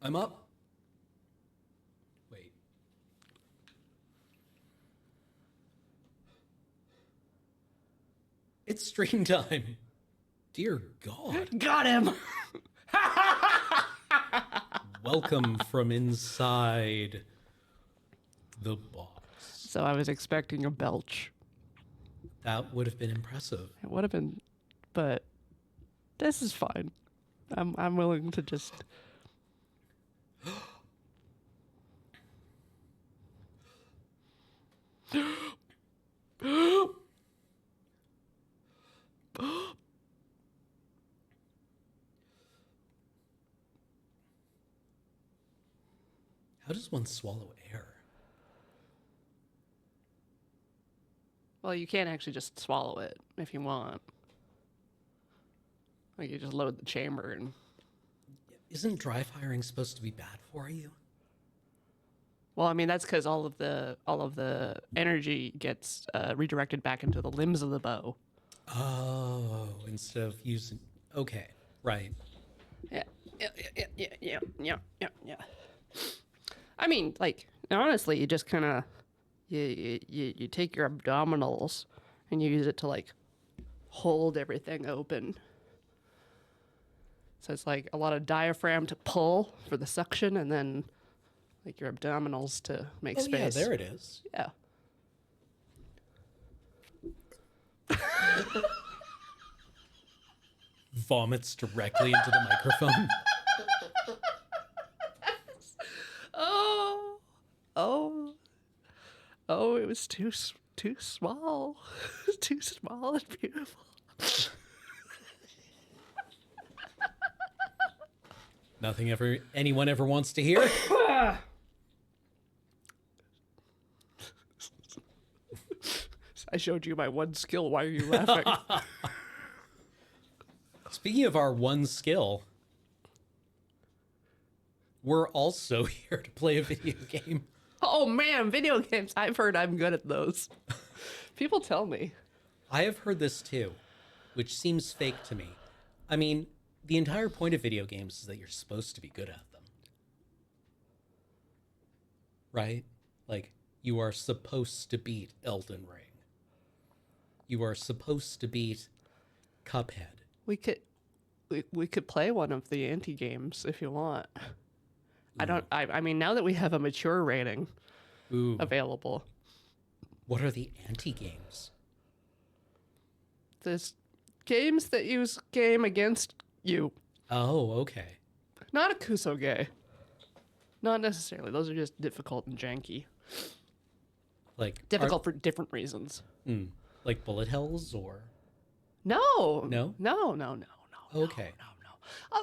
I'm up. Wait. It's stream time. Dear God. Got him! Welcome from inside the box. So I was expecting a belch. That would have been impressive. It would have been, but this is fine. I'm willing to just. How does one swallow air? Well, you can't actually just swallow it if you want. Like you just load the chamber and. Isn't dry firing supposed to be bad for you? Well, I mean that's because all of the energy gets redirected back into the limbs of the bow. Oh, instead of using. Okay, right. Yeah, yeah. I mean, like honestly, you just kind of you take your abdominals and you use it to like hold everything open. So it's like a lot of diaphragm to pull for the suction, and then like your abdominals to make Oh, space. yeah, there it is. Yeah. Vomits directly into the microphone. Oh, oh, oh! It was too small, too small and beautiful. Nothing anyone ever wants to hear. I showed you my one skill. Why are you laughing? Speaking of our one skill, we're also here to play a video game. Oh man, video games. I've heard I'm good at those. People tell me. I have heard this too, which seems fake to me. I mean, the entire point of video games is that you're supposed to be good at them. Right? Like, you are supposed to beat Elden Ring. You are supposed to beat Cuphead. We could play one of the anti games if you want. I mean now that we have a mature rating Ooh, available, what are the anti-games? there's games that use game against you. Oh, okay. Not a kusoge. Not necessarily. Those are just difficult and janky. Like Difficult for different reasons. like bullet hells or No. No? No. okay. No.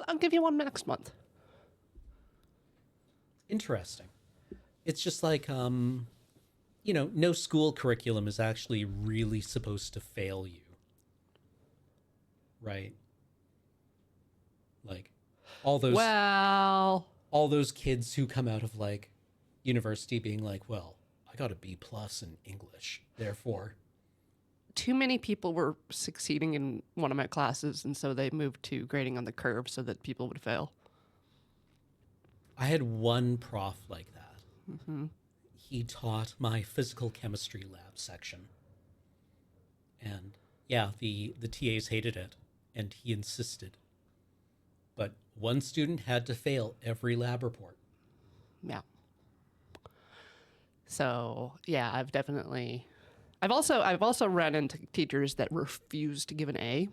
I'll give you one next month. Interesting. It's just like no school curriculum is actually really supposed to fail you. Right? Like Well, all those kids who come out of like university being like, well, I got a B plus in English, therefore. too many people were succeeding in one of my classes, and so they moved to grading on the curve so that people would fail. I had one prof like that. He taught my physical chemistry lab section. And yeah, the TAs hated it, and he insisted. But one student had to fail every lab report. Yeah. So yeah, I've also run into teachers that refuse to give an A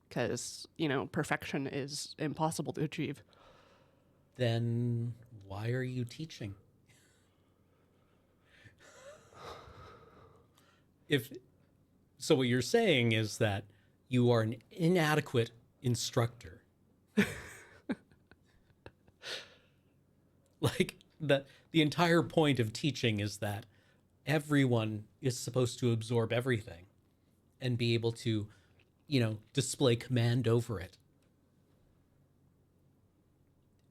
because perfection is impossible to achieve. Then why are you teaching? So what you're saying is that you are an inadequate instructor. Like the entire point of teaching is that everyone is supposed to absorb everything and be able to, display command over it.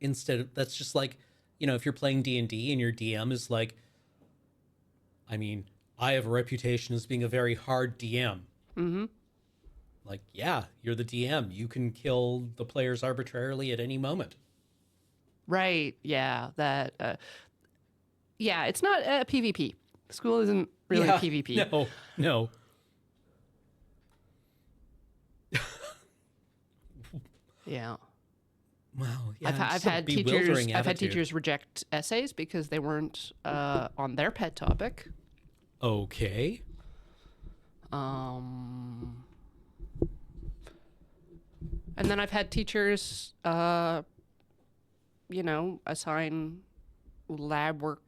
Instead of that's just like, if you're playing D&D and your DM is like, I mean, I have a reputation as being a very hard DM. Like, yeah, you're the DM. You can kill the players arbitrarily at any moment. Right. Yeah. Yeah, it's not PvP. School isn't really Yeah, PvP. no, no. Yeah. Wow, yeah, I've just a had teachers bewildering I've had attitude. teachers reject essays because they weren't on their pet topic. Okay. Um, and then I've had teachers, assign lab work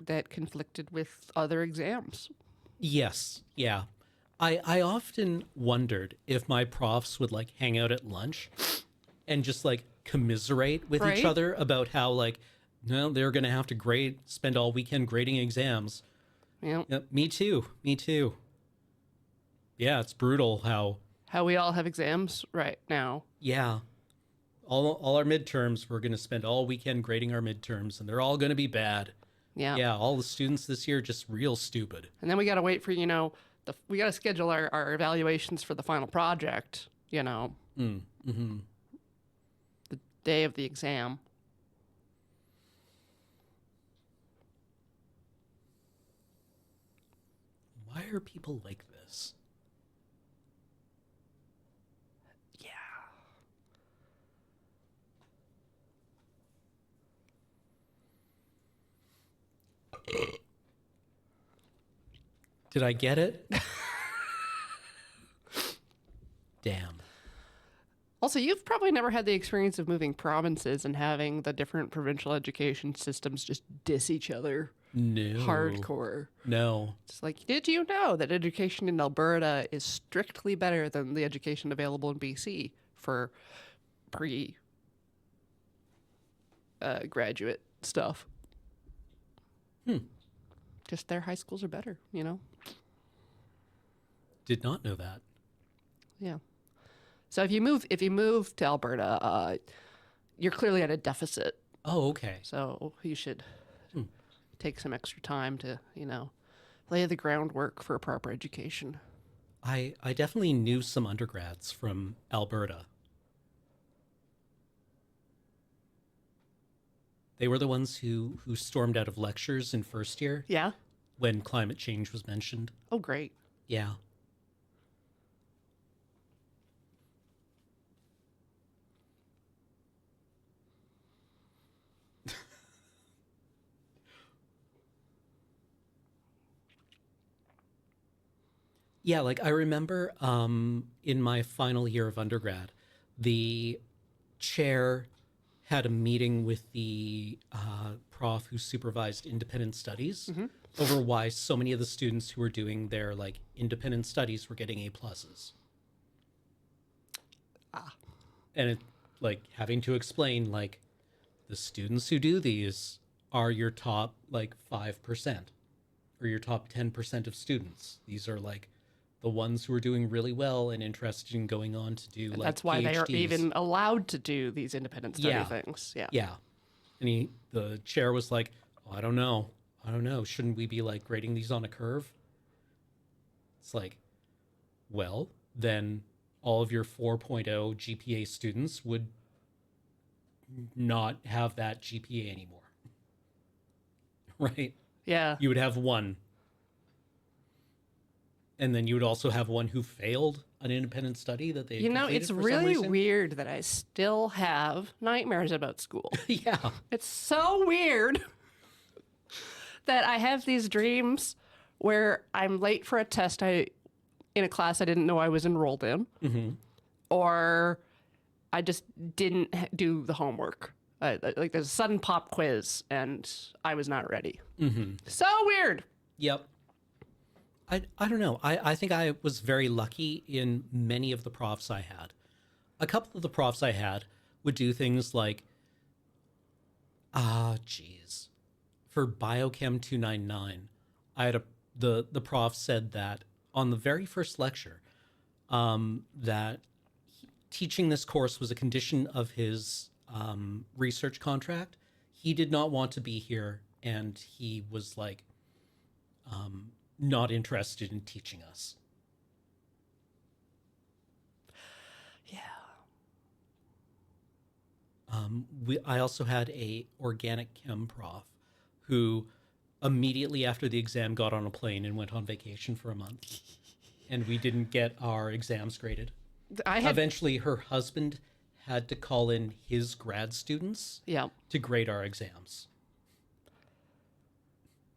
that conflicted with other exams. Yes, yeah. I often wondered if my profs would like hang out at lunch and just like commiserate with each Right? other about how like no, they're gonna have to spend all weekend grading exams. You know, Yep, me too. Me too. Yeah, it's brutal how how we all have exams right now. yeah. All our midterms, we're gonna spend all weekend grading our midterms and they're all gonna be bad. Yeah. Yeah, all the students this year just real stupid. And then we got to wait for, we got to schedule our evaluations for the final project, Mm-hmm. the day of the exam. Why are people like this? Yeah. Did I get it? Damn. Also, you've probably never had the experience of moving provinces and having the different provincial education systems just diss each other No. hardcore. No. It's like, did you know that education in Alberta is strictly better than the education available in BC for pre graduate stuff? Just their high schools are better, Did not know that. Yeah. So if you move to Alberta, you're clearly at a deficit. Oh, okay. So you should take some extra time to, lay the groundwork for a proper education. I definitely knew some undergrads from Alberta. They were the ones who stormed out of lectures in first year Yeah. when climate change was mentioned. Oh, great. Yeah. Yeah, like I remember in my final year of undergrad, the chair had a meeting with the prof who supervised independent studies over why so many of the students who were doing their like independent studies were getting A pluses. And it like having to explain like the students who do these are your top like 5% or your top 10% of students. These are like the ones who are doing really well and interested in going on to do like That's why they are PhDs. even allowed to do these independent study Yeah. things. Yeah. Yeah. And the chair was like, oh, I don't know. Shouldn't we be like grading these on a curve? It's like, well, then all of your 4.0 GPA students would not have that GPA anymore. Right? Yeah. You would have one. And then you would also have one who failed an independent study that they completed It's for some really reason. weird that I still have nightmares about school. Yeah. It's so weird that I have these dreams where I'm late for a test in a class I didn't know I was enrolled in, or I just didn't do the homework. Like there's a sudden pop quiz and I was not ready. So weird. Yep. I don't know. I think I was very lucky in many of the profs I had. A couple of the profs I had would do things like, geez. For Biochem 299, I had the prof said that on the very first lecture, that teaching this course was a condition of his research contract. He did not want to be here, and he was like, not interested in teaching us. I also had a organic chem prof who immediately after the exam got on a plane and went on vacation for a month. And we didn't get our exams graded. Eventually, her husband had to call in his grad students to grade our exams.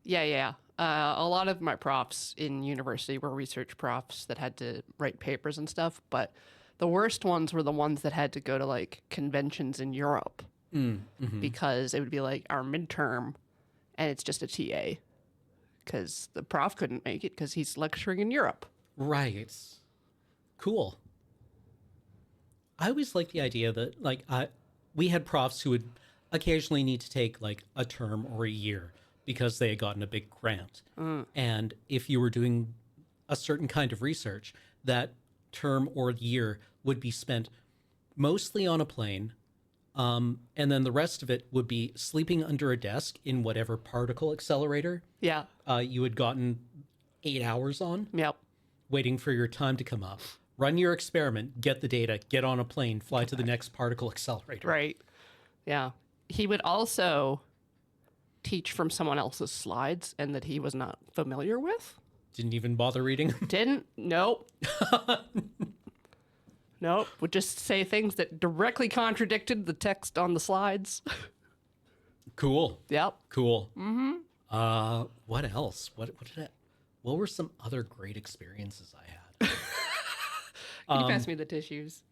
Yeah. A lot of my profs in university were research profs that had to write papers and stuff, but the worst ones were the ones that had to go to like conventions in Europe because it would be like our midterm and it's just a TA because the prof couldn't make it because he's lecturing in Europe. Right. Cool. I always liked the idea that like we had profs who would occasionally need to take like a term or a year because they had gotten a big grant. And if you were doing a certain kind of research, that term or year would be spent mostly on a plane. And then the rest of it would be sleeping under a desk in whatever particle accelerator you had gotten 8 hours on, waiting for your time to come up. Run your experiment, get the data, get on a plane, fly to the next particle accelerator. Right. Yeah. He would also teach from someone else's slides and that he was not familiar with. Didn't even bother reading. Nope. Nope. Would just say things that directly contradicted the text on the slides. Cool. Yep. Cool. What else? What were some other great experiences I had? Can you pass me the tissues?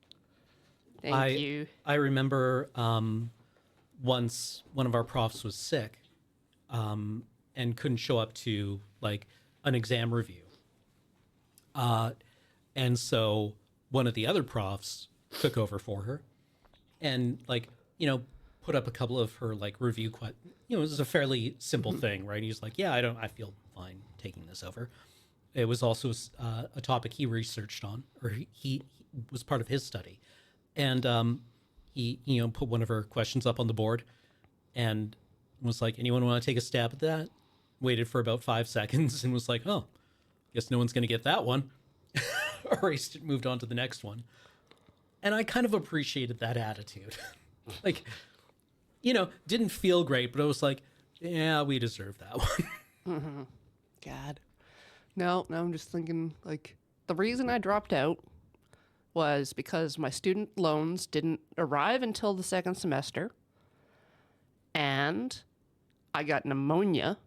Thank you. I remember once one of our profs was sick and couldn't show up to like an exam review. And so one of the other profs took over for her and like, put up a couple of her like review, it was a fairly simple thing, right? He's like, yeah, I feel fine taking this over. It was also a topic he researched on, or he was part of his study. And he, put one of her questions up on the board and was like, anyone want to take a stab at that? Waited for about 5 seconds and was like, oh, guess no one's going to get that one. Erased it, moved on to the next one. And I kind of appreciated that attitude. Like, didn't feel great, but I was like, yeah, we deserve that one. God. No, I'm just thinking, like, the reason I dropped out was because my student loans didn't arrive until the second semester, and I got pneumonia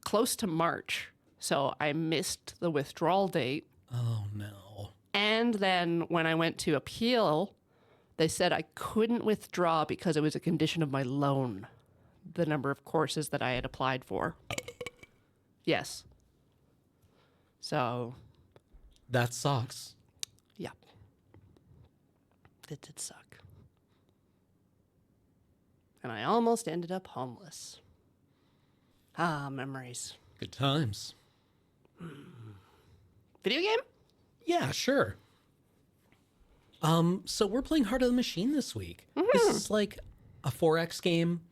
close to March, so I missed the withdrawal date. Oh, no. And then when I went to appeal, they said I couldn't withdraw because it was a condition of my loan, the number of courses that I had applied for. Yes. So. That sucks. Yeah. It did suck. And I almost ended up homeless. Ah, memories. Good times. Video game? Yeah, sure. So we're playing Heart of the Machine this week. This is like a 4X game.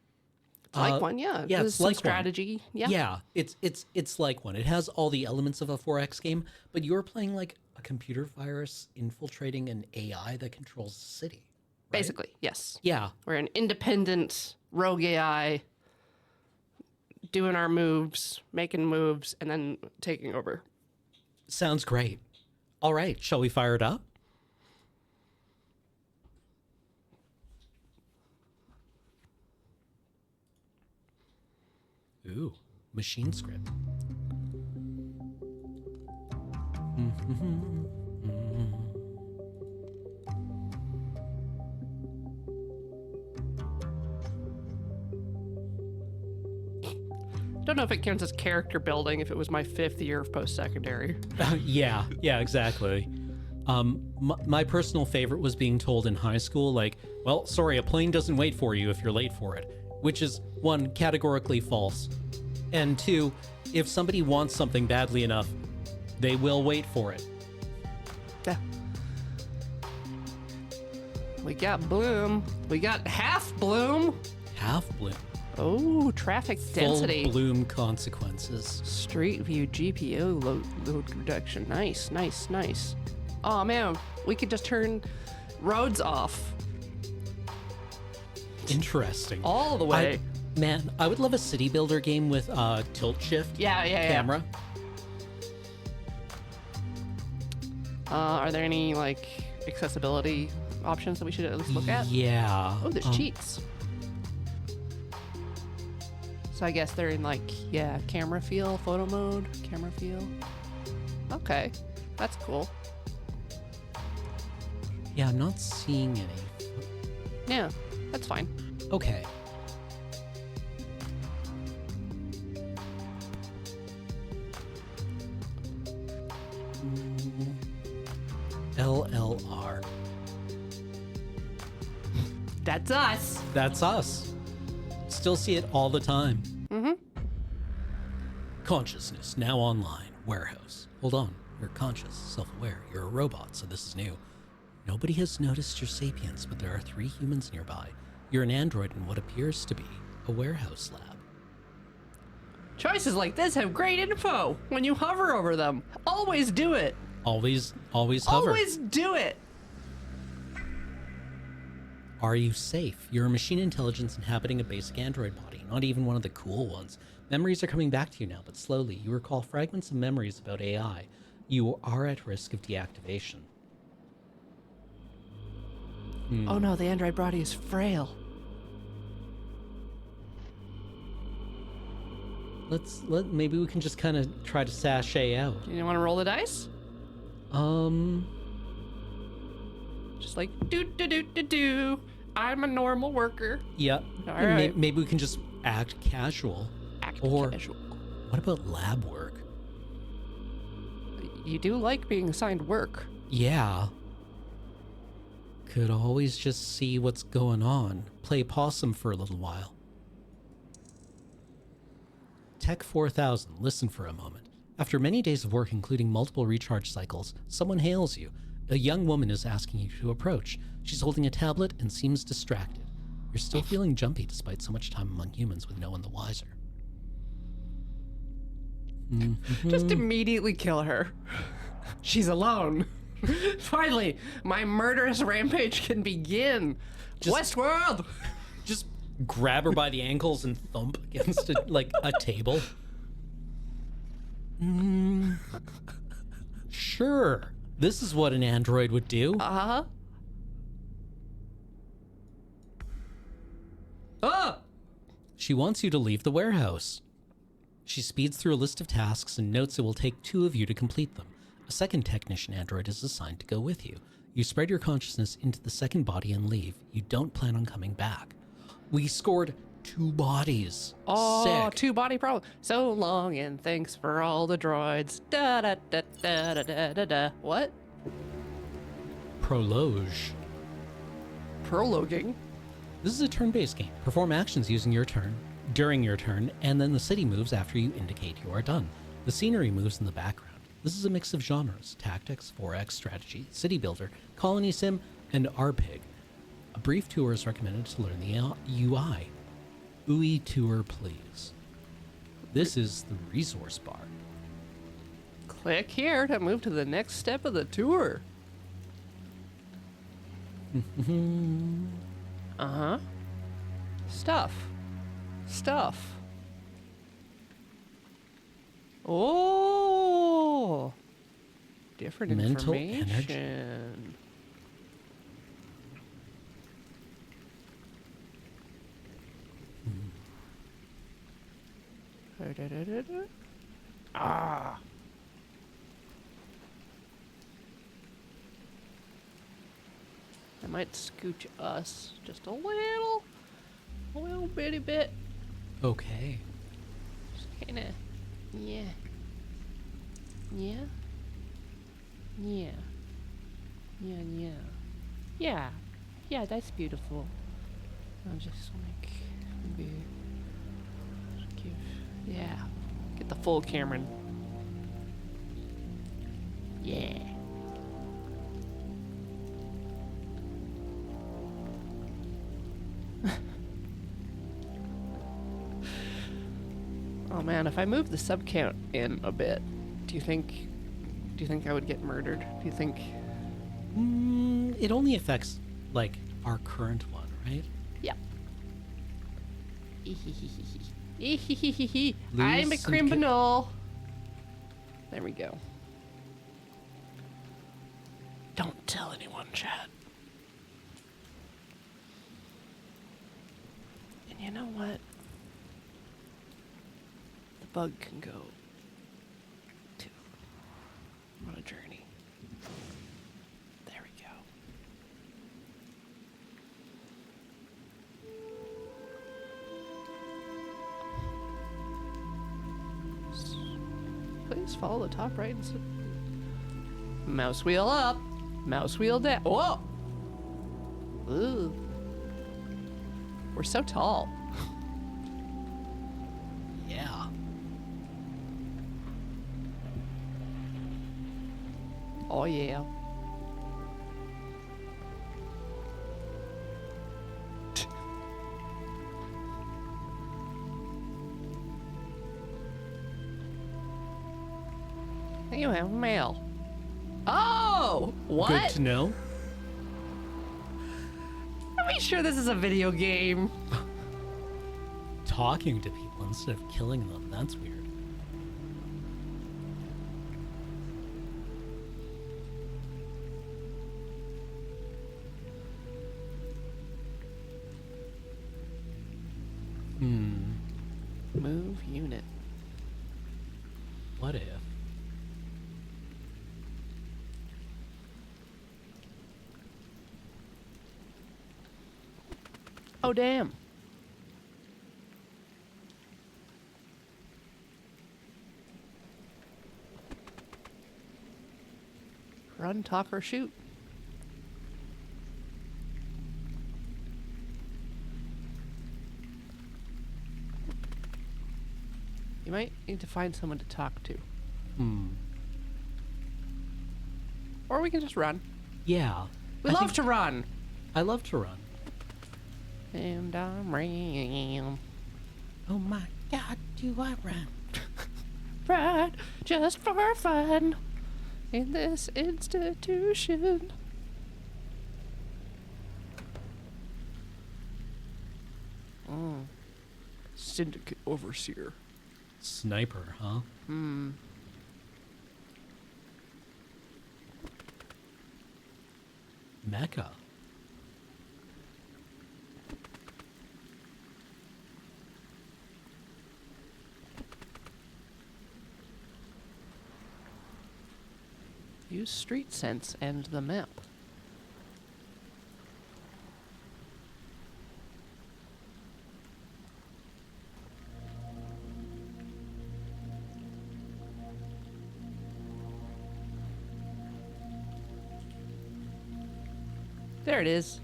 It's like one, yeah. Yeah, There's it's like strategy. One. Yeah, it's like one. It has all the elements of a 4X game, but you're playing like a computer virus infiltrating an AI that controls the city. Right? Basically, yes. Yeah. We're an independent rogue AI doing our moves, making moves, and then taking over. Sounds great. All right, shall we fire it up? Ooh, machine script. Don't know if it counts as character building if it was my 5th year of post-secondary. Yeah, exactly. My personal favorite was being told in high school, like, well, sorry, a plane doesn't wait for you if you're late for it, which is, 1, categorically false, and 2, if somebody wants something badly enough, they will wait for it. Yeah. We got Bloom. We got Half Bloom. Half Bloom. Oh, traffic density. Full Bloom consequences. Street View GPO load reduction. Nice. Oh man, we could just turn roads off. Interesting. All the way. Man, I would love a city builder game with tilt shift Yeah. camera. Are there any like accessibility options that we should at least look at? Yeah. Oh, there's cheats. So I guess they're in like, camera feel, photo mode, camera feel. Okay, that's cool. Yeah, I'm not seeing any. Yeah, that's fine. Okay. LLR. That's us. That's us. Still see it all the time. Mm-hmm. Consciousness now online. Warehouse. Hold on. You're conscious, self-aware. You're a robot, so this is new. Nobody has noticed your sapience, but there are 3 humans nearby. You're an android in what appears to be a warehouse lab. Choices like this have great info when you hover over them. Always do it. Always hover. Always do it. Are you safe? You're a machine intelligence inhabiting a basic android body, not even one of the cool ones. Memories are coming back to you now, but slowly. You recall fragments of memories about AI. You are at risk of deactivation. Oh no, the android body is frail. Maybe we can just kind of try to sashay out. You want to roll the dice? Just like do. I'm a normal worker. Yeah. All right. Maybe we can just act casual. Act Or casual. what about lab work? You do like being assigned work. Yeah. Could always just see what's going on. Play possum for a little while. Tech 4000, listen for a moment. After many days of work, including multiple recharge cycles, someone hails you. A young woman is asking you to approach. She's holding a tablet and seems distracted. You're still feeling jumpy despite so much time among humans with no one the wiser. Just immediately kill her. She's alone. Finally, my murderous rampage can begin. Westworld! Just grab her by the ankles and thump against a table. Sure. This is what an android would do. Uh-huh. Ah! She wants you to leave the warehouse. She speeds through a list of tasks and notes it will take 2 of you to complete them. A second technician android is assigned to go with you. You spread your consciousness into the second body and leave. You don't plan on coming back. We scored 2 bodies. Oh, Sick. 2 body problem. So long and thanks for all the droids. Da da da da da da da da. What? Prologe. Prologuing? This is a turn-based game. Perform actions using your turn, during your turn, and then the city moves after you indicate you are done. The scenery moves in the background. This is a mix of genres: tactics, 4X strategy, city builder, colony sim, and RPIG. A brief tour is recommended to learn the UI. UI tour, please. This is the resource bar. Click here to move to the next step of the tour. Uh-huh. Stuff. Oh! Different Mental information. energy. Ah. I might scooch us just a little bitty bit. Okay. Just kinda, yeah. Yeah, that's beautiful. I'll just like, maybe, just get the full Cameron. Yeah. Oh man, if I move the sub count in a bit, do you think I would get murdered? Do you think? It only affects, like, our current one, right? Yeah. I'm a Loose and criminal. There we go. Don't tell anyone, Chad. And you know what? The bug can go too on a journey. There we go. Please follow the top right. Mouse wheel up. Mouse wheel down. Whoa! Ooh. We're so tall. Yeah. Oh, yeah. You have mail. Oh! What? Good to know. Are we sure this is a video game? Talking to people instead of killing them. That's weird. Move unit. What if? Oh, damn. Run, talk, or shoot. You might need to find someone to talk to. Or we can just run. Yeah. We love to run. I love to run. And I'm ran. Oh my God, do I run? Right, just for fun. In this institution. Syndicate overseer. Sniper, huh? Mecca. Use street sense and the map. There it is.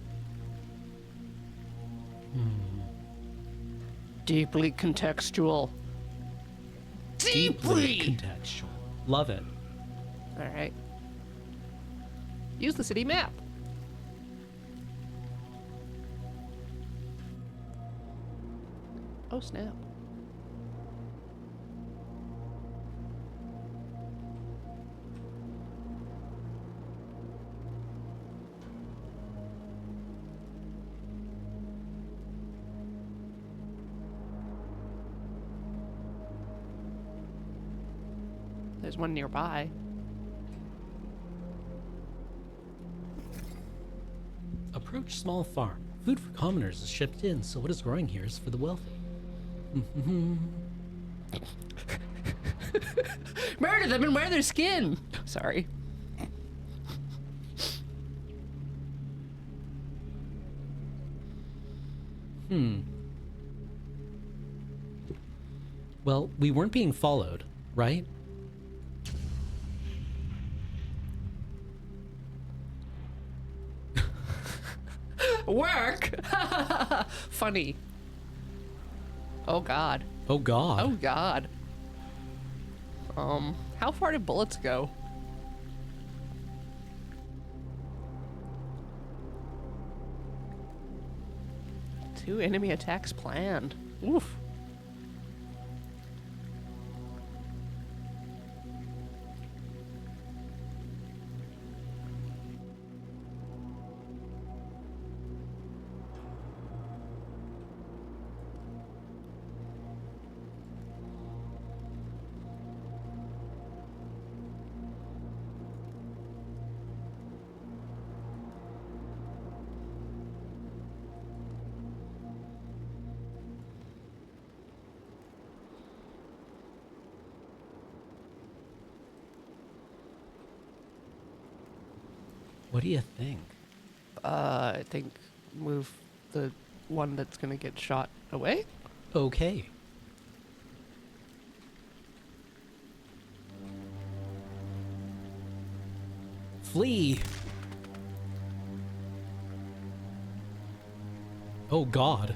Deeply contextual. Deeply contextual. Love it. All right. Use the city map. Oh, snap. There's one nearby. Approach small farm. Food for commoners is shipped in, so what is growing here is for the wealthy. Murder them and wear their skin. Sorry. Well, we weren't being followed, right? Work. Funny. Oh God. Oh God. Oh God. How far did bullets go? Two enemy attacks planned. Oof. What do you think? I think move the one that's gonna get shot away. Okay. Flee! Oh God.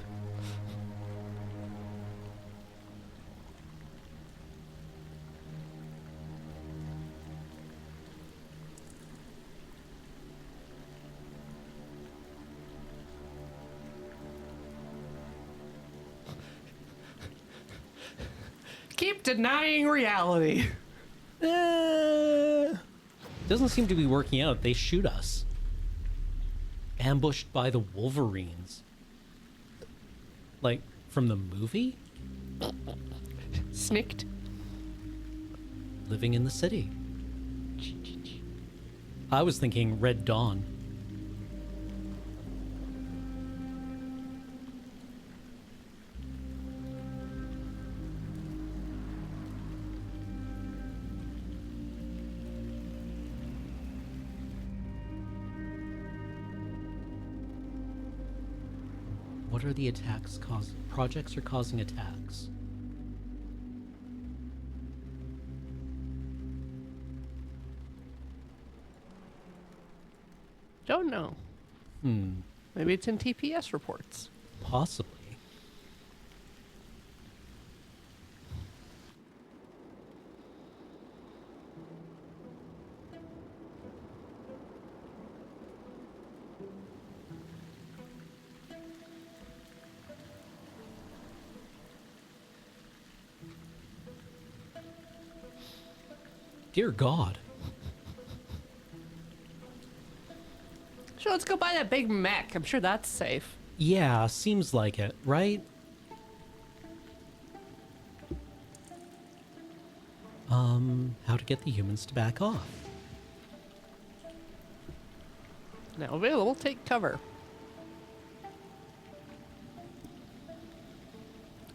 Keep denying reality. Doesn't seem to be working out. They shoot us. Ambushed by the Wolverines. Like, from the movie? Snicked. Living in the city. I was thinking Red Dawn. What are the attacks causing? Projects are causing attacks. Don't know. Hmm, Maybe it's in TPS reports. possibly. Dear God. Sure, let's go buy that big mech. I'm sure that's safe. Yeah, seems like it, right? How to get the humans to back off. Now available, take cover.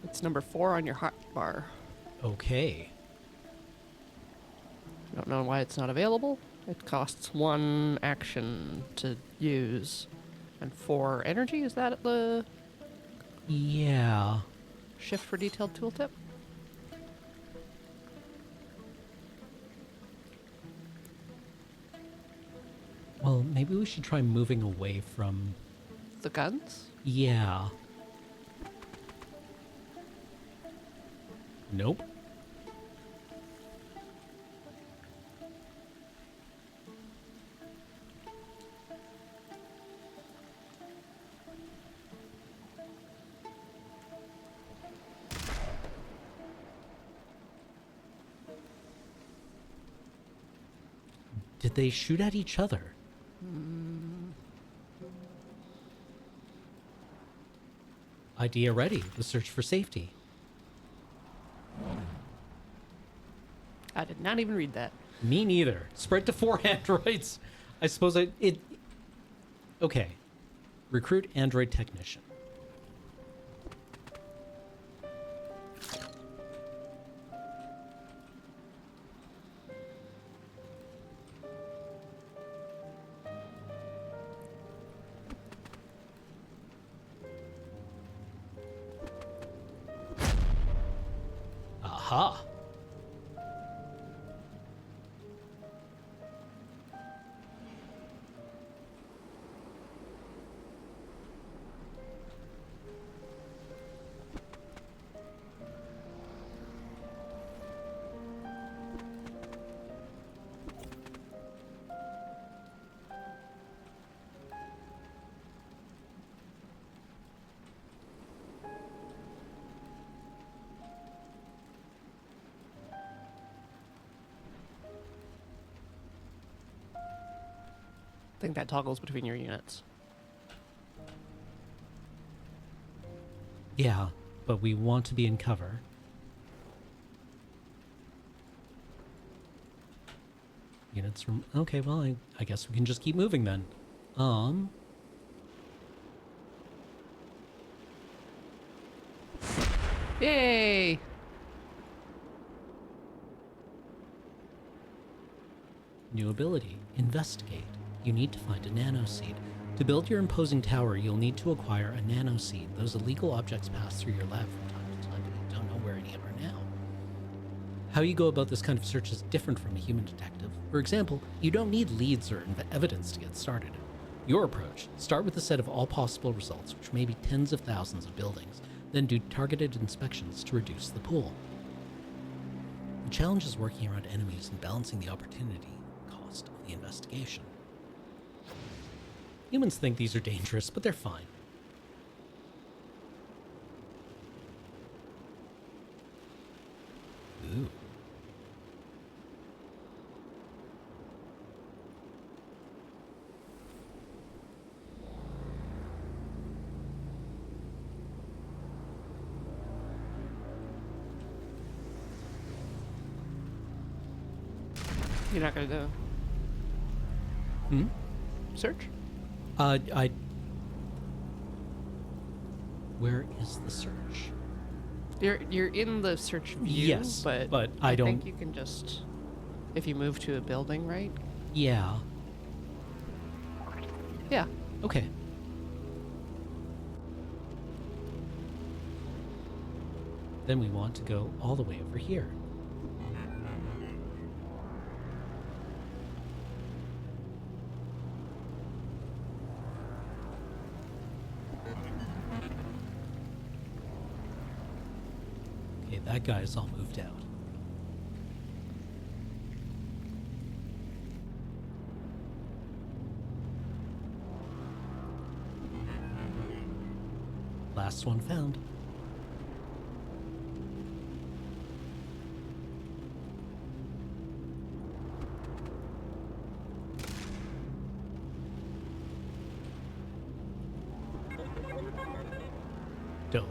It's number 4 on your hotbar. Okay. Don't know why it's not available. It costs 1 action to use. And 4 energy, is that the Yeah. shift for detailed tooltip? Well, maybe we should try moving away from... The guns? Yeah. Nope. Did they shoot at each other? Idea ready. The search for safety. I did not even read that. Me neither. Spread to 4 androids. I suppose it. Okay. Recruit android technician. Aha. I think that toggles between your units. Yeah, but we want to be in cover. Units from... Okay, well, I guess we can just keep moving then. Yay! New ability. Investigate. you need to find a nanoseed. To build your imposing tower, you'll need to acquire a nanoseed. Those illegal objects pass through your lab from time to time, but you don't know where any are now. How you go about this kind of search is different from a human detective. For example, you don't need leads or evidence to get started. Your approach: start with a set of all possible results, which may be tens of thousands of buildings, then do targeted inspections to reduce the pool. The challenge is working around enemies and balancing the opportunity cost of the investigation. Humans think these are dangerous, but they're fine. Ooh. You're not gonna go search? Where is the search? You're in the search view, Yes, but I don't. think you can just, if you move to a building, right? Yeah. Yeah. Okay. Then we want to go all the way over here. Okay, that guy's all moved out. Last one found. Dope.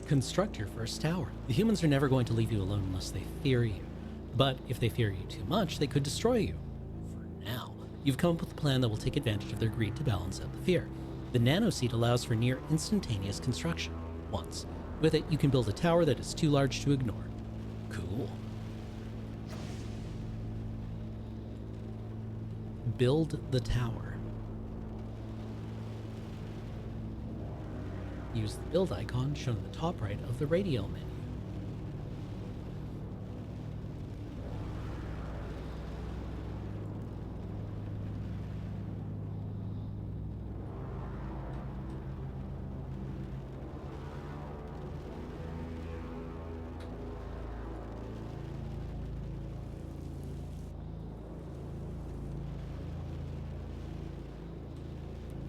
Construct your first tower. The humans are never going to leave you alone unless they fear you. But if they fear you too much, they could destroy you. For now, you've come up with a plan that will take advantage of their greed to balance out the fear. The nanoseed allows for near instantaneous construction. Once. With it, you can build a tower that is too large to ignore. Cool. Build the tower. Use the build icon shown in the top right of the radio menu.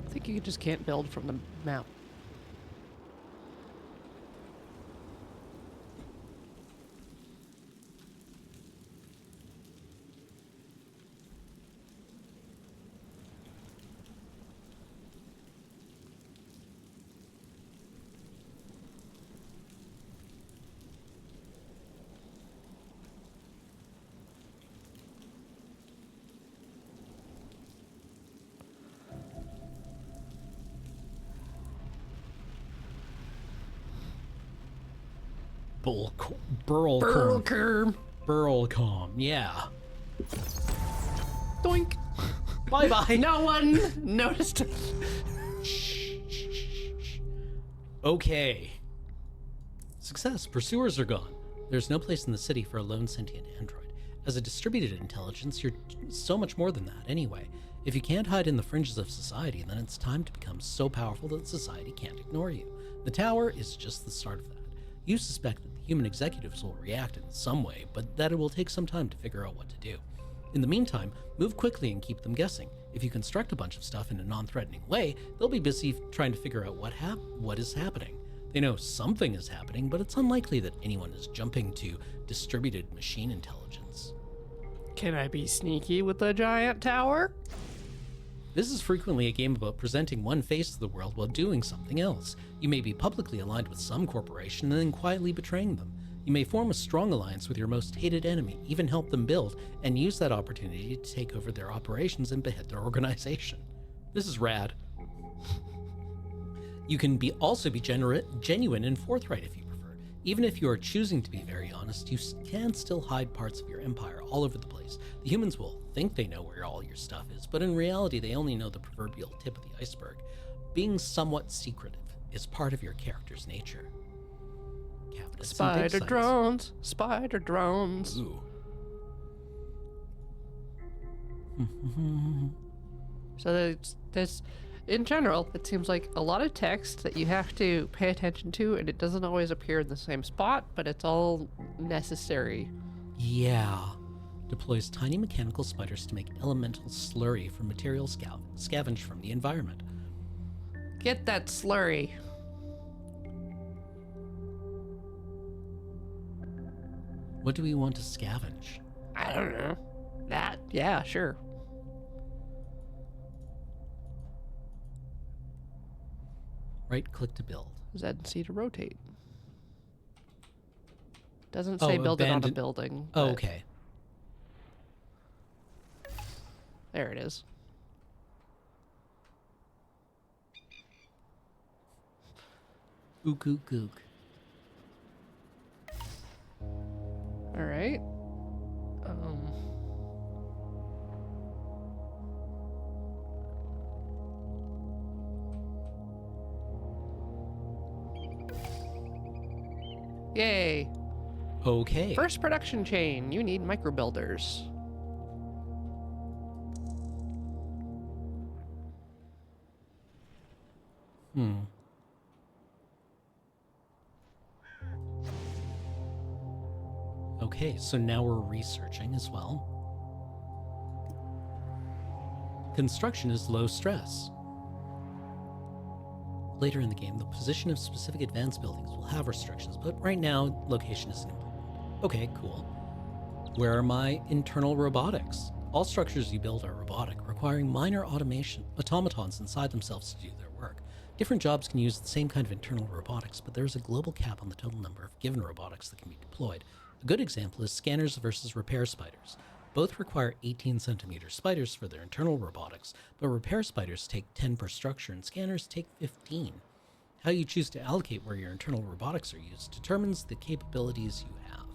I think you just can't build from the map. Burlcom. Burlcom, yeah. Doink. Bye-bye. No one noticed. Okay. Success. Pursuers are gone. There's no place in the city for a lone sentient android. As a distributed intelligence, you're so much more than that anyway. If you can't hide in the fringes of society, then it's time to become so powerful that society can't ignore you. The tower is just the start of that. You suspect that the human executives will react in some way, but that it will take some time to figure out what to do. In the meantime, move quickly and keep them guessing. If you construct a bunch of stuff in a non-threatening way, they'll be busy trying to figure out what is happening. They know something is happening, but it's unlikely that anyone is jumping to distributed machine intelligence. Can I be sneaky with the giant tower? This is frequently a game about presenting one face to the world while doing something else. You may be publicly aligned with some corporation and then quietly betraying them. You may form a strong alliance with your most hated enemy, even help them build, and use that opportunity to take over their operations and behead their organization. This is rad. You can also be genuine and forthright if you prefer. Even if you are choosing to be very honest, you can still hide parts of your empire all over the place. The humans will think they know where all your stuff is, but in reality, they only know the proverbial tip of the iceberg. Being somewhat secretive is part of your character's nature. Cabinets and dig Spider sites. drones. Spider drones. Ooh. So there's, in general, it seems like a lot of text that you have to pay attention to, and it doesn't always appear in the same spot, but it's all necessary. Yeah. Deploys tiny mechanical spiders to make elemental slurry from materials scavenged from the environment. Get that slurry. What do we want to scavenge? I don't know. That, yeah, sure. Right-click to build. Z and C to rotate. Doesn't say build it on a abandon- building. Oh, but okay. There it is. Ook, ook, ook. All right. Yay. Okay. First production chain. You need micro builders. Okay, so now we're researching as well. Construction is low stress. Later in the game, the position of specific advanced buildings will have restrictions, but right now, location isn't important. Okay, cool. Where are my internal robotics? All structures you build are robotic, requiring minor automatons inside themselves to do their work. Different jobs can use the same kind of internal robotics, but there is a global cap on the total number of given robotics that can be deployed. A good example is scanners versus repair spiders. Both require 18 centimeter spiders for their internal robotics, but repair spiders take 10 per structure and scanners take 15. How you choose to allocate where your internal robotics are used determines the capabilities you have.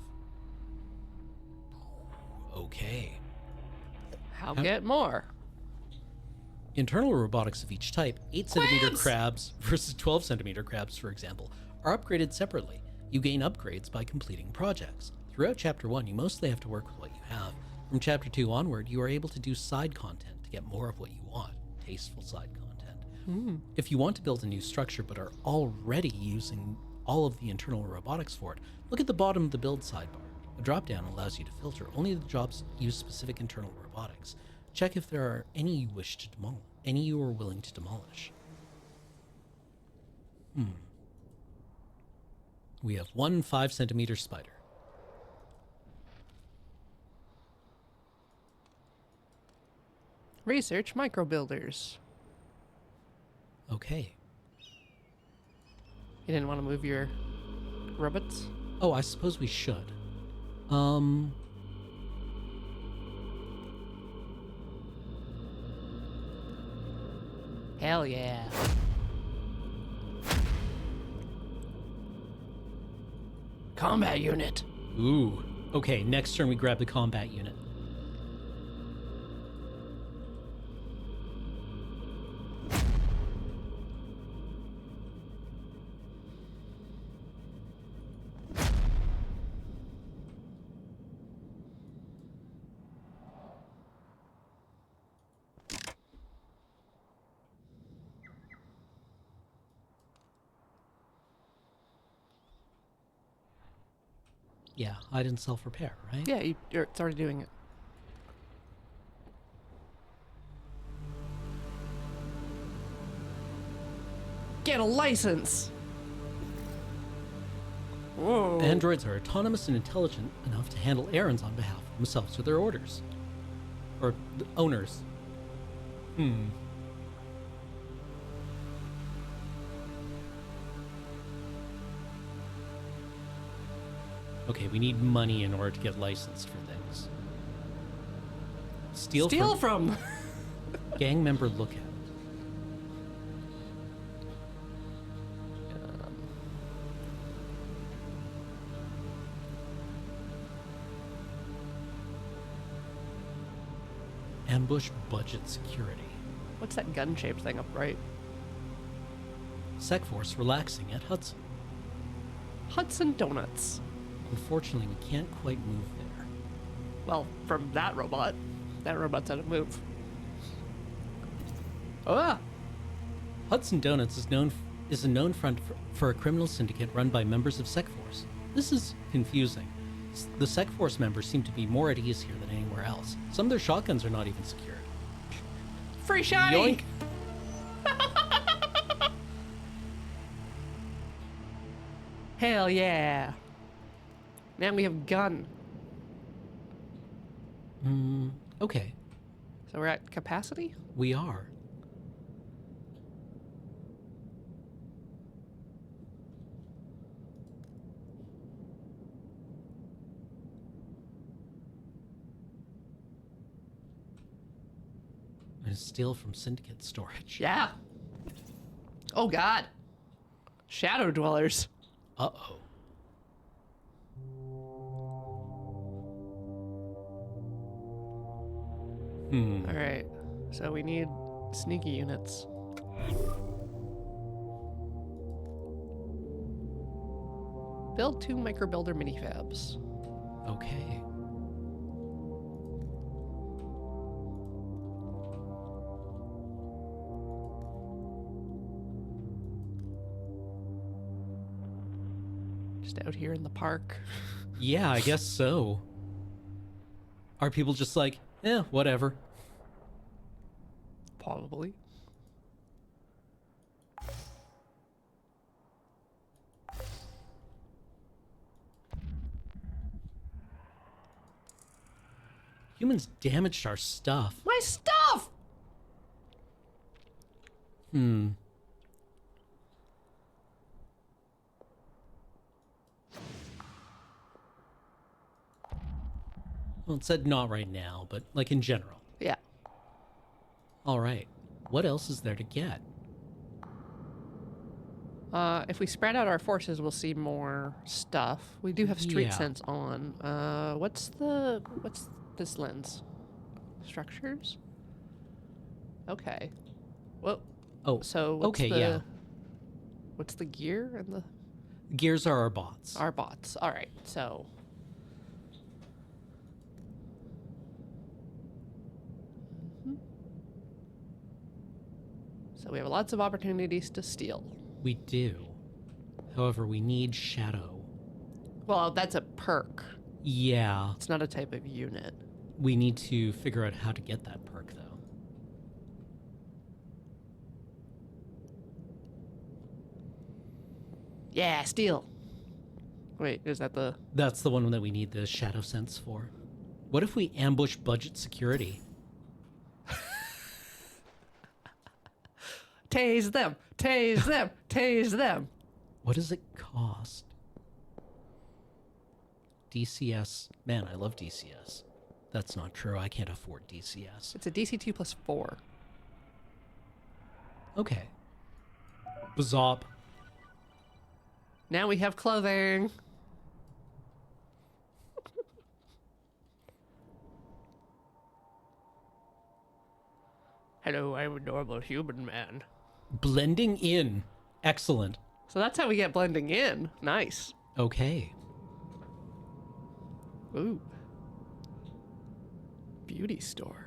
Okay. I'll get more. Internal robotics of each type, 8 centimeter Crabs! crabs versus 12 centimeter crabs, for example, are upgraded separately. You gain upgrades by completing projects. Throughout Chapter 1, you mostly have to work with what you have. From Chapter 2 onward, you are able to do side content to get more of what you want. Tasteful side content. If you want to build a new structure but are already using all of the internal robotics for it, look at the bottom of the build sidebar. A drop-down allows you to filter only the jobs use specific internal robotics. Check if there are any you wish to demolish, any you are willing to demolish. We have one 5 centimeter spider. Research micro builders. Okay. You didn't want to move your robots? Oh, I suppose we should. Hell yeah. Combat unit. Ooh. Okay, next turn we grab the combat unit. Yeah, hide and self-repair, right? Yeah, it's already doing it. Get a license. Whoa. Androids are autonomous and intelligent enough to handle errands on behalf of themselves or their orders. Or the owners. Okay, we need money in order to get licensed for things. Steal from from. gang member lookout. Ambush budget security. What's that gun-shaped thing up right? SecForce relaxing at Hudson. Hudson Donuts. Unfortunately, we can't quite move there. Well, from that robot. That robot's out of move. Ah! Hudson Donuts is a known front for a criminal syndicate run by members of SecForce. This is confusing. The SecForce members seem to be more at ease here than anywhere else. Some of their shotguns are not even secured. Free shiny! Yoink! Hell yeah. Now we have gun. Okay, So we're at capacity? we are. And steal from syndicate storage. Yeah. Oh god. Shadow dwellers. Uh-oh. Alright. So we need sneaky units. Build 2 microbuilder minifabs. Okay. Just out here in the park. Yeah, I guess so. Are people just like, whatever? Probably. Humans damaged our stuff. My stuff! Well, it said not right now, but like in general. Yeah. All right. What else is there to get? If we spread out our forces, we'll see more stuff. We do have street Yeah. sense on. What's this lens? Structures? Okay. Well, Oh, so what's okay, the, yeah. what's the gear and the Gears are our bots. our bots? All right, so so we have lots of opportunities to steal. We do. However, we need Shadow. Well, that's a perk. Yeah, It's not a type of unit. we need to figure out how to get that perk, though. Yeah, steal. Wait, is that the... That's the one that we need the Shadow Sense for. What if we ambush budget security? Tase them! Tase them! Tase them! What does it cost? DCS. Man, I love DCS. That's not true. I can't afford DCS. It's a DC 2 plus 4. Okay. Bazop. Now we have clothing. Hello, I'm a normal human man. Blending in. Excellent. So that's how we get blending in. Nice. Okay. Ooh. Beauty store.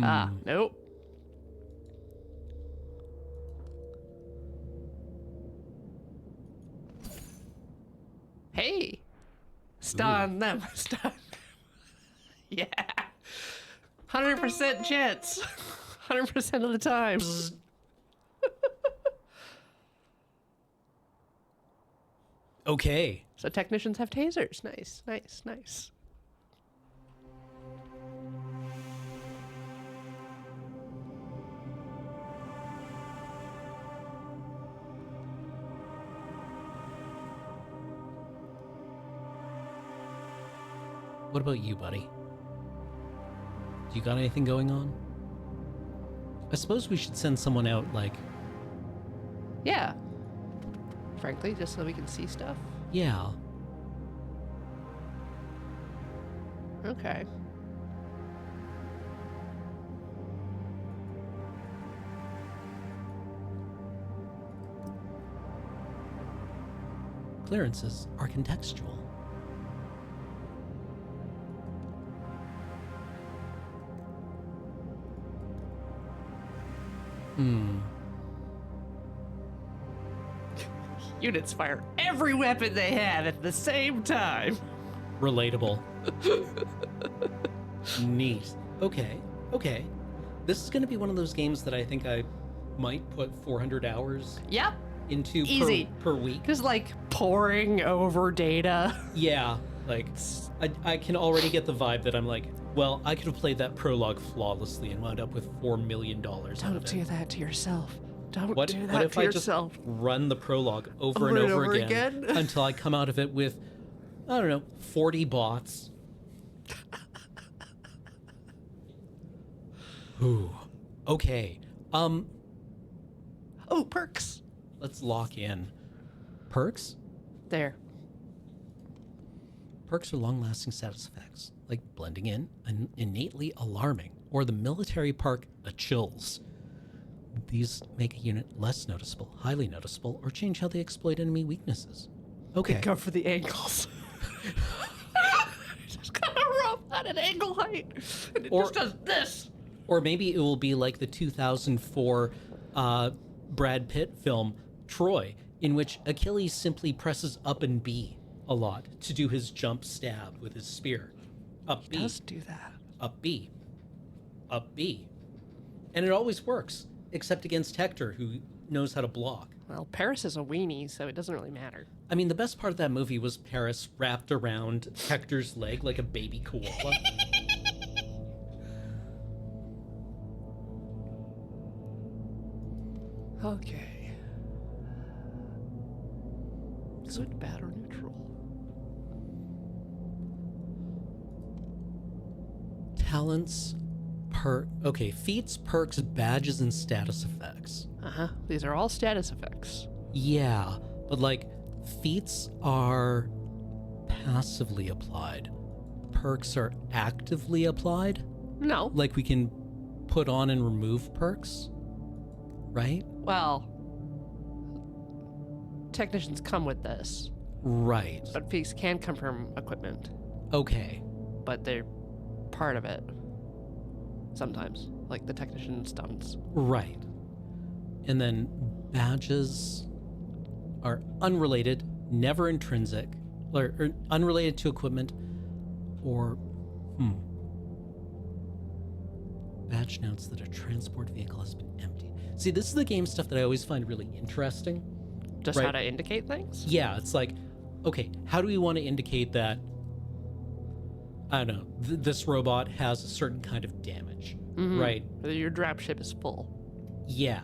Ah, nope. Hey. Stun them. Stun. Yeah. 100% chance. 100% of the time. Okay. So technicians have tasers. Nice, nice, nice. What about you, buddy? Do you got anything going on? I suppose we should send someone out, like, Yeah. Frankly, just so we can see stuff. yeah. Okay. Clearances are contextual. Units fire every weapon they have at the same time. Relatable. Neat. Okay. This is going to be one of those games that I think I might put 400 hours Yep. into Easy. per week. Just like poring over data. Yeah, like I can already get the vibe that I'm like, well, I could have played that prologue flawlessly and wound up with $4 million out of Don't it. do that to yourself. Don't What, do what that if to I yourself. just run the prologue over and over again until I come out of it with, I don't know, 40 bots? Ooh, okay. Oh, perks. Let's lock in. Perks? There. Perks are long-lasting status effects, like blending in, and innately alarming, or the military perk, a chills. These make a unit less noticeable, highly noticeable, or change how they exploit enemy weaknesses. Okay. Go for the angles. Just got a rope at an angle height. And it just does this. Or maybe it will be like the 2004 Brad Pitt film, Troy, in which Achilles simply presses up and B a lot to do his jump stab with his spear. Up B. He does do that. Up B. Up B. And it always works, except against Hector, who knows how to block. Well, Paris is a weenie, so it doesn't really matter. I mean, the best part of that movie was Paris wrapped around Hector's leg like a baby koala. Okay. Good, bad, or neutral? Talents, feats, perks, badges, and status effects. Uh-huh. These are all status effects. Yeah, but like, feats are passively applied. Perks are actively applied. No. Like, we can put on and remove perks, right? Well, technicians come with this, Right. but feats can come from equipment, Okay. but they're part of it. Sometimes, like the technician stunts. Right. And then badges are unrelated, never intrinsic, or unrelated to equipment, or badge notes that a transport vehicle has been emptied. See, this is the game stuff that I always find really interesting. Just Right. how to indicate things? Yeah, it's like, okay, how do we want to indicate that, I don't know, this robot has a certain kind of damage, right? Your dropship is full. Yeah.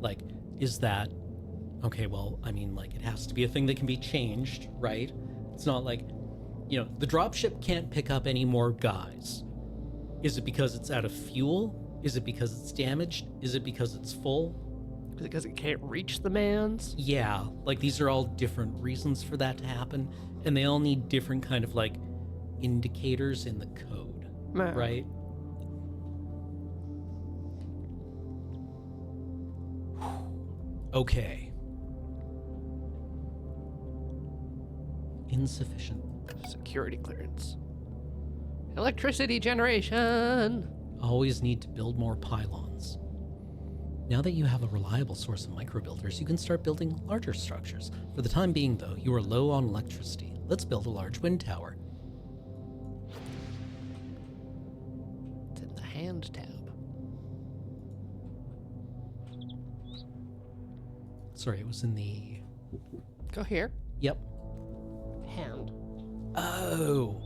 Like, is that, okay, well, I mean, like, it has to be a thing that can be changed, right? It's not like, the dropship can't pick up any more guys. Is it because it's out of fuel? Is it because it's damaged? Is it because it's full? Is it because it can't reach the mans? Yeah, like, these are all different reasons for that to happen, and they all need different kind of, like, indicators in the code, No. right? Okay. Insufficient. Security clearance. Electricity generation. Always need to build more pylons. Now that you have a reliable source of microbuilders, you can start building larger structures. For the time being, though, you are low on electricity. Let's build a large wind tower. It's in the hand tab. Sorry, it was in the... Go here. Yep. Hand. Oh.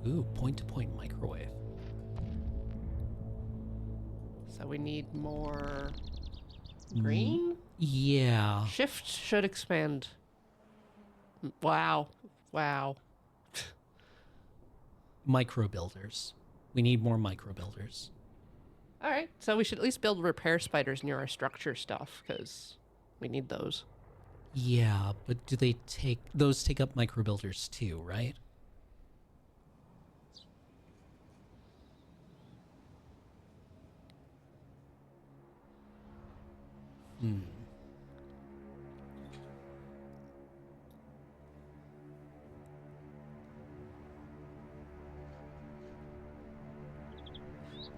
Ooh, point-to-point microwave. So we need more green? Yeah. Shift should expand. Wow. Wow. Microbuilders. We need more microbuilders. All right. So we should at least build repair spiders near our structure stuff because we need those. Yeah, but do they take... Those take up microbuilders too, right?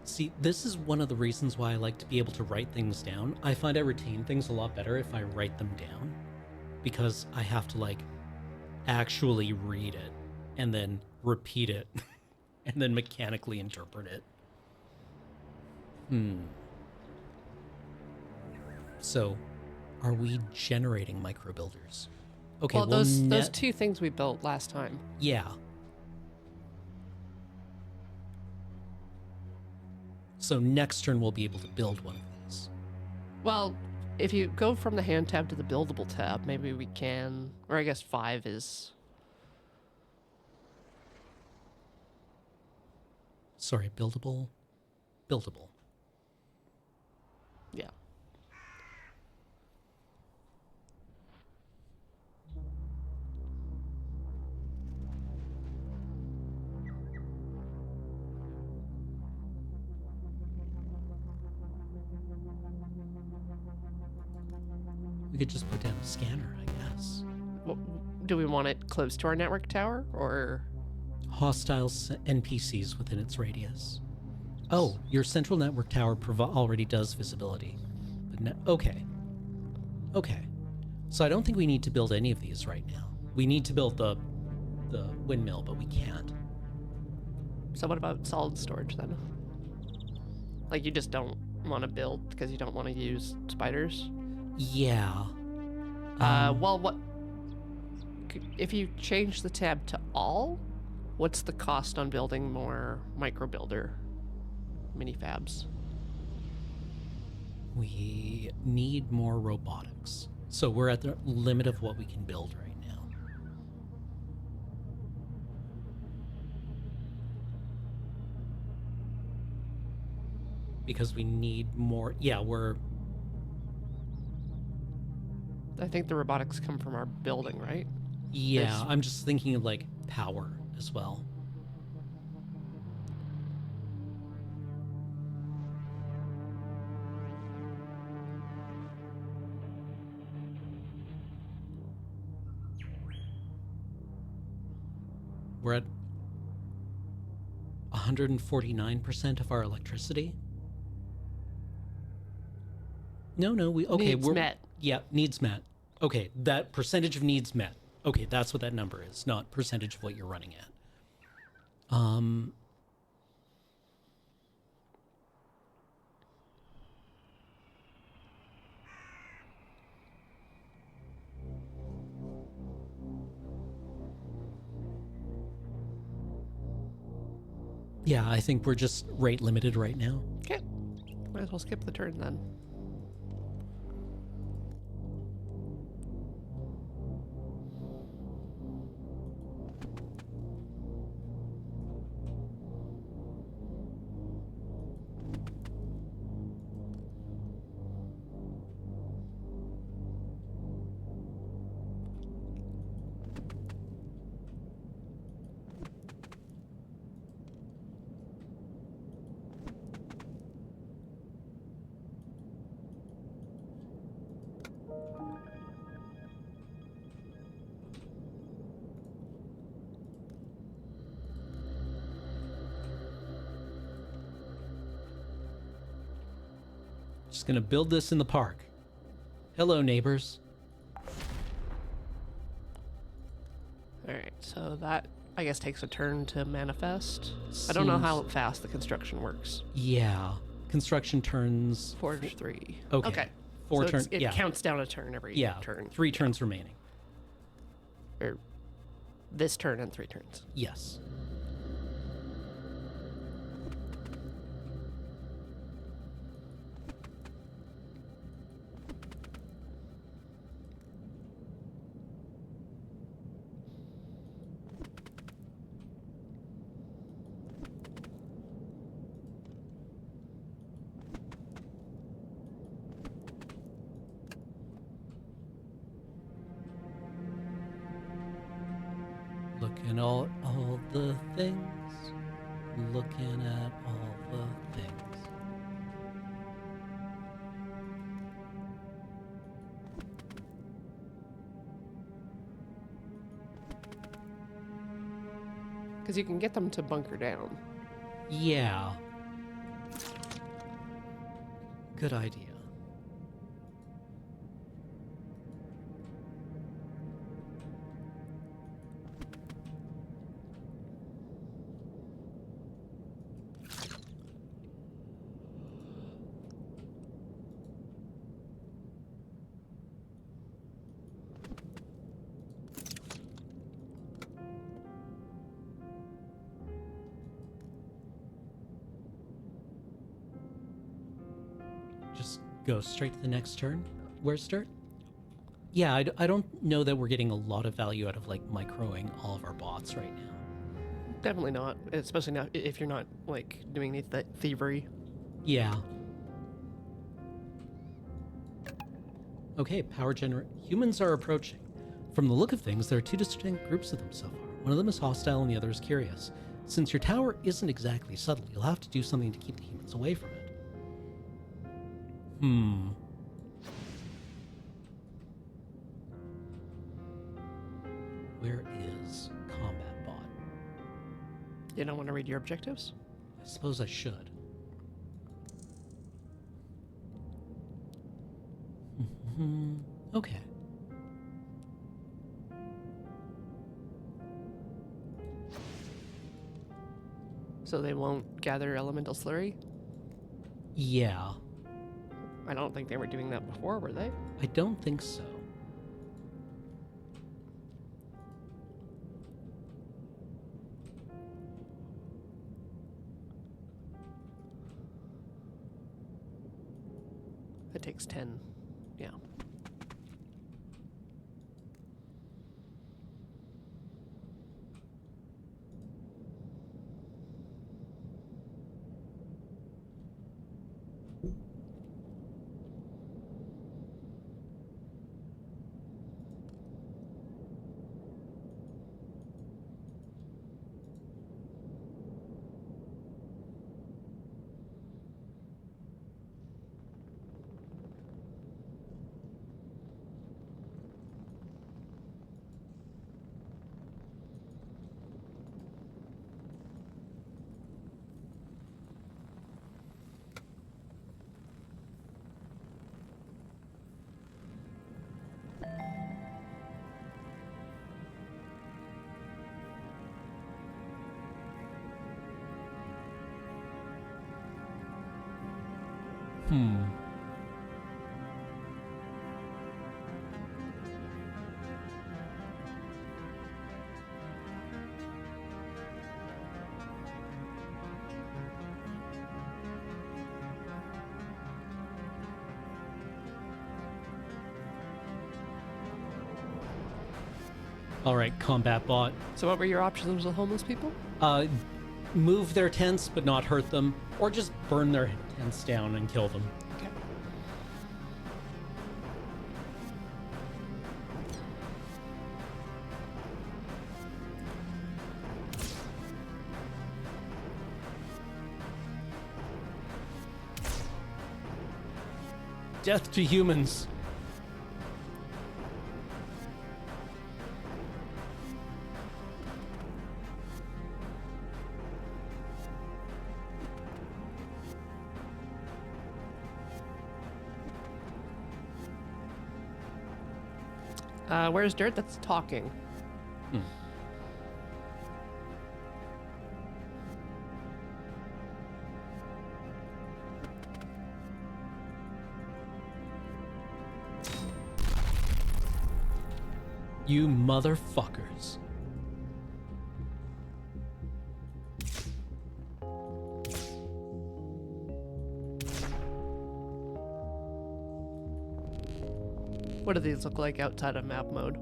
See, this is one of the reasons why I like to be able to write things down. I find I retain things a lot better if I write them down, because I have to, like, actually read it and then repeat it and then mechanically interpret it. So, are we generating micro builders? Okay, Well, those two things we built last time. Yeah. So next turn we'll be able to build one of these. Well, if you go from the hand tab to the buildable tab, maybe we can, or I guess 5 is... Sorry, buildable? Buildable. Yeah. We could just put down a scanner, I guess. Well, do we want it close to our network tower, or... Hostile NPCs within its radius. Oh, your central network tower already does visibility. But okay. Okay. So I don't think we need to build any of these right now. We need to build the windmill, but we can't. So what about solid storage then? Like, you just don't want to build because you don't want to use spiders? Yeah. Well, what... If you change the tab to all, what's the cost on building more micro builder minifabs? We need more robotics. So we're at the limit of what we can build right now. Because we need more... Yeah, we're... I think the robotics come from our building, right? Yeah, I'm just thinking of, like, power as well. We're at 149% of our electricity. No, we okay. Needs we're met. Yeah, needs met. Okay, that percentage of needs met. Okay, that's what that number is, not percentage of what you're running at. Yeah, I think we're just rate limited right now. Okay. Might as well skip the turn then. Just gonna build this in the park. Hello, neighbors. Alright, so that, I guess, takes a turn to manifest. I don't know how fast the construction works. Yeah, construction turns. Forge 3. Okay. Four so turns. it Yeah, counts down a turn every turn. 3 turns remaining. Or this turn and 3 turns. Yes. Looking at all the things. Looking at all the things. Because you can get them to bunker down. Yeah. Good idea. Just go straight to the next turn. Where's dirt? Yeah, I don't know that we're getting a lot of value out of like microing all of our bots right now. Definitely not, especially now if you're not like doing any thievery. Yeah. Okay, humans are approaching. From the look of things, there are two distinct groups of them so far. One of them is hostile and the other is curious. Since your tower isn't exactly subtle, you'll have to do something to keep the humans away from it. Where is Combat Bot? You don't want to read your objectives? I suppose I should. Okay. So they won't gather elemental slurry? Yeah. I don't think they were doing that before, were they? I don't think so. It takes 10. Yeah. All right, Combat Bot. So what were your options with homeless people? Move their tents but not hurt them, or just burn their tents down and kill them. Okay. Death to humans. Where's Dirt? That's talking. You motherfuckers. What do these look like outside of map mode?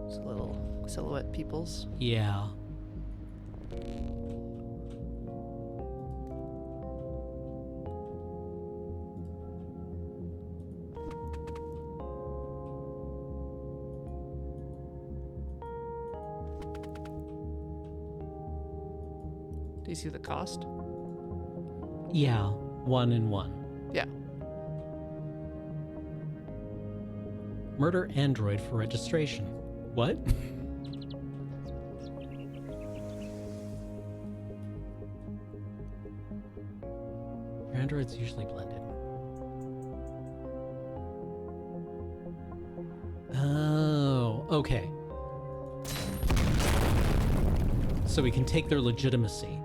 Just little silhouette peoples. Yeah. Do you see the cost? Yeah, 1 and 1. Yeah. Murder android for registration. What? Your android's usually blended. Oh, okay. So we can take their legitimacy.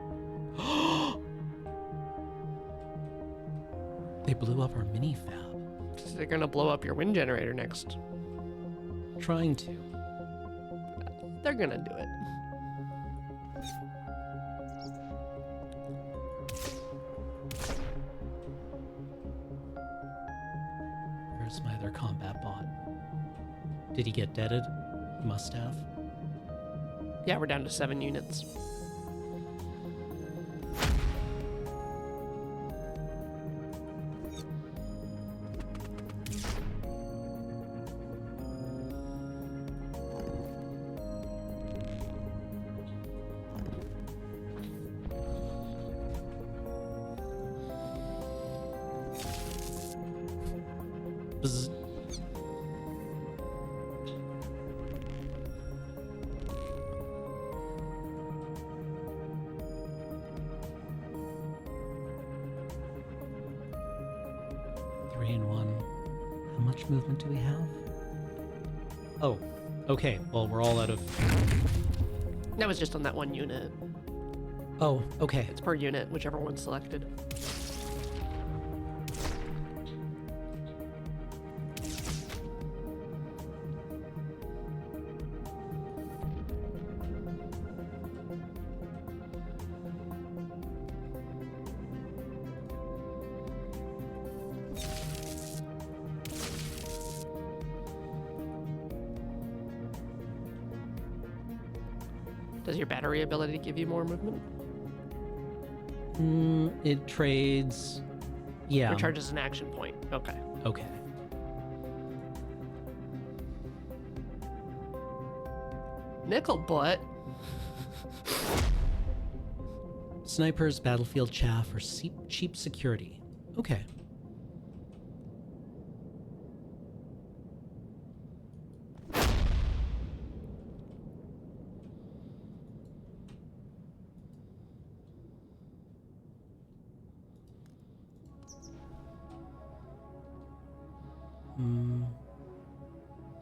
They blew up our mini fab. So they're gonna blow up your wind generator next. Trying to. They're gonna do it. Where's my other combat bot? Did he get deaded? He must have. Yeah, we're down to 7 units. Bzz. Three and one. How much movement do we have? Oh, okay. Well, we're all out of. That was just on that one unit. Oh, okay. It's per unit, whichever one's selected. Does your battery ability give you more movement? It trades. Yeah. Recharges an action point. Okay. Okay. Nickel butt. Snipers, battlefield chaff, or cheap security. Okay.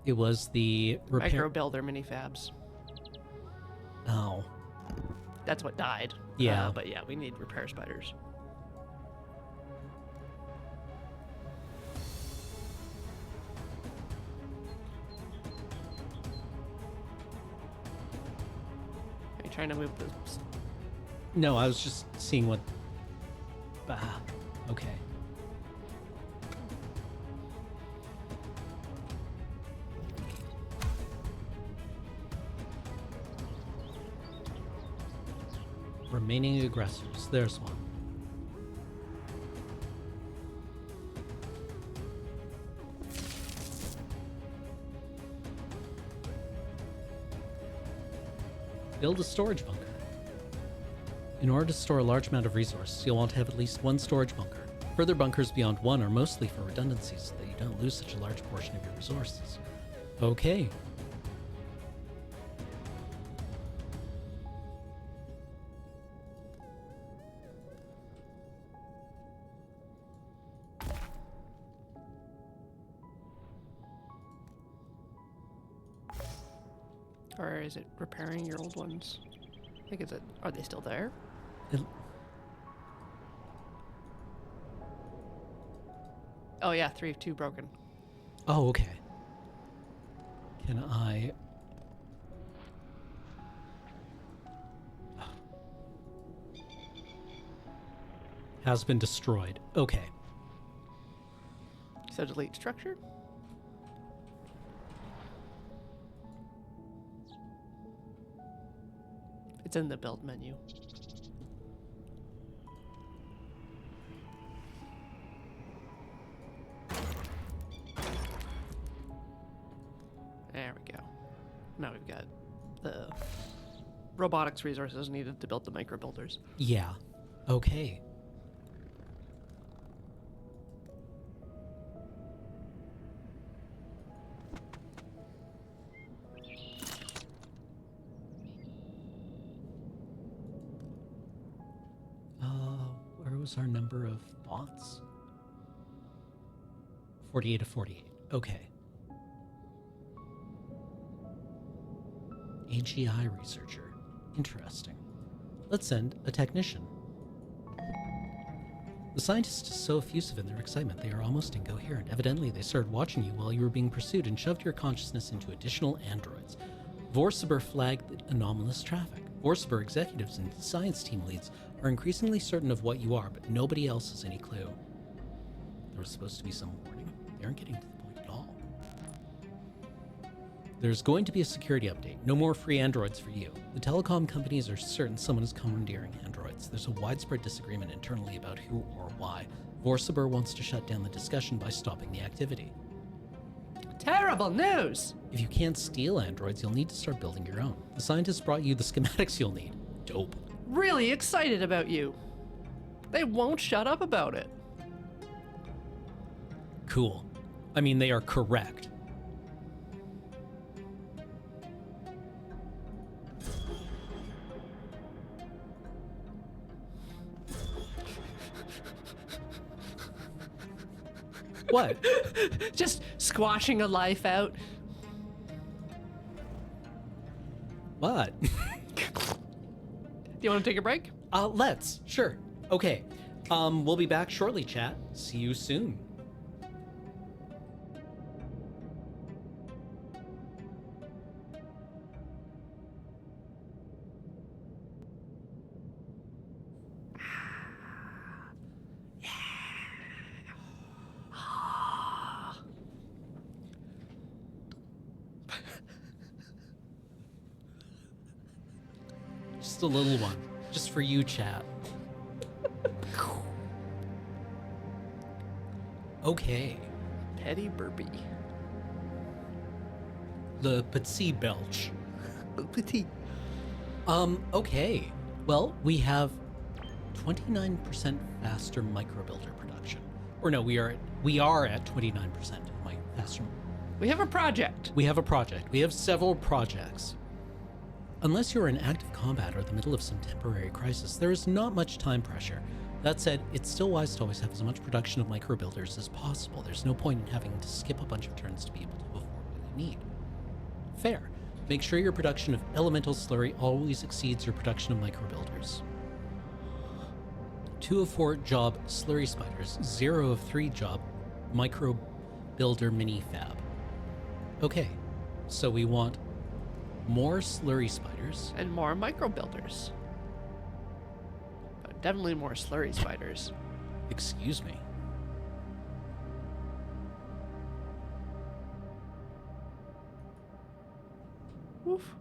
It was the repair. Micro builder minifabs. Oh. That's what died. Yeah. But yeah, we need repair spiders. Are you trying to move this? No, I was just seeing what. Ah, okay. Remaining aggressors. There's one. Build a storage bunker. In order to store a large amount of resources, you'll want to have at least one storage bunker. Further bunkers beyond one are mostly for redundancy so that you don't lose such a large portion of your resources. Okay. Or is it repairing your old ones? I think it's are they still there? It- Oh yeah, 3 of 2 broken. Oh, okay. Can I... Has been destroyed. Okay. So delete structure? It's in the build menu. There we go. Now we've got the robotics resources needed to build the micro builders. Yeah. Okay. was our number of bots? 48 to 48. Okay. AGI researcher. Interesting. Let's send a technician. The scientists are so effusive in their excitement, they are almost incoherent. Evidently, they started watching you while you were being pursued and shoved your consciousness into additional androids. Vorsiber flagged the anomalous traffic. Vorsiber executives and science team leads are increasingly certain of what you are, but nobody else has any clue. There was supposed to be some warning. They aren't getting to the point at all. There's going to be a security update. No more free androids for you. The telecom companies are certain someone is commandeering androids. There's a widespread disagreement internally about who or why. Vorsiber wants to shut down the discussion by stopping the activity. Terrible news! If you can't steal androids, you'll need to start building your own. The scientists brought you the schematics you'll need. Dope. Really excited about you. They won't shut up about it. Cool. I mean, they are correct. What? Just squashing a life out. What? Do you want to take a break? Let's. Sure. Okay. We'll be back shortly, chat. See you soon. Just a little one. Just for you, chat. Okay. Petty burpee. The Petit Belch. Petite. Okay. Well, we have 29% faster microbuilder production. Or no, we are at 29% faster. We have a project. We have a project. We have several projects. Unless you're in active combat or the middle of some temporary crisis, there is not much time pressure. That said, it's still wise to always have as much production of microbuilders as possible. There's no point in having to skip a bunch of turns to be able to afford what you need. Fair. Make sure your production of elemental slurry always exceeds your production of microbuilders. 2 of 4 job slurry spiders, 0 of 3 job microbuilder mini fab. Okay, so we want more slurry spiders. And more micro builders. But definitely more slurry spiders. Excuse me. Oof.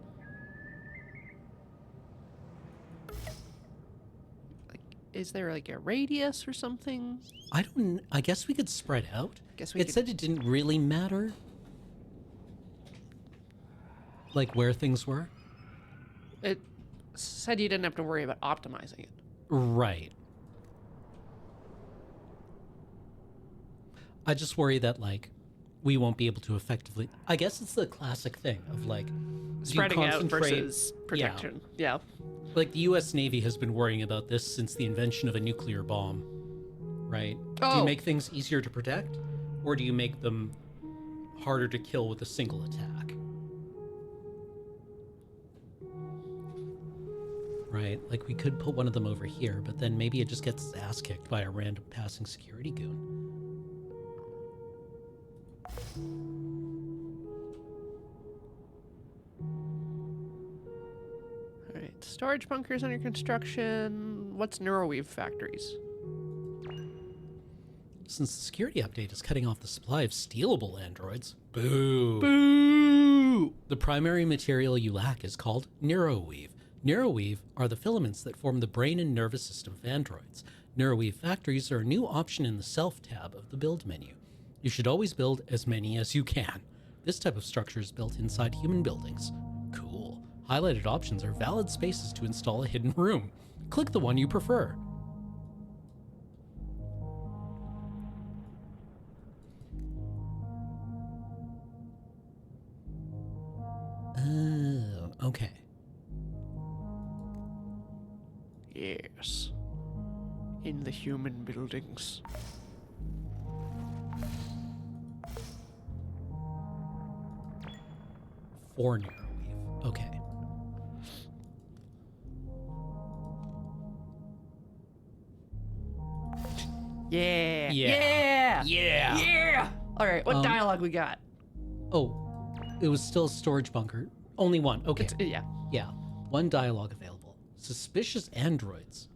Like, is there like a radius or something? I guess we could spread out. Guess we It could- said it didn't really matter. Like where things were. It said you didn't have to worry about optimizing it. Right. I just worry that, like, we won't be able to effectively... I guess it's the classic thing of, like... Spreading out concentrate- versus protection. Yeah. Like, the U.S. Navy has been worrying about this since the invention of a nuclear bomb, right? Do you Oh. make things easier to protect? Or do you make them harder to kill with a single attack? Right? Like, we could put one of them over here, but then maybe it just gets its ass kicked by a random passing security goon. All right. Storage bunkers under construction. What's Neuroweave factories? Since the security update is cutting off the supply of stealable androids, boo. Boo! The primary material you lack is called Neuroweave. Neuroweave are the filaments that form the brain and nervous system of androids. Neuroweave factories are a new option in the Self tab of the build menu. You should always build as many as you can. This type of structure is built inside human buildings. Cool. Highlighted options are valid spaces to install a hidden room. Click the one you prefer. Oh, okay. Yes. in the human buildings. Four Narrowweave. Okay. Yeah. Yeah. Yeah. Yeah. Yeah. All right, what dialogue we got? Oh, it was still a storage bunker. Only one. Okay. Yeah. Yeah. One dialogue available. Suspicious androids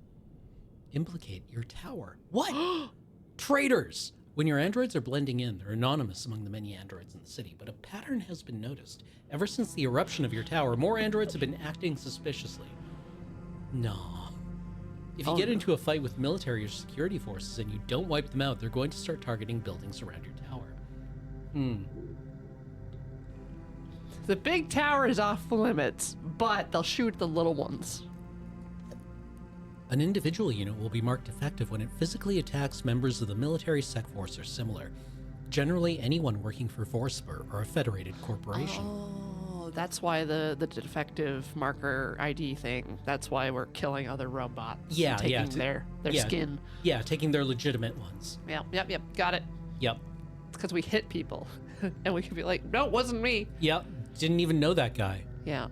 implicate your tower. What? Traitors! When your androids are blending in, they're anonymous among the many androids in the city, but a pattern has been noticed. Ever since the eruption of your tower, more androids have been acting suspiciously. No. If you get into a fight with military or security forces and you don't wipe them out, they're going to start targeting buildings around your tower. The big tower is off limits, but they'll shoot the little ones. An individual unit will be marked effective when it physically attacks members of the military sec force or similar. Generally, anyone working for Forspur or a federated corporation. Oh, that's why the defective marker ID thing. That's why we're killing other robots. Yeah, and taking yeah, their yeah. skin. Yeah, taking their legitimate ones. Yep. Got it. Yep. It's because we hit people, and we could be like, no, it wasn't me. Yep. Didn't even know that guy. Yeah.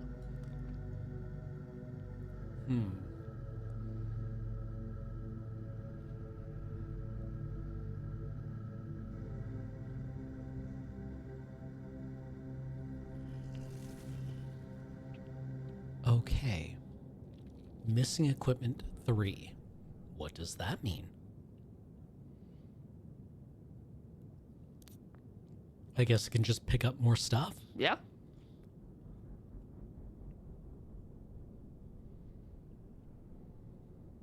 Okay. Missing equipment 3. What does that mean? I guess I can just pick up more stuff. Yeah.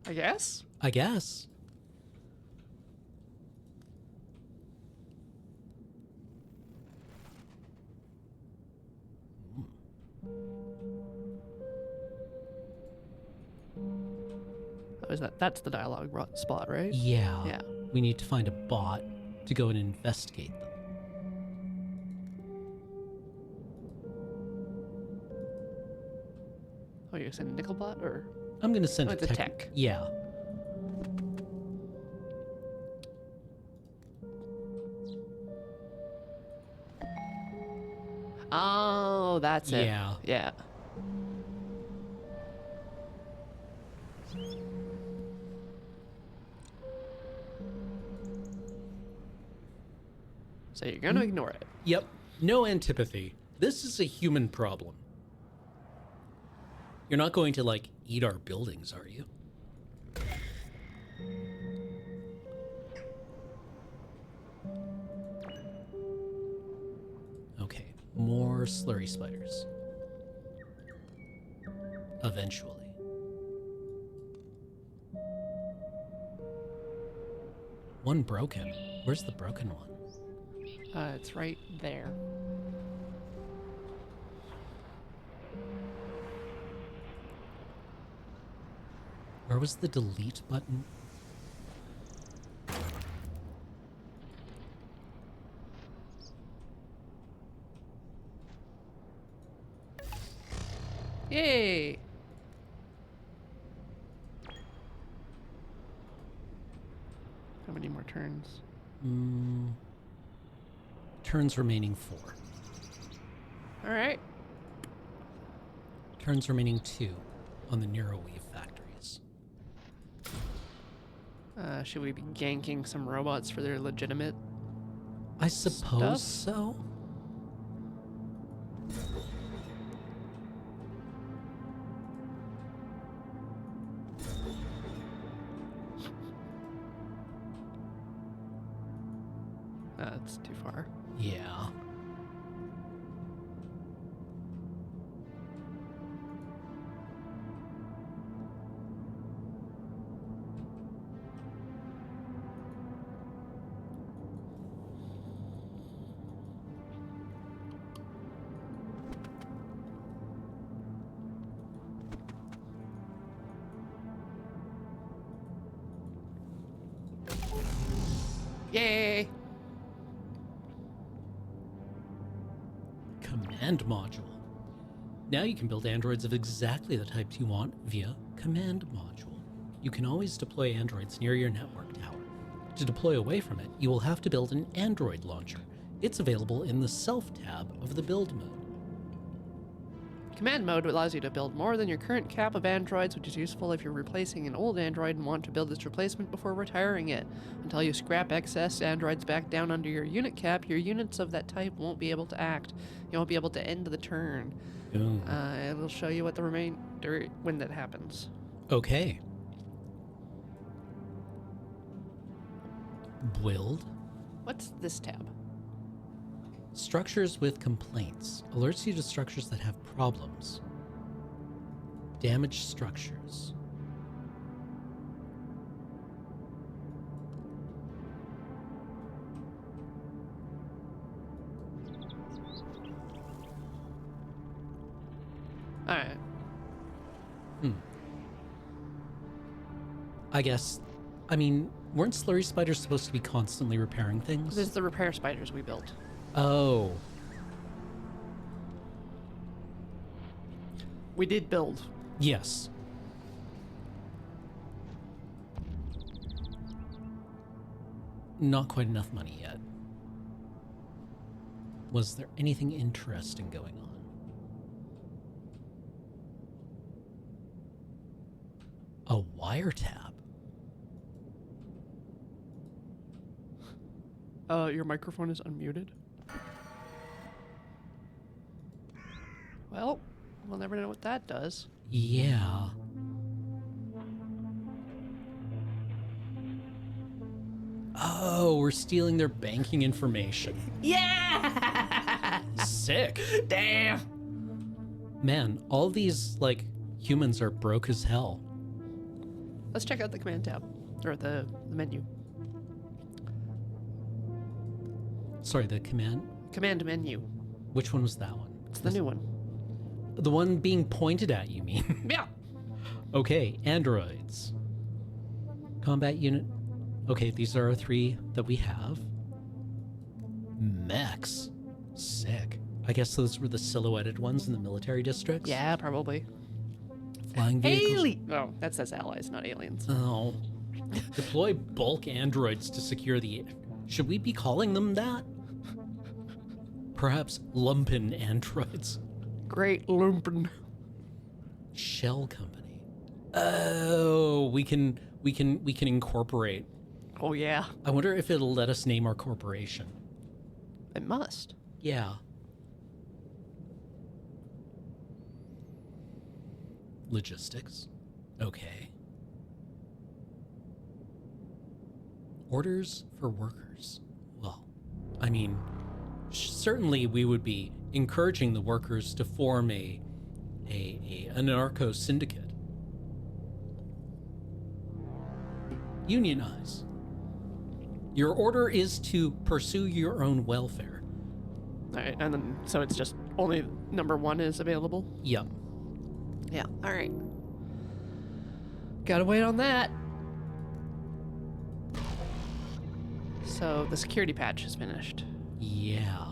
I guess. I guess. Oh, is that's the dialogue spot, right? Yeah. Yeah. We need to find a bot to go and investigate them. Oh, you're saying Nickelbot or? I'm going to send Oh, a it's a tech. Yeah. Oh, that's it. Yeah. Yeah. So you're gonna ignore it. Yep. No antipathy. This is a human problem. You're not going to, like, eat our buildings, are you? Okay. More slurry spiders. Eventually. One broken. Where's the broken one? It's right there. Where was the delete button? Yay! How many more turns? Turns remaining 4. All right. Turns remaining 2 on the Neuroweave factories. Should we be ganking some robots for their legitimate? I suppose Stuff? so. That's too far. Yeah. Yay! Command module. Now you can build androids of exactly the types you want via command module. you can always deploy androids near your network tower. To deploy away from it, you will have to build an android launcher. It's available in the Self tab of the Build mode. Command mode allows you to build more than your current cap of androids, which is useful if you're replacing an old android and want to build its replacement before retiring it. Until you scrap excess androids back down under your unit cap, your units of that type won't be able to act. You won't be able to end the turn. Ooh. It'll show you what the remainder when that happens. Okay. Build. What's this tab? Structures with complaints. Alerts you to structures that have problems. Damaged structures. All right. I guess, I mean, weren't slurry spiders supposed to be constantly repairing things? This is the repair spiders we built. Oh. We did build. Yes. Not quite enough money yet. Was there anything interesting going on? A wiretap? Your microphone is unmuted. Well, we'll never know what that does. Yeah. Oh, we're stealing their banking information. Yeah! Sick. Damn! Man, all these, like, humans are broke as hell. Let's check out the command tab. Or the menu. Sorry, the command? Command menu. Which one was that one? It's the new one. The one being pointed at, you mean? Yeah. Okay, androids. Combat unit. Okay, these are our 3 that we have. Mechs. Sick. I guess those were the silhouetted ones in the military districts? Yeah, probably. Flying vehicles. Oh, that says allies, not aliens. Oh. Deploy bulk androids to secure the... Should we be calling them that? Perhaps lumpen androids. Great lumpen. Shell company. Oh, we can incorporate. Oh yeah. I wonder if it'll let us name our corporation. It must. Yeah. Logistics. Okay. Orders for workers. Well, I mean, certainly we would be encouraging the workers to form a narco syndicate. Unionize. Your order is to pursue your own welfare. All right, and then so it's just only number 1 is available. Yep. Yeah. All right. Gotta wait on that. So the security patch is finished. Yeah.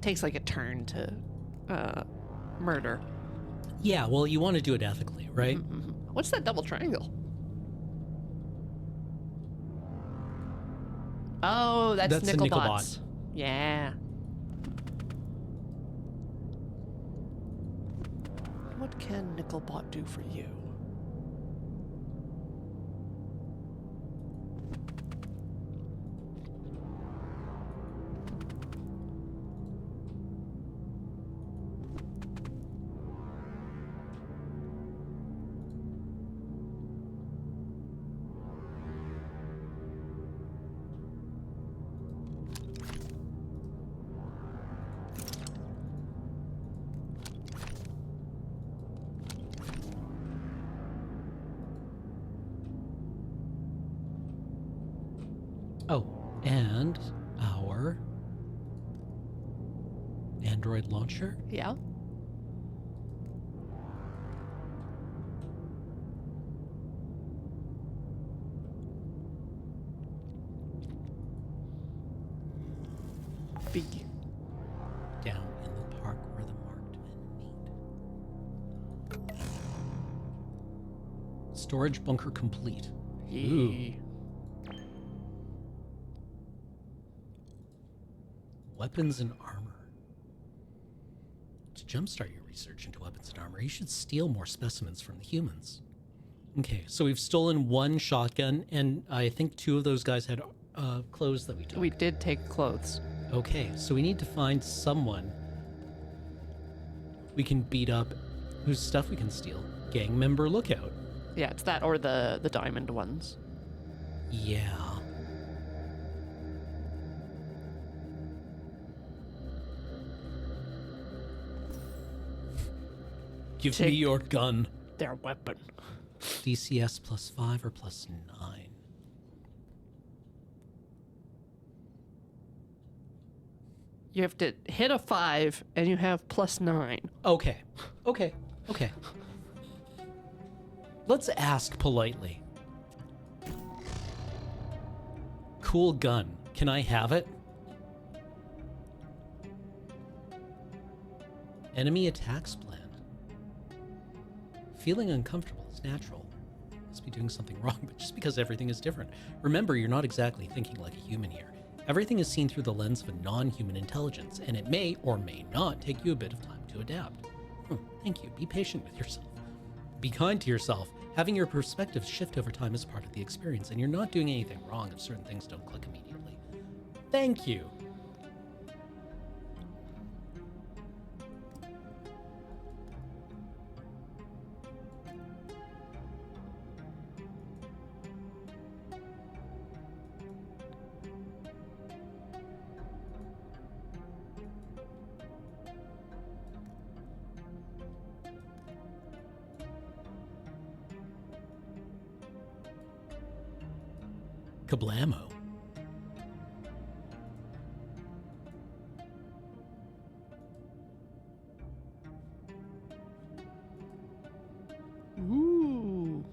Takes like a turn to murder. Yeah, well, you want to do it ethically, right? What's that double triangle? Oh, that's a Nickelbots. Yeah. What can Nickelbot do for you? Oh, and our Android launcher? Yeah. Big. Down Storage bunker complete. Yee. Weapons and armor. To jumpstart your research into weapons and armor, you should steal more specimens from the humans. Okay, so we've stolen one shotgun, and I think 2 of those guys had clothes that we took. We did take clothes. Okay, so we need to find someone we can beat up whose stuff we can steal. Gang member lookout. Yeah, it's that or the diamond ones. Yeah. Give me Take- your gun. Their weapon. DCS +5 or +9? You have to hit a 5 and you have +9. Okay. Let's ask politely. Cool gun. Can I have it? Enemy attacks planned. Feeling uncomfortable is natural. Must be doing something wrong, but just because everything is different. Remember, you're not exactly thinking like a human here. Everything is seen through the lens of a non-human intelligence, and it may or may not take you a bit of time to adapt. Thank you. Be patient with yourself. Be kind to yourself. Having your perspective shift over time is part of the experience, and you're not doing anything wrong if certain things don't click immediately. Thank you. Kablamo. Ooh.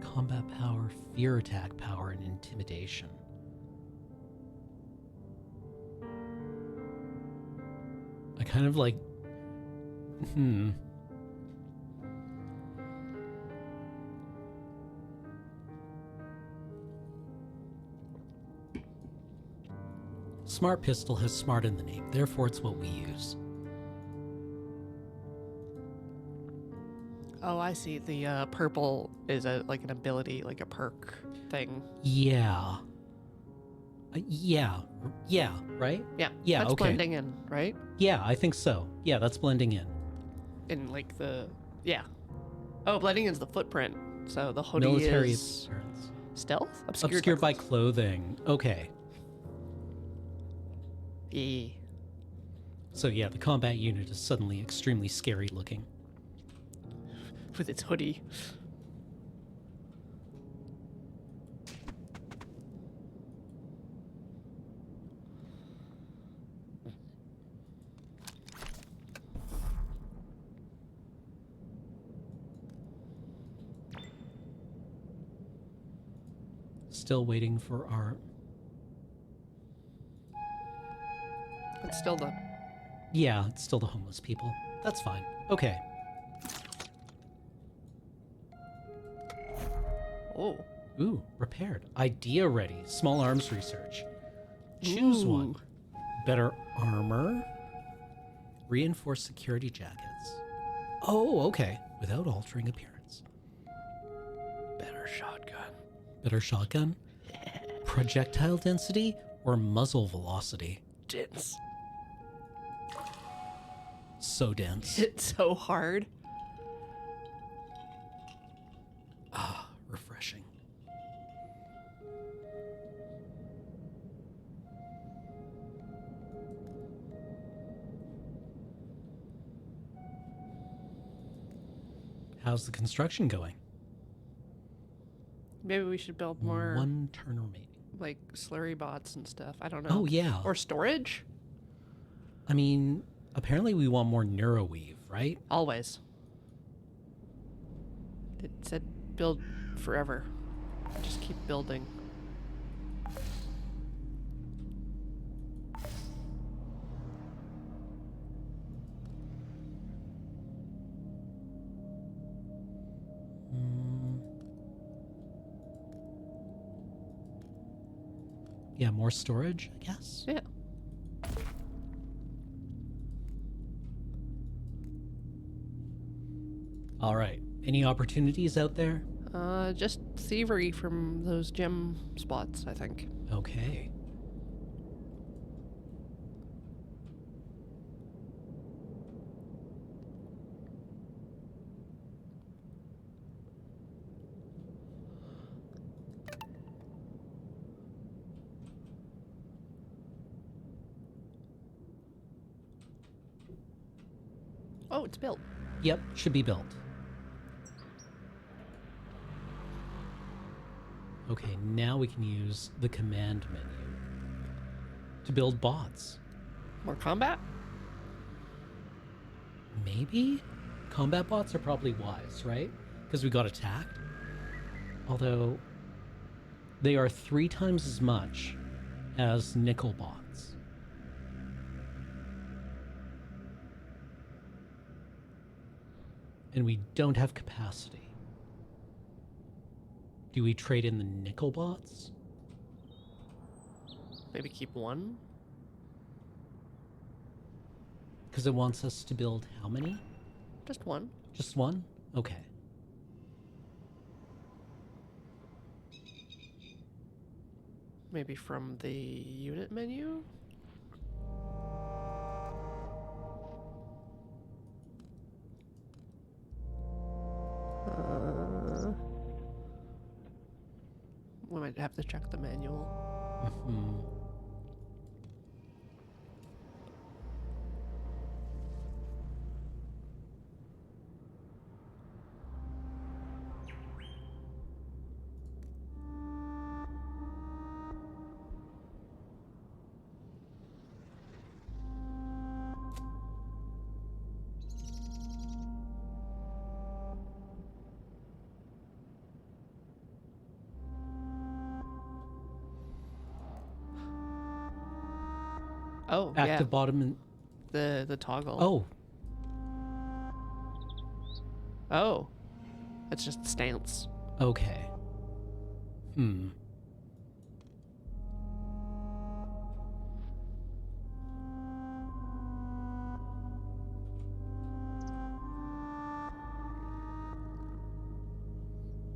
Combat power, fear attack power, and intimidation. I kind of like... Smart pistol has smart in the name, therefore it's what we use. Oh, I see. The purple is like an ability, like a perk thing. Yeah. Yeah, right? Yeah. Yeah, That's okay. blending in, right? Yeah, I think so. Yeah, that's blending in. In like the Oh, blending is the footprint. So the hoodie Military is appearance. stealth, Obscured by clothing. Okay. Yeah. So yeah, the combat unit is suddenly extremely scary looking. With its hoodie. Still waiting for our... It's still the Yeah, it's still the homeless people. That's fine. Okay. Oh. Ooh, repaired. Idea ready. Small arms research. Choose one. Ooh. Better armor. Reinforced security jackets. Oh, okay. Without altering appearance. Better shotgun. Better shotgun. Projectile density or muzzle velocity. Dense. So dense. It's so hard. Ah, refreshing. How's the construction going? Maybe we should build more One turner, maybe. like slurry bots and stuff. I don't know. Oh, yeah. Or storage? I mean, apparently we want more Neuroweave, right? Always. It said build forever. Just keep building. Yeah, more storage, I guess. Yeah. All right. Any opportunities out there? Just thievery from those gem spots, I think. Okay. Oh, it's built. Yep, should be built. Okay, now we can use the command menu to build bots. More combat? Maybe? Combat bots are probably wise, right? Because we got attacked. Although, they are 3 times as much as nickel bots. And we don't have capacity. Do we trade in the nickel bots? Maybe keep one? Because it wants us to build how many? Just one. Just one? Okay. Maybe from the unit menu? We might have to check the manual. Hmm. Oh, Active yeah. bottom and... The toggle. Oh, Oh. It's just stance. okay. Hmm.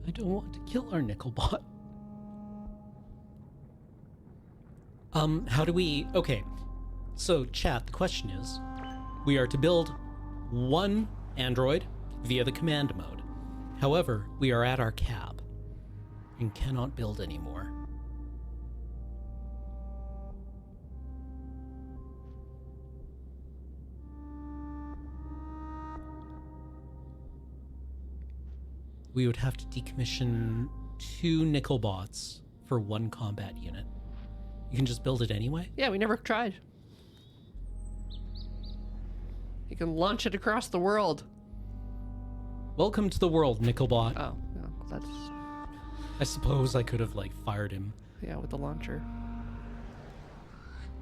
I don't want to kill our nickel bot. How do we... Okay, so chat, the question is, we are to build one android via the command mode. However, we are at our cap and cannot build anymore. We would have to decommission 2 nickel bots for 1 combat unit. You can just build it anyway? Yeah, we never tried. You can launch it across the world. Welcome to the world, Nickelbot. Oh, yeah, that's... I suppose I could have, like, fired him. Yeah, with the launcher.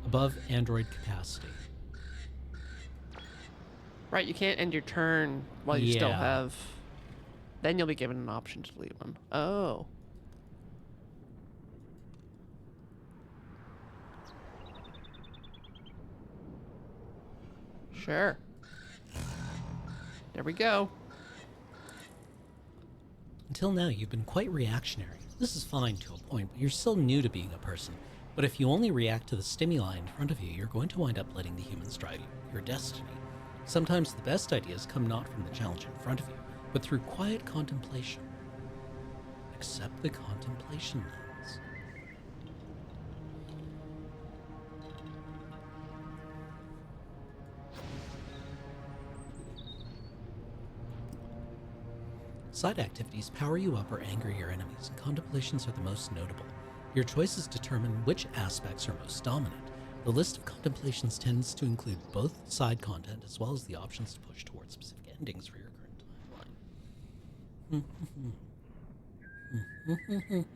Above android capacity. Right, you can't end your turn while you still Yeah. have... Then you'll be given an option to leave one. Oh. Sure. There we go. Until now, you've been quite reactionary. This is fine to a point, but you're still new to being a person. But if you only react to the stimuli in front of you, you're going to wind up letting the humans drive your destiny. Sometimes the best ideas come not from the challenge in front of you, but through quiet contemplation. Accept the contemplation lens. Side activities power you up or anger your enemies, and contemplations are the most notable. Your choices determine which aspects are most dominant. The list of contemplations tends to include both side content as well as the options to push towards specific endings for your current timeline.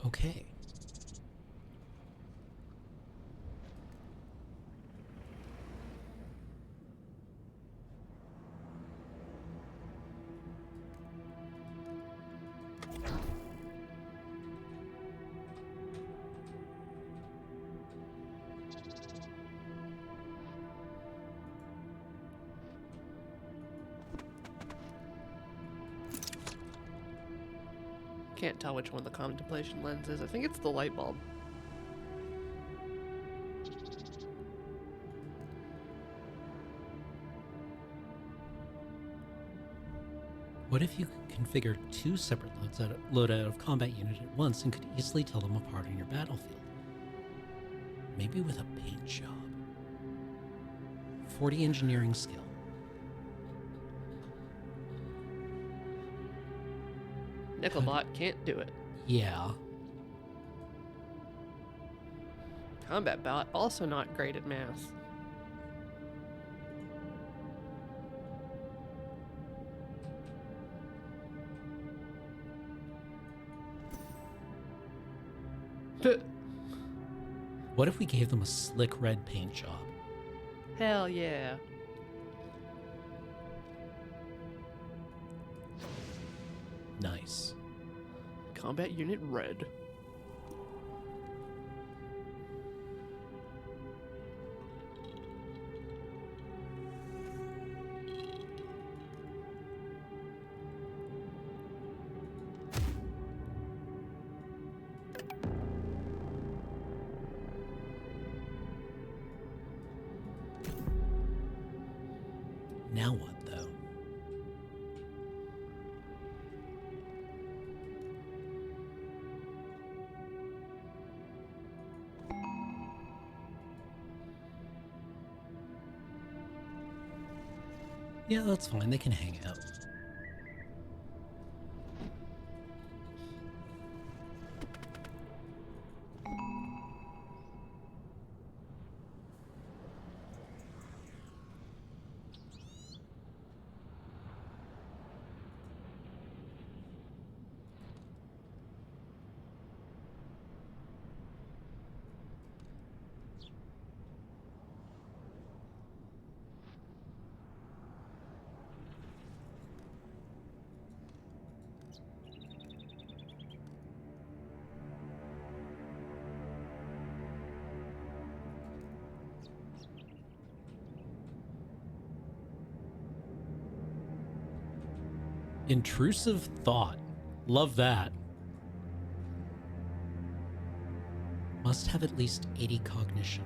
Okay. Can't tell which one the contemplation lens is. I think it's the light bulb. What if you could configure two separate loadout of combat unit at once and could easily tell them apart on your battlefield? Maybe with a paint job. 40 engineering skill. Nickelbot can't do it. Yeah. Combat bot also not great at math. What if we gave them a slick red paint job? Hell yeah. Nice. Combat unit red. Now what, though? Yeah, that's fine. They can hang out. Intrusive thought. Love that. Must have at least 80 cognition.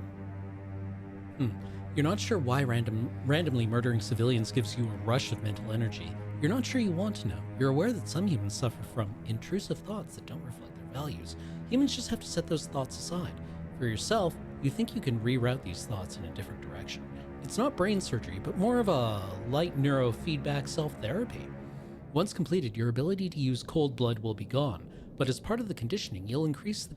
You're not sure why randomly murdering civilians gives you a rush of mental energy. You're not sure you want to know. You're aware that some humans suffer from intrusive thoughts that don't reflect their values. Humans just have to set those thoughts aside. For yourself, you think you can reroute these thoughts in a different direction. It's not brain surgery, but more of a light neurofeedback self-therapy. Once completed, your ability to use cold blood will be gone, but as part of the conditioning, you'll increase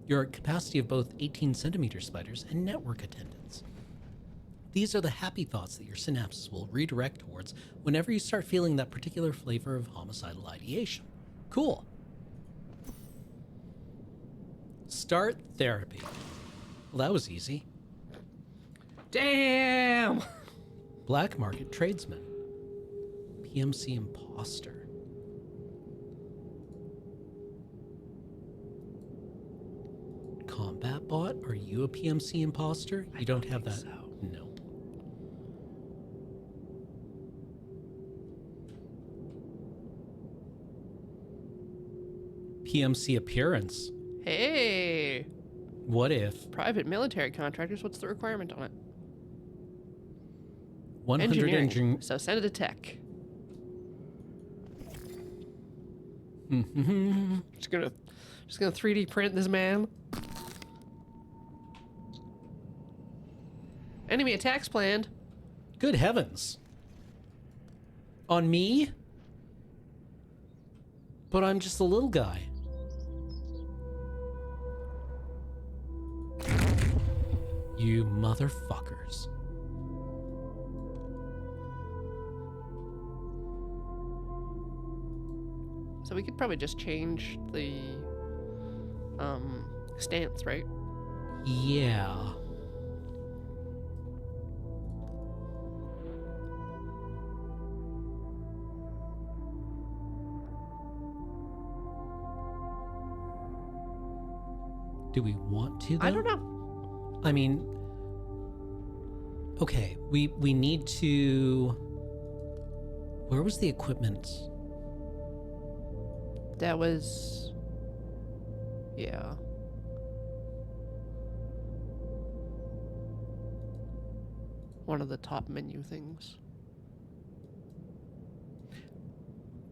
your capacity of both 18-centimeter spiders and network attendants. These are the happy thoughts that your synapses will redirect towards whenever you start feeling that particular flavor of homicidal ideation. Cool. Start therapy. Well, that was easy. Damn! Black market tradesman. PMC imposter. Combat bot? Are you a PMC imposter? You don't have that. So. No. PMC appearance. Hey! What if Private military contractors, what's the requirement on it? 100 Engineering. So send it to tech. just gonna 3D print this man. Enemy attacks planned. Good heavens. On me? But I'm just a little guy. You motherfuckers. So we could probably just change the stance, right? Yeah. Do we want to, though? I don't know. I mean, okay, we need to... Where was the equipment? That was... Yeah. One of the top menu things.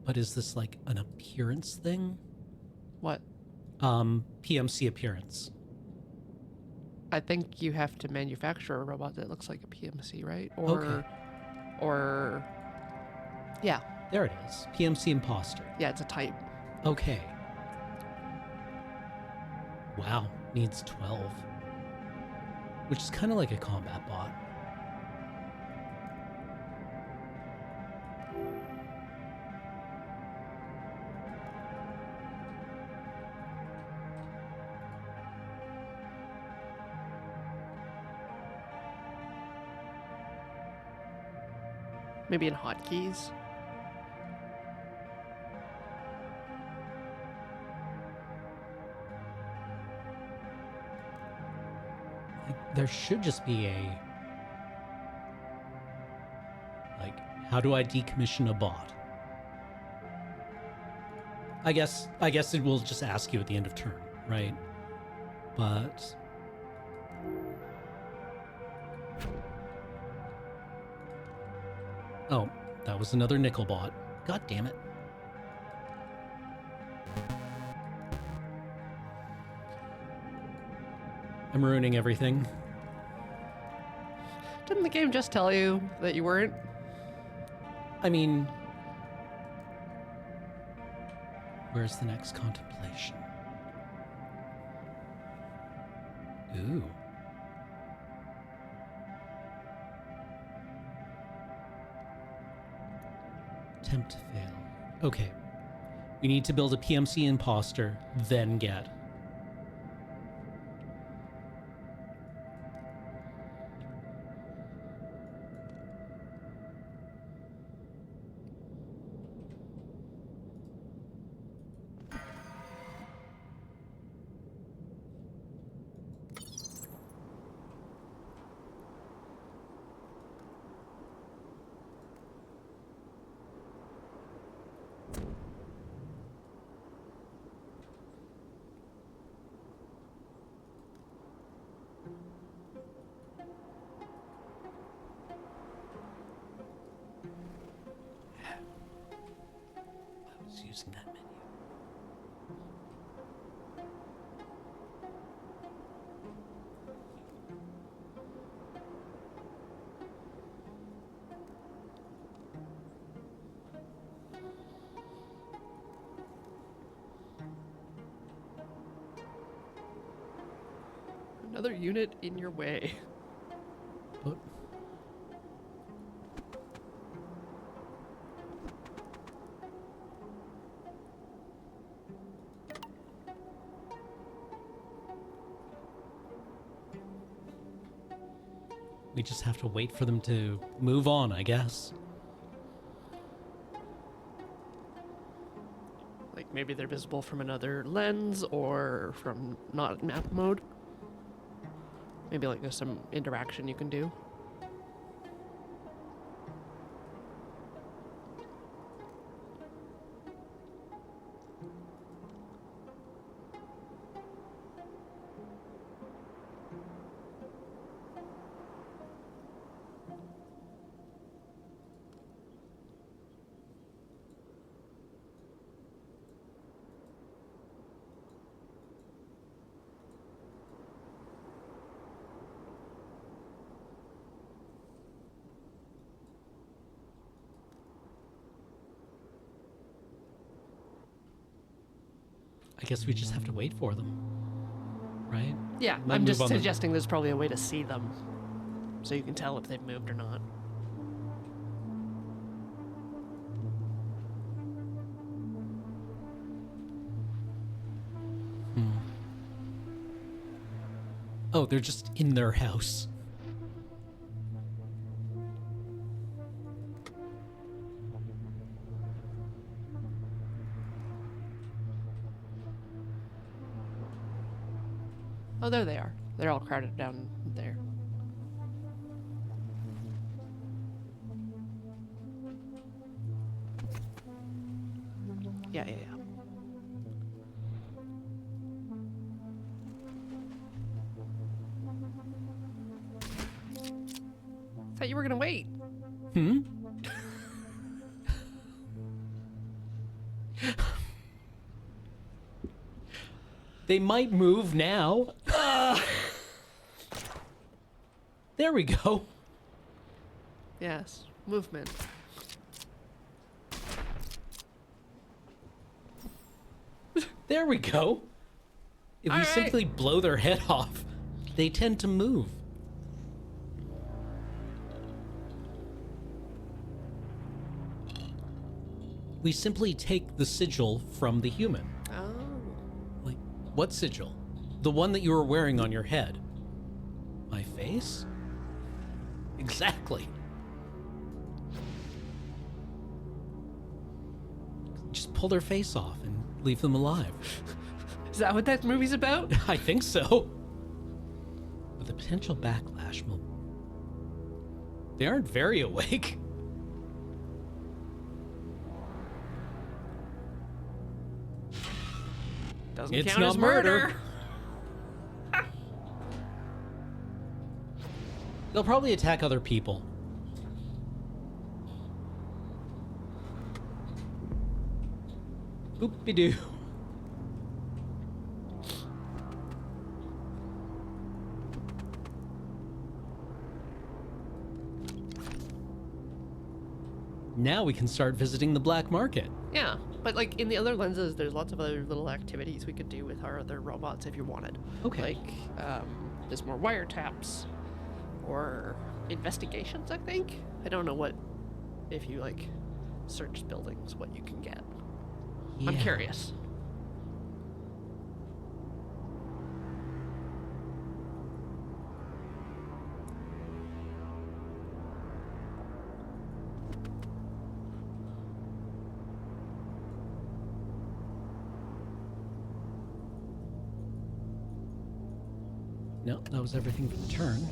But is this like an appearance thing? What? PMC appearance. I think you have to manufacture a robot that looks like a PMC, right? Or, Okay. Or, yeah, There it is. PMC imposter. yeah, it's a type. Okay. Wow, needs 12. Which is kind of like a combat bot. Maybe in hotkeys. Like, there should just be a... Like, how do I decommission a bot? I guess it will just ask you at the end of turn, right? But... Oh, that was another nickel bot. God damn it. I'm ruining everything. Didn't the game just tell you that you weren't? I mean... Where's the next contemplation? Ooh. Attempt to fail. Okay. We need to build a PMC imposter, then get. I was using that menu. Another unit in your way. But we just have to wait for them to move on, I guess. Like maybe they're visible from another lens or from not map mode. Maybe like there's some interaction you can do. I guess we just have to wait for them, right? Yeah, Might I'm move just on the- suggesting there's probably a way to see them, so you can tell if they've moved or not. Oh, they're just in their house. Oh, there they are. They're all crowded down there. Yeah. Thought you were gonna wait. They might move now. There we go. Yes, movement. There we go. If we All right. simply blow their head off, they tend to move. We simply take the sigil from the human. Oh. Like, what sigil? The one that you were wearing on your head. My face? Exactly. Just pull their face off and leave them alive. Is that what that movie's about? I think so. But the potential backlash will... They aren't very awake. Doesn't It's count not as murder. They'll probably attack other people. Oopie-doo. Now we can start visiting the black market. Yeah, but like in the other lenses, there's lots of other little activities we could do with our other robots if you wanted. Okay. Like, there's more wiretaps or investigations, I think. I don't know what, if you like search buildings, what you can get. I'm Yeah. curious. No, that was everything for the turn.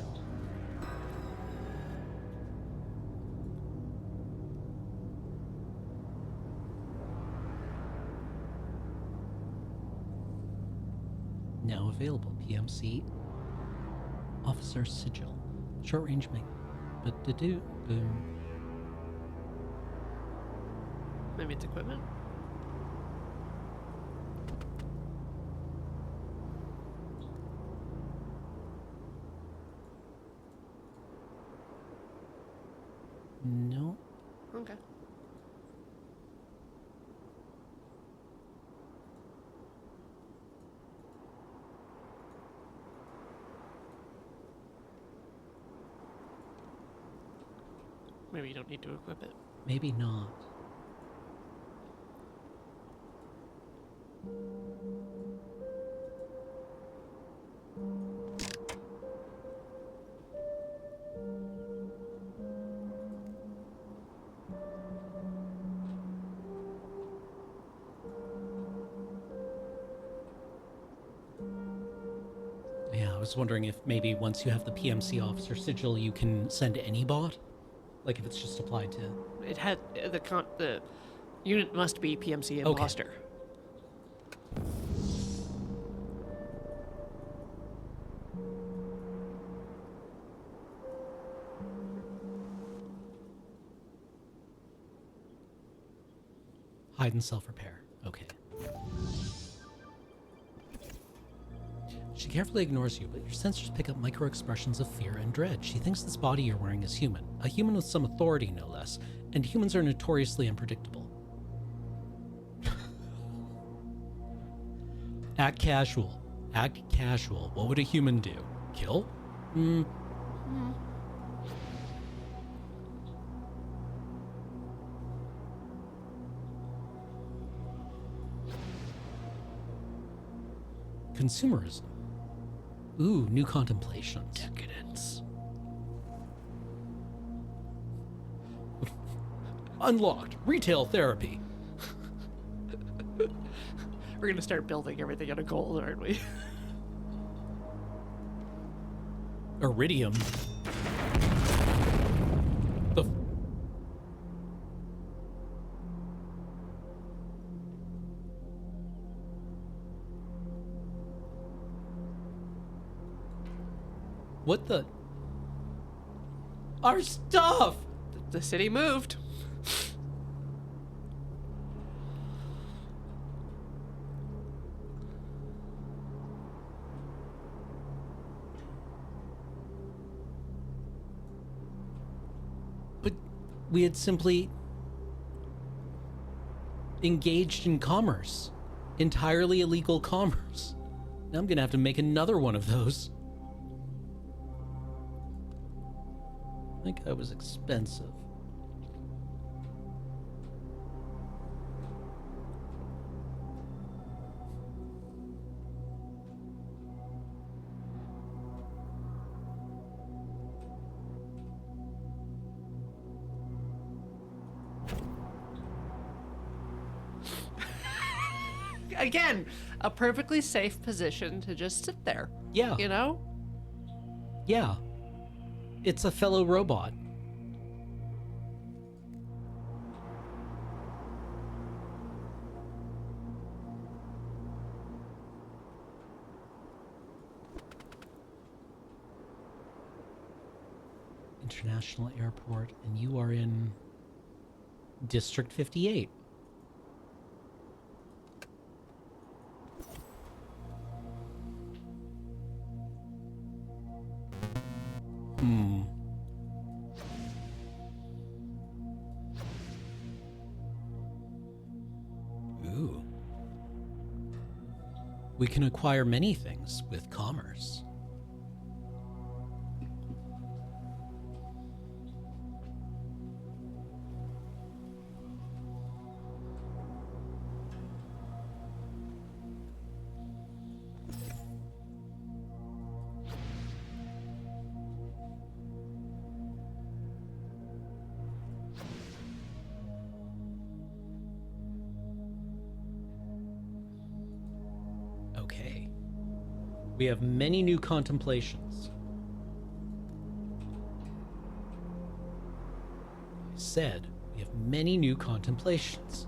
Now available, PMC Officer Sigil. Short range make. But to do boom. Maybe it's equipment. No. Okay. Maybe you don't need to equip it. Maybe not. Yeah, I was wondering if maybe once you have the PMC officer sigil, you can send any bot? Like if it's just applied to... It had the unit must be PMC Okay. imposter. Hide and self-repair. Okay. She carefully ignores you, but your sensors pick up micro-expressions of fear and dread. She thinks this body you're wearing is human. A human with some authority, no less. And humans are notoriously unpredictable. Act casual. Act casual. What would a human do? Kill? Hmm. Consumerism. Ooh, new contemplations. Decadence. Unlocked. Retail therapy. We're gonna start building everything out of gold, aren't we? Iridium. The what the? Our stuff! The city moved. But we had simply engaged in commerce. Entirely illegal commerce. Now I'm gonna have to make another one of those. That guy was expensive. Again, a perfectly safe position to just sit there. Yeah. You know? Yeah. It's a fellow robot. International Airport, and you are in District 58. Hmm. Ooh. We can acquire many things with commerce. Okay. We have many new contemplations. I said we have many new contemplations.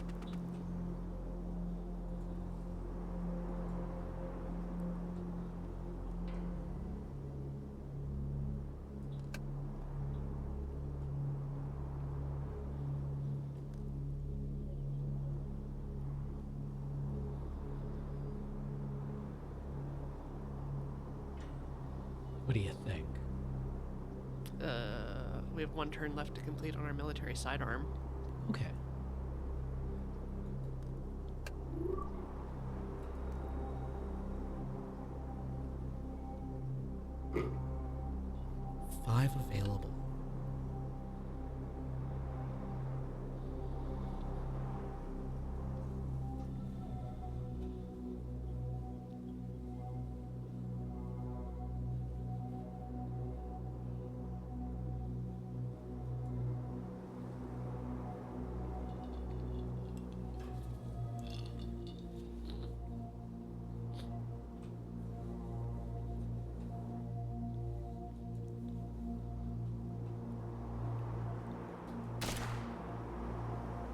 What do you think? We have one turn left to complete on our military sidearm. Okay. Five available.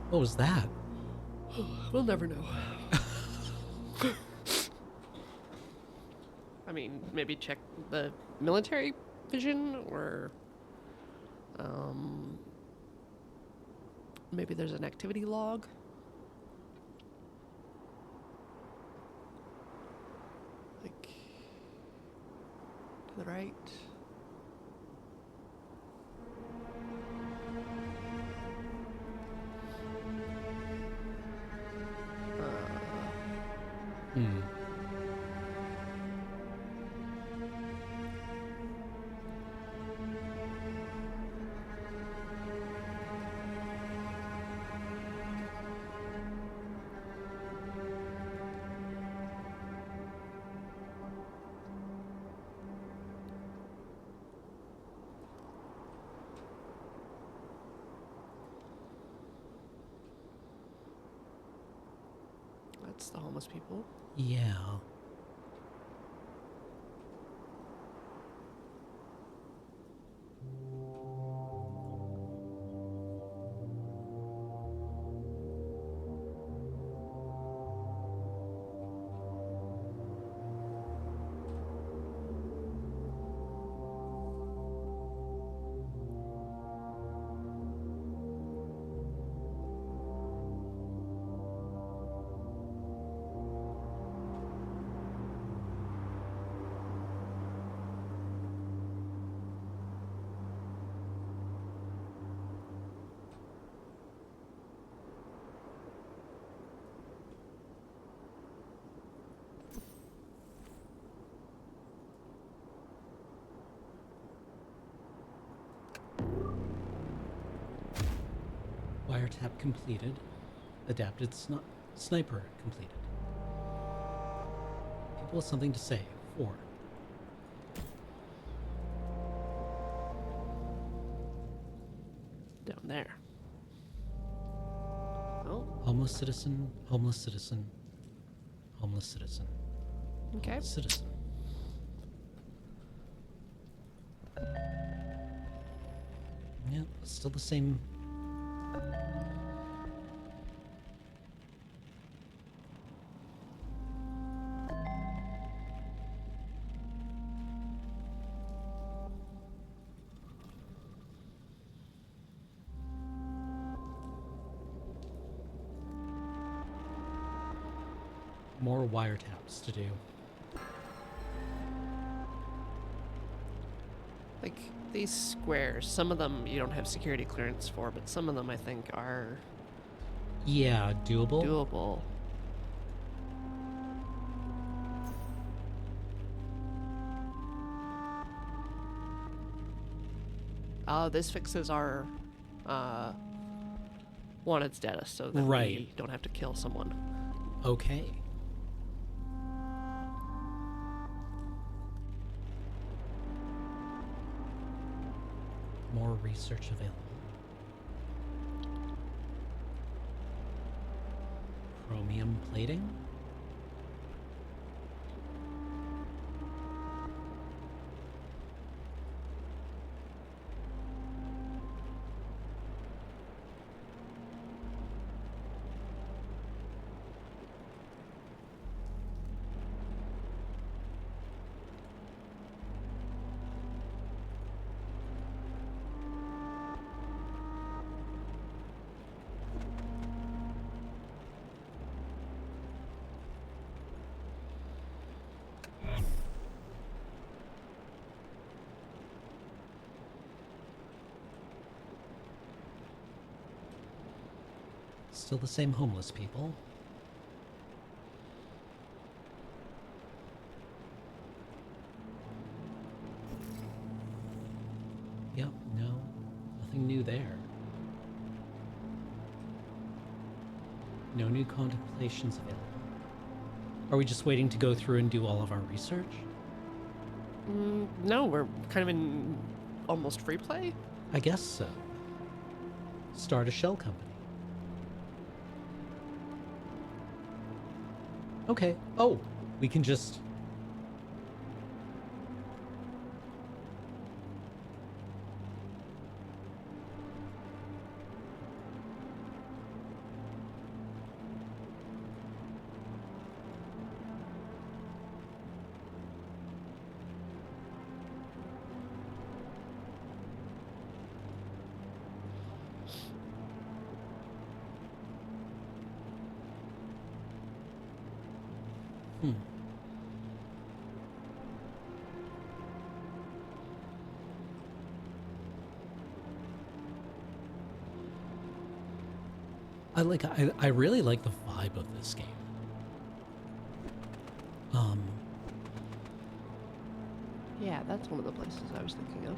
What was that? We'll never know. I mean, maybe check the military vision, or maybe there's an activity log. Like to the right. Hmm. it's the homeless people. Yeah. Wiretap completed. Adapted sniper completed. People with something to say. 4. Down there. Oh, Homeless citizen, homeless citizen, homeless citizen, okay. homeless citizen. Yeah, still the same. More wiretaps to do. Like these squares, some of them you don't have security clearance for, but some of them I think are Yeah, doable. doable. This fixes our wanted status so that Right. we don't have to kill someone. Okay. More research available. Chromium plating. Still the same homeless people. Yep, no. Nothing new there. No new contemplations available. Are we just waiting to go through and do all of our research? No, we're kind of in almost free play. I guess so. Start a shell company. Okay. Oh, we can just... I really like the vibe of this game. Yeah, that's one of the places I was thinking of.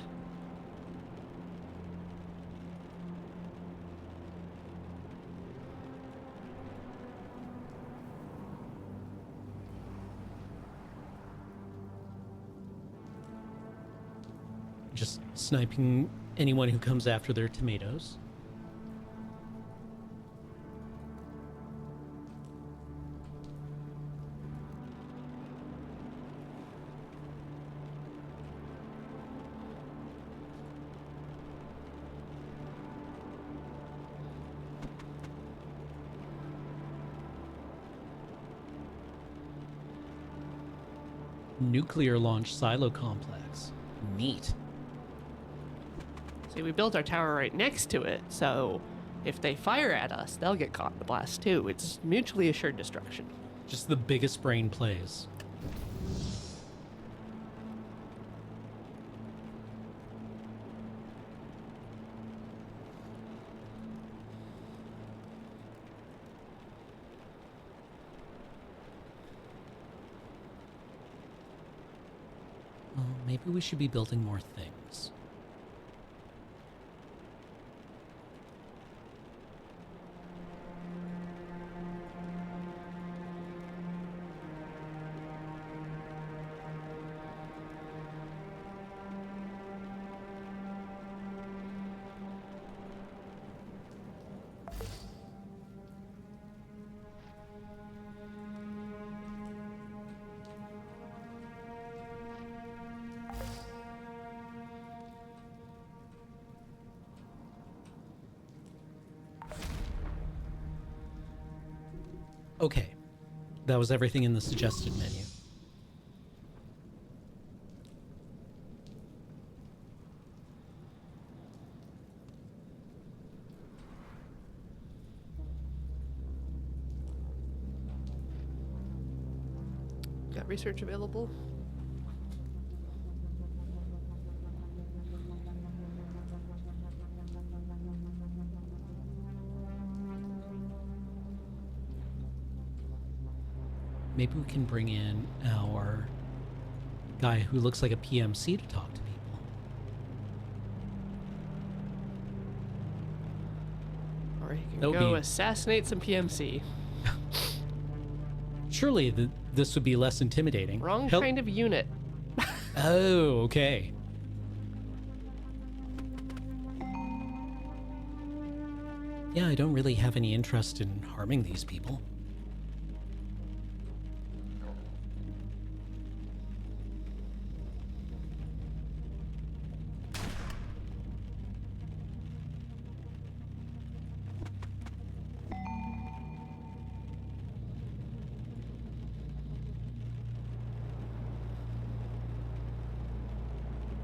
Just sniping anyone who comes after their tomatoes. nuclear launch silo complex. Neat. See, we built our tower right next to it, so if they fire at us, they'll get caught in the blast too. It's mutually assured destruction. Just the biggest brain plays. Well, maybe we should be building more things. Okay, that was everything in the suggested menu. Got research available? Maybe we can bring in our guy who looks like a PMC to talk to people. Or you can That would go be- assassinate some PMC. Surely this would be less intimidating. Wrong Help- kind of unit. Oh, okay. Yeah, I don't really have any interest in harming these people.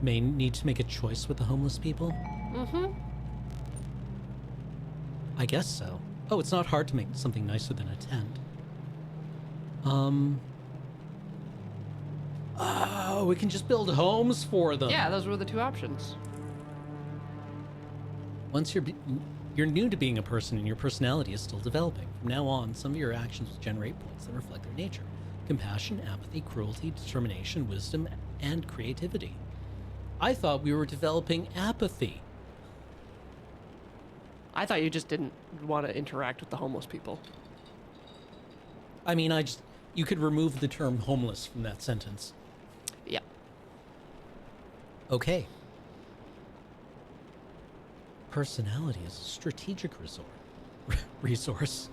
May need to make a choice with the homeless people? Mm-hmm. I guess so. Oh, it's not hard to make something nicer than a tent. Oh, we can just build homes for them. Yeah, those were the two options. Once you're new to being a person and your personality is still developing. From now on, some of your actions will generate points that reflect their nature. Compassion, apathy, cruelty, determination, wisdom, and creativity. I thought we were developing apathy. I thought you just didn't want to interact with the homeless people. I mean, you could remove the term homeless from that sentence. Yeah. Okay. Personality is a strategic resource.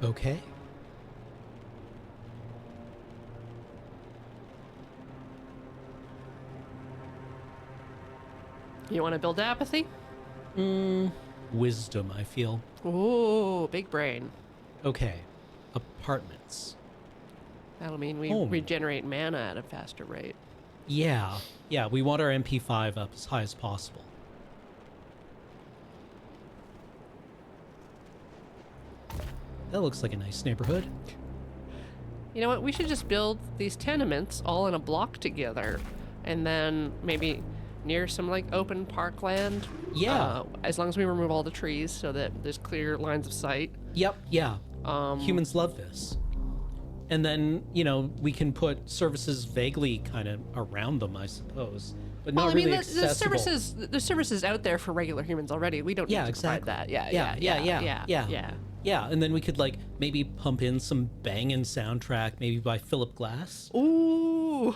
Okay. You want to build apathy? Wisdom, I feel. Ooh, big brain. Okay. Apartments. That'll mean we Home. regenerate mana at a faster rate. Yeah. Yeah, we want our MP5 up as high as possible. That looks like a nice neighborhood. You know what? We should just build these tenements all in a block together, and then maybe near some like open parkland. Yeah. As long as we remove all the trees so that there's clear lines of sight. Yep, yeah. Humans love this. And then, we can put services vaguely kind of around them, I suppose. But not really there's accessible. services out there for regular humans already. We don't need Yeah, to exactly. provide that. Yeah. Yeah, and then we could maybe pump in some banging soundtrack, maybe by Philip Glass. Ooh.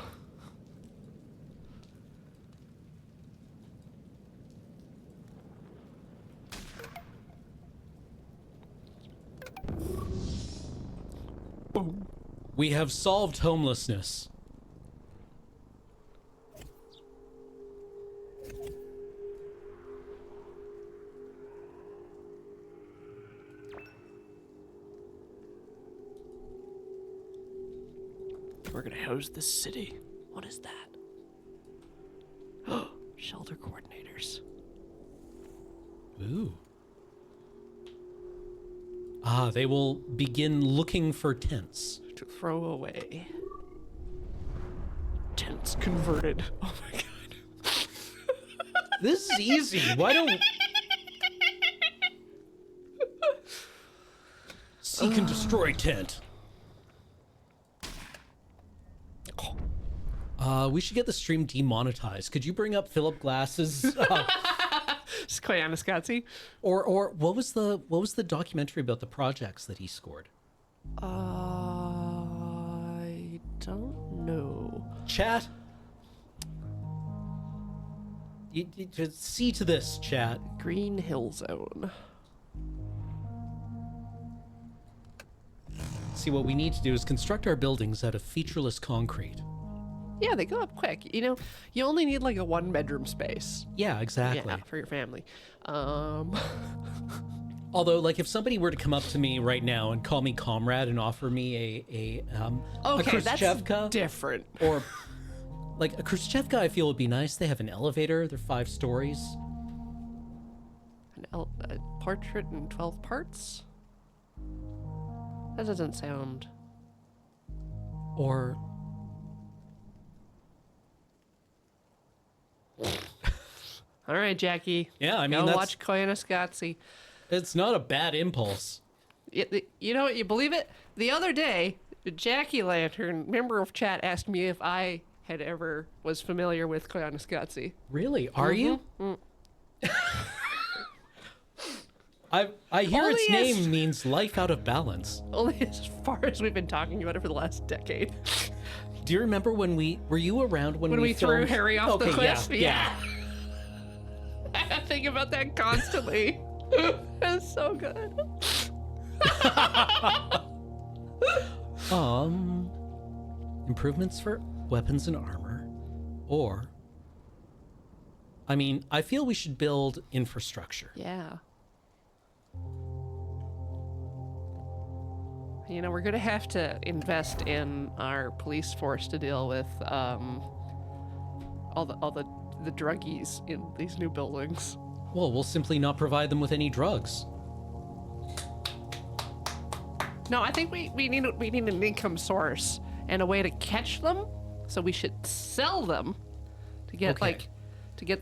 Boom. We have solved homelessness. We're gonna house the city. What is that? Shelter coordinators. Ooh. Ah, they will begin looking for tents. To throw away. Tents converted. Oh my god. This is easy. Why don't... Seek and destroy tent. We should get the stream demonetized. Could you bring up Philip Glass's Koyaanisqatsi? or what was the documentary about the projects that he scored? I don't know. Chat. You just see to this, chat. Green Hill Zone. See, what we need to do is construct our buildings out of featureless concrete. Yeah, they go up quick. You know, you only need like a 1-bedroom space. Yeah, exactly. Yeah, for your family. Although, like, if somebody were to come up to me right now and call me comrade and offer me a Okay, Khrushchevka, that's different. or like a Khrushchevka, I feel would be nice. They have an elevator. They're 5 stories. A portrait in 12 parts? That doesn't sound... Or All right, Jackie. yeah, I mean, Go that's, watch Koyaanisqatsi. it's not a bad impulse. You know what? You believe it? The other day, Jackie Lantern, member of chat, asked me if I had ever was familiar with Koyaanisqatsi. Really? Are you? I hear Only its as- name means life out of balance. Only as far as we've been talking about it for the last decade. Do you remember when were you around when We threw filmed... Harry off the Okay, cliff. Yeah. I think about that constantly. It's so good. Improvements for weapons and armor, or I mean, I feel we should build infrastructure. Yeah. You know, we're gonna have to invest in our police force to deal with all the druggies in these new buildings. Well, we'll simply not provide them with any drugs. No, I think we need an income source and a way to catch them. So we should sell them to get Okay.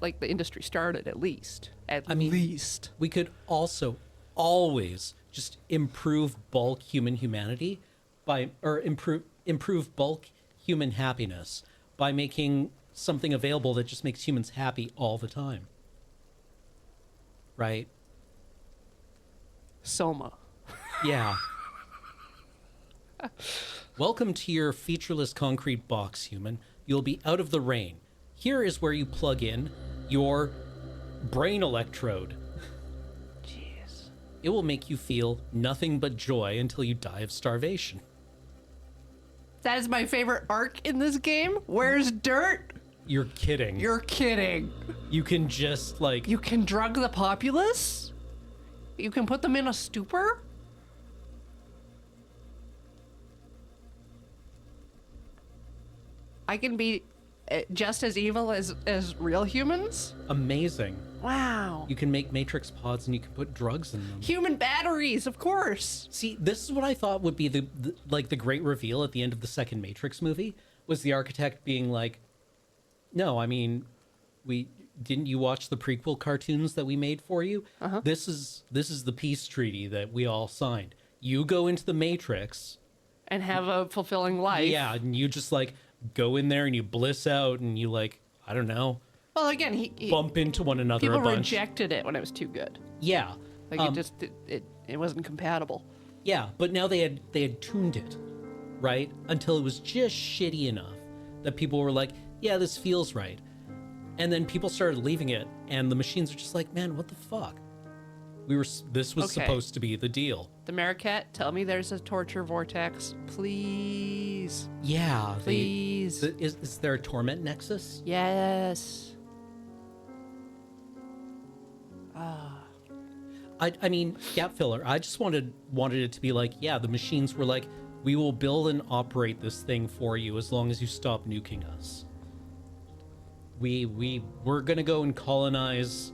like the industry started at least. I mean, least. we could also always just improve bulk human humanity improve bulk human happiness by making something available that just makes humans happy all the time. Right? Soma. Yeah. Welcome to your featureless concrete box, human. You'll be out of the rain. Here is where you plug in your brain electrode. Jeez. It will make you feel nothing but joy until you die of starvation. That is my favorite arc in this game. Where's dirt? You're kidding. You're kidding. You can just, like... You can drug the populace? You can put them in a stupor? I can be just as evil as real humans? Amazing. Wow. You can make matrix pods and you can put drugs in them. Human batteries, of course. See, this is what I thought would be the great reveal at the end of the second Matrix movie, was the architect being like, no, I mean, didn't you watch the prequel cartoons that we made for you? Uh-huh. This is the peace treaty that we all signed. You go into the Matrix. And have a fulfilling life. Yeah, and you just like go in there and you bliss out and you like, I don't know, Well, again, he bump into one another people a bunch. rejected it when it was too good. Yeah. Like it wasn't compatible. Yeah, but now they had tuned it, right? Until it was just shitty enough that people were like, yeah, this feels right. And then people started leaving it and the machines are just like, man, what the fuck? This was Okay. supposed to be the deal. The Maricat, tell me there's a torture vortex. Please. Yeah. Please. Is there a torment nexus? Yes. I mean, gap filler. I just wanted it to be like, yeah, the machines were like, we will build and operate this thing for you as long as you stop nuking us. We're gonna go and colonize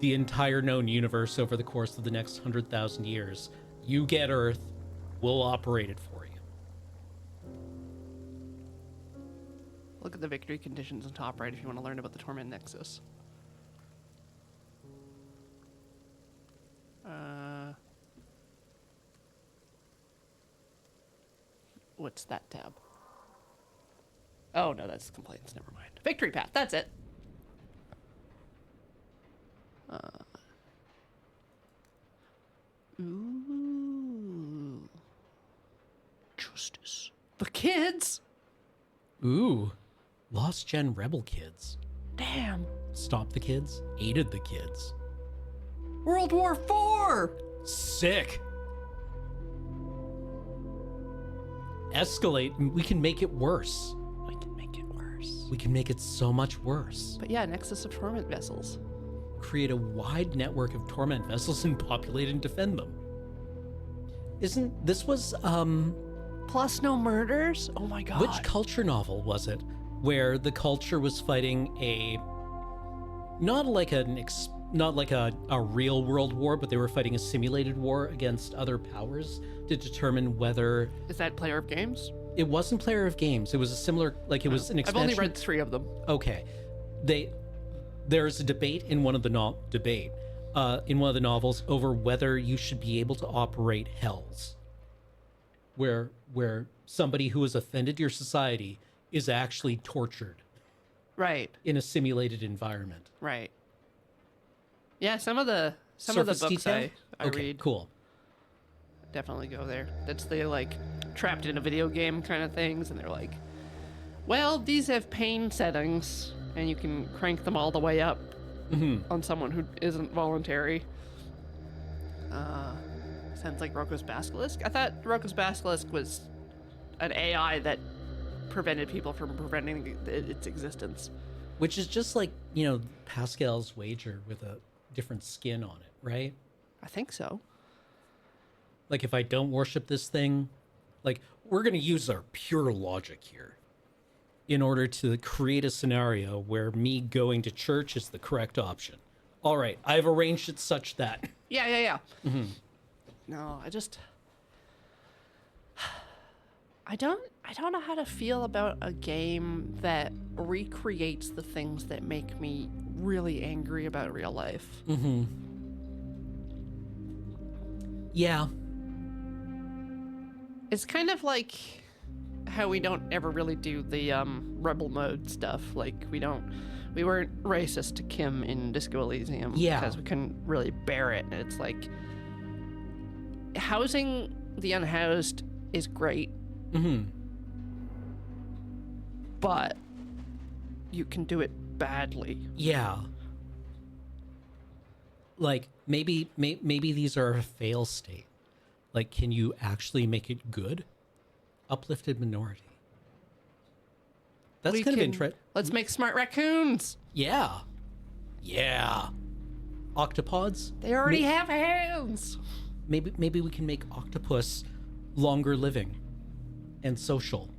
the entire known universe over the course of the next 100,000 years. You get Earth, we'll operate it for you. Look at the victory conditions on top right if you want to learn about the Torment Nexus. What's that tab? Oh, no, that's complaints. Never mind. Victory path. That's it. Ooh. Justice. The kids? Ooh, Lost Gen Rebel kids. Damn. Stop the kids, aided the kids. World War IV! Sick. Escalate, and we can make it worse. We can make it worse. We can make it so much worse. But yeah, Nexus of Torment vessels. Create a wide network of torment vessels and populate and defend them. Isn't this was Plus no murders? Oh my god. which culture novel was it where the culture was fighting a not like a real world war, but they were fighting a simulated war against other powers to determine whether Is that Player of Games? it wasn't Player of Games. It was a similar, like it was an I've expansion. only read 3 of them. Okay, there's a debate in one of the in one of the novels over whether you should be able to operate hells, where somebody who has offended your society is actually tortured Right, in a simulated environment. right. Yeah, some of the Surface books detail? I Okay, read cool. definitely go there. That's the like trapped in a video game kind of things, and they're like, well, these have pain settings, and you can crank them all the way up on someone who isn't voluntary. Sounds like Roko's Basilisk. I thought Roko's Basilisk was an AI that prevented people from preventing its existence. Which is just like, Pascal's wager with a different skin on it, right? I think so. Like, if I don't worship this thing, like, we're going to use our pure logic here in order to create a scenario where me going to church is the correct option. All right, I've arranged it such that. Yeah. No, I don't know how to feel about a game that recreates the things that make me really angry about real life. Yeah. It's kind of like how we don't ever really do the rebel mode stuff. Like we weren't racist to Kim in Disco Elysium because we couldn't really bear it. And it's like housing the unhoused is great. But you can do it badly. Yeah. Like, maybe these are a fail state. Like, can you actually make it good? Uplifted minority. That's kind of interesting. Let's make smart raccoons. Yeah. Octopods? They already have hands. Maybe we can make octopus longer living and social.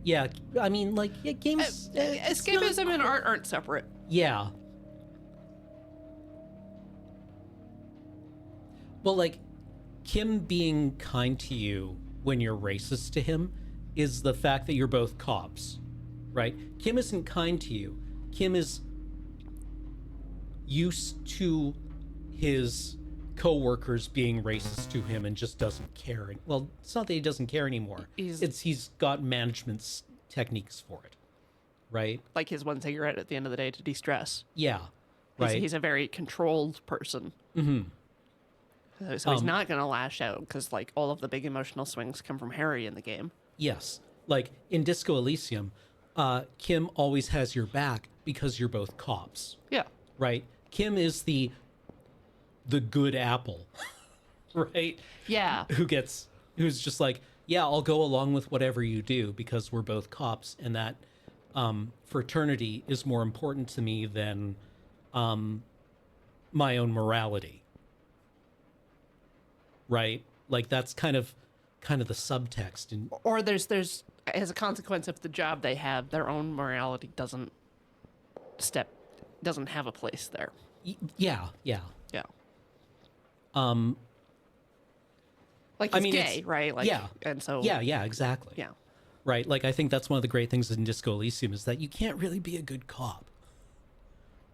Yeah, I mean, like, games... Escapism and art aren't separate. Yeah. Well, like, Kim being kind to you when you're racist to him is the fact that you're both cops, right? Kim isn't kind to you. Kim is used to his co-workers being racist to him and just doesn't care. Well, it's not that he doesn't care anymore. He's got management techniques for it, right? Like his one cigarette at the end of the day to de-stress. Yeah, right. He's a very controlled person. So he's not going to lash out because like all of the big emotional swings come from Harry in the game. Yes. Like in Disco Elysium, Kim always has your back because you're both cops. Yeah. Right? Kim is the the good apple, right? Yeah. Who's just like, yeah, I'll go along with whatever you do because we're both cops, and that fraternity is more important to me than my own morality, right? Like that's kind of the subtext. And Or there's as a consequence of the job they have, their own morality doesn't have a place there. yeah, Yeah. um, Like I he's mean, gay, right? Like, yeah, and so yeah, exactly. yeah. Right. Like I think that's one of the great things in Disco Elysium is that you can't really be a good cop.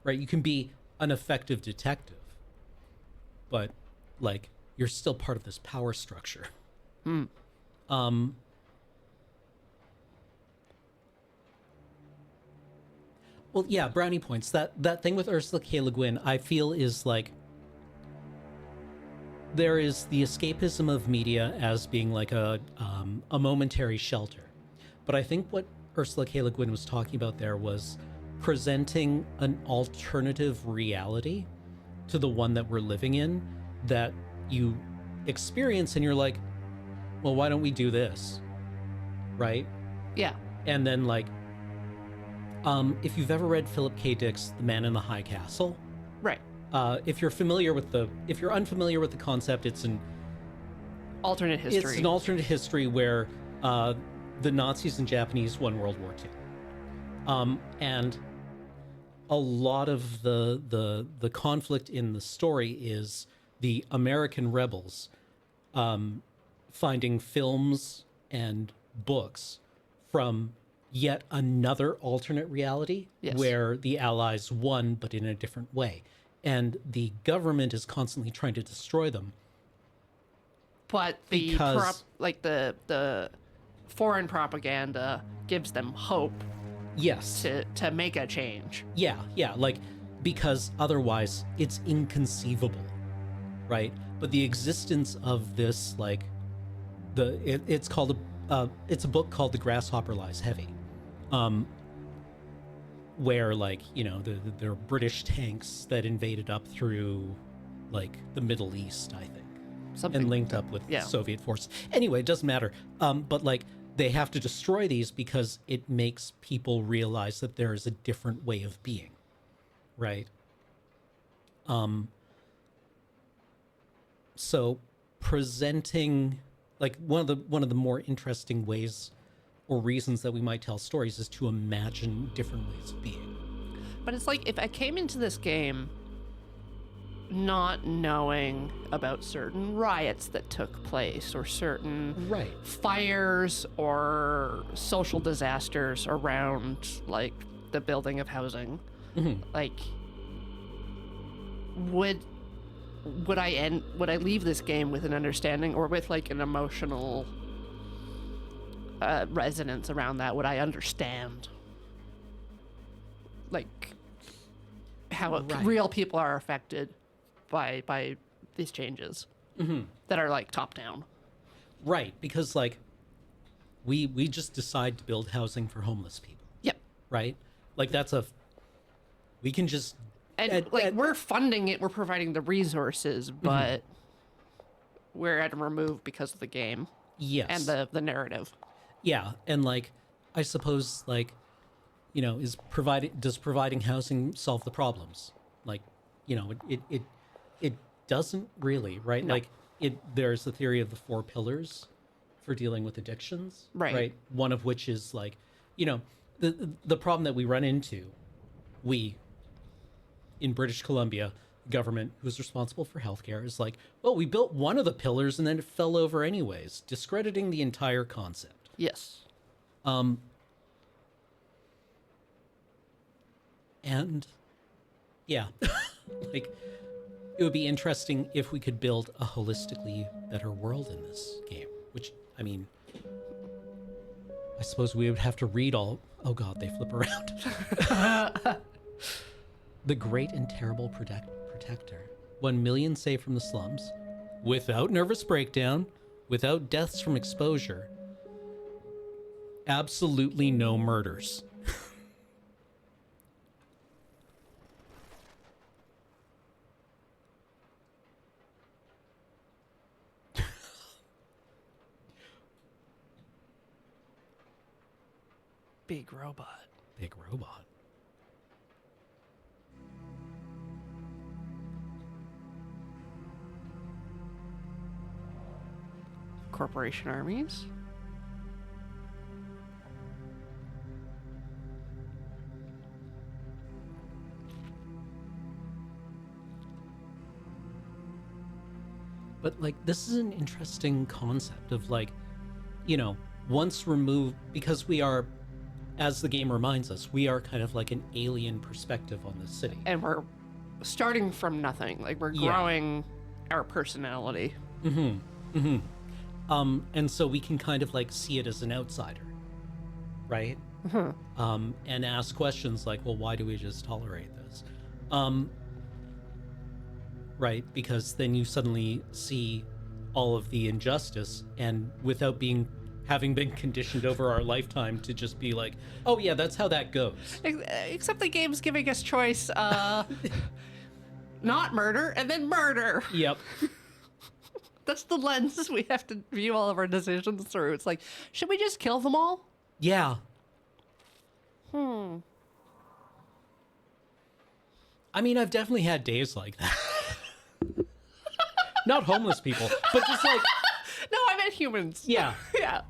Right? You can be an effective detective, but like you're still part of this power structure. Um Well, yeah, brownie points. That thing with Ursula K. Le Guin, I feel is like there is the escapism of media as being like a momentary shelter, but I think what Ursula K. Le Guin was talking about there was presenting an alternative reality to the one that we're living in that you experience, and you're like, well, why don't we do this, right? Yeah. And then like, if you've ever read Philip K. Dick's The Man in the High Castle, Right. if you're unfamiliar with the concept, it's an Alternate history. It's an alternate history where the Nazis and Japanese won World War II, and a lot of the conflict in the story is the American rebels finding films and books from yet another alternate reality. Yes. Where the Allies won, but in a different way, and the government is constantly trying to destroy them. But the Because- the foreign propaganda gives them hope Yes. to make a change. Yeah, like because otherwise it's inconceivable, right? But the existence of this, like, it's called it's a book called The Grasshopper Lies Heavy, where like there are British tanks that invaded up through like the Middle East, I think, Something and linked up with yeah. Soviet forces. Anyway, it doesn't matter. But like they have to destroy these because it makes people realize that there is a different way of being, right? So presenting like one of the more interesting ways or reasons that we might tell stories is to imagine different ways of being. But it's like if I came into this game not knowing about certain riots that took place or certain Right. fires or social disasters around like the building of housing, like would I leave this game with an understanding or with like an emotional resonance around that? Would I understand like how Right. real people are affected by these changes that are like top down? Right, because like we just decide to build housing for homeless people, Yep. right? Like we can just And we're funding it, we're providing the resources, but we're at a remove because of the game yes. and the narrative. Yeah, and like I suppose like does providing housing solve the problems? Like, it doesn't really, right? No. Like there's the theory of the 4 pillars for dealing with addictions, Right. One of which is like, the problem that we run into, in British Columbia, government who's responsible for healthcare is like, well, we built one of the pillars and then it fell over anyways, discrediting the entire concept. Yes. And yeah, like it would be interesting if we could build a holistically better world in this game, which, I mean, I suppose we would have to read all. Oh God, they flip around. The Great and Terrible Protector. 1 million saved from the slums, without nervous breakdown, without deaths from exposure, absolutely no murders. Big robot. Big robot. Corporation armies. But like, this is an interesting concept of like, you know, once removed, because we are, as the game reminds us, we are kind of like an alien perspective on the city. And we're starting from nothing. Like, we're Yeah. growing our personality. And so we can kind of like see it as an outsider, right? And ask questions like, well, why do we just tolerate this? Right? Because then you suddenly see all of the injustice, and without having been conditioned over our lifetime to just be like, oh yeah, that's how that goes. Except the game's giving us choice. Not murder, and then murder. Yep. That's the lens we have to view all of our decisions through. It's like, should we just kill them all? Yeah. I mean, I've definitely had days like that. Not homeless people, but just like, No, I meant humans. yeah, Yeah.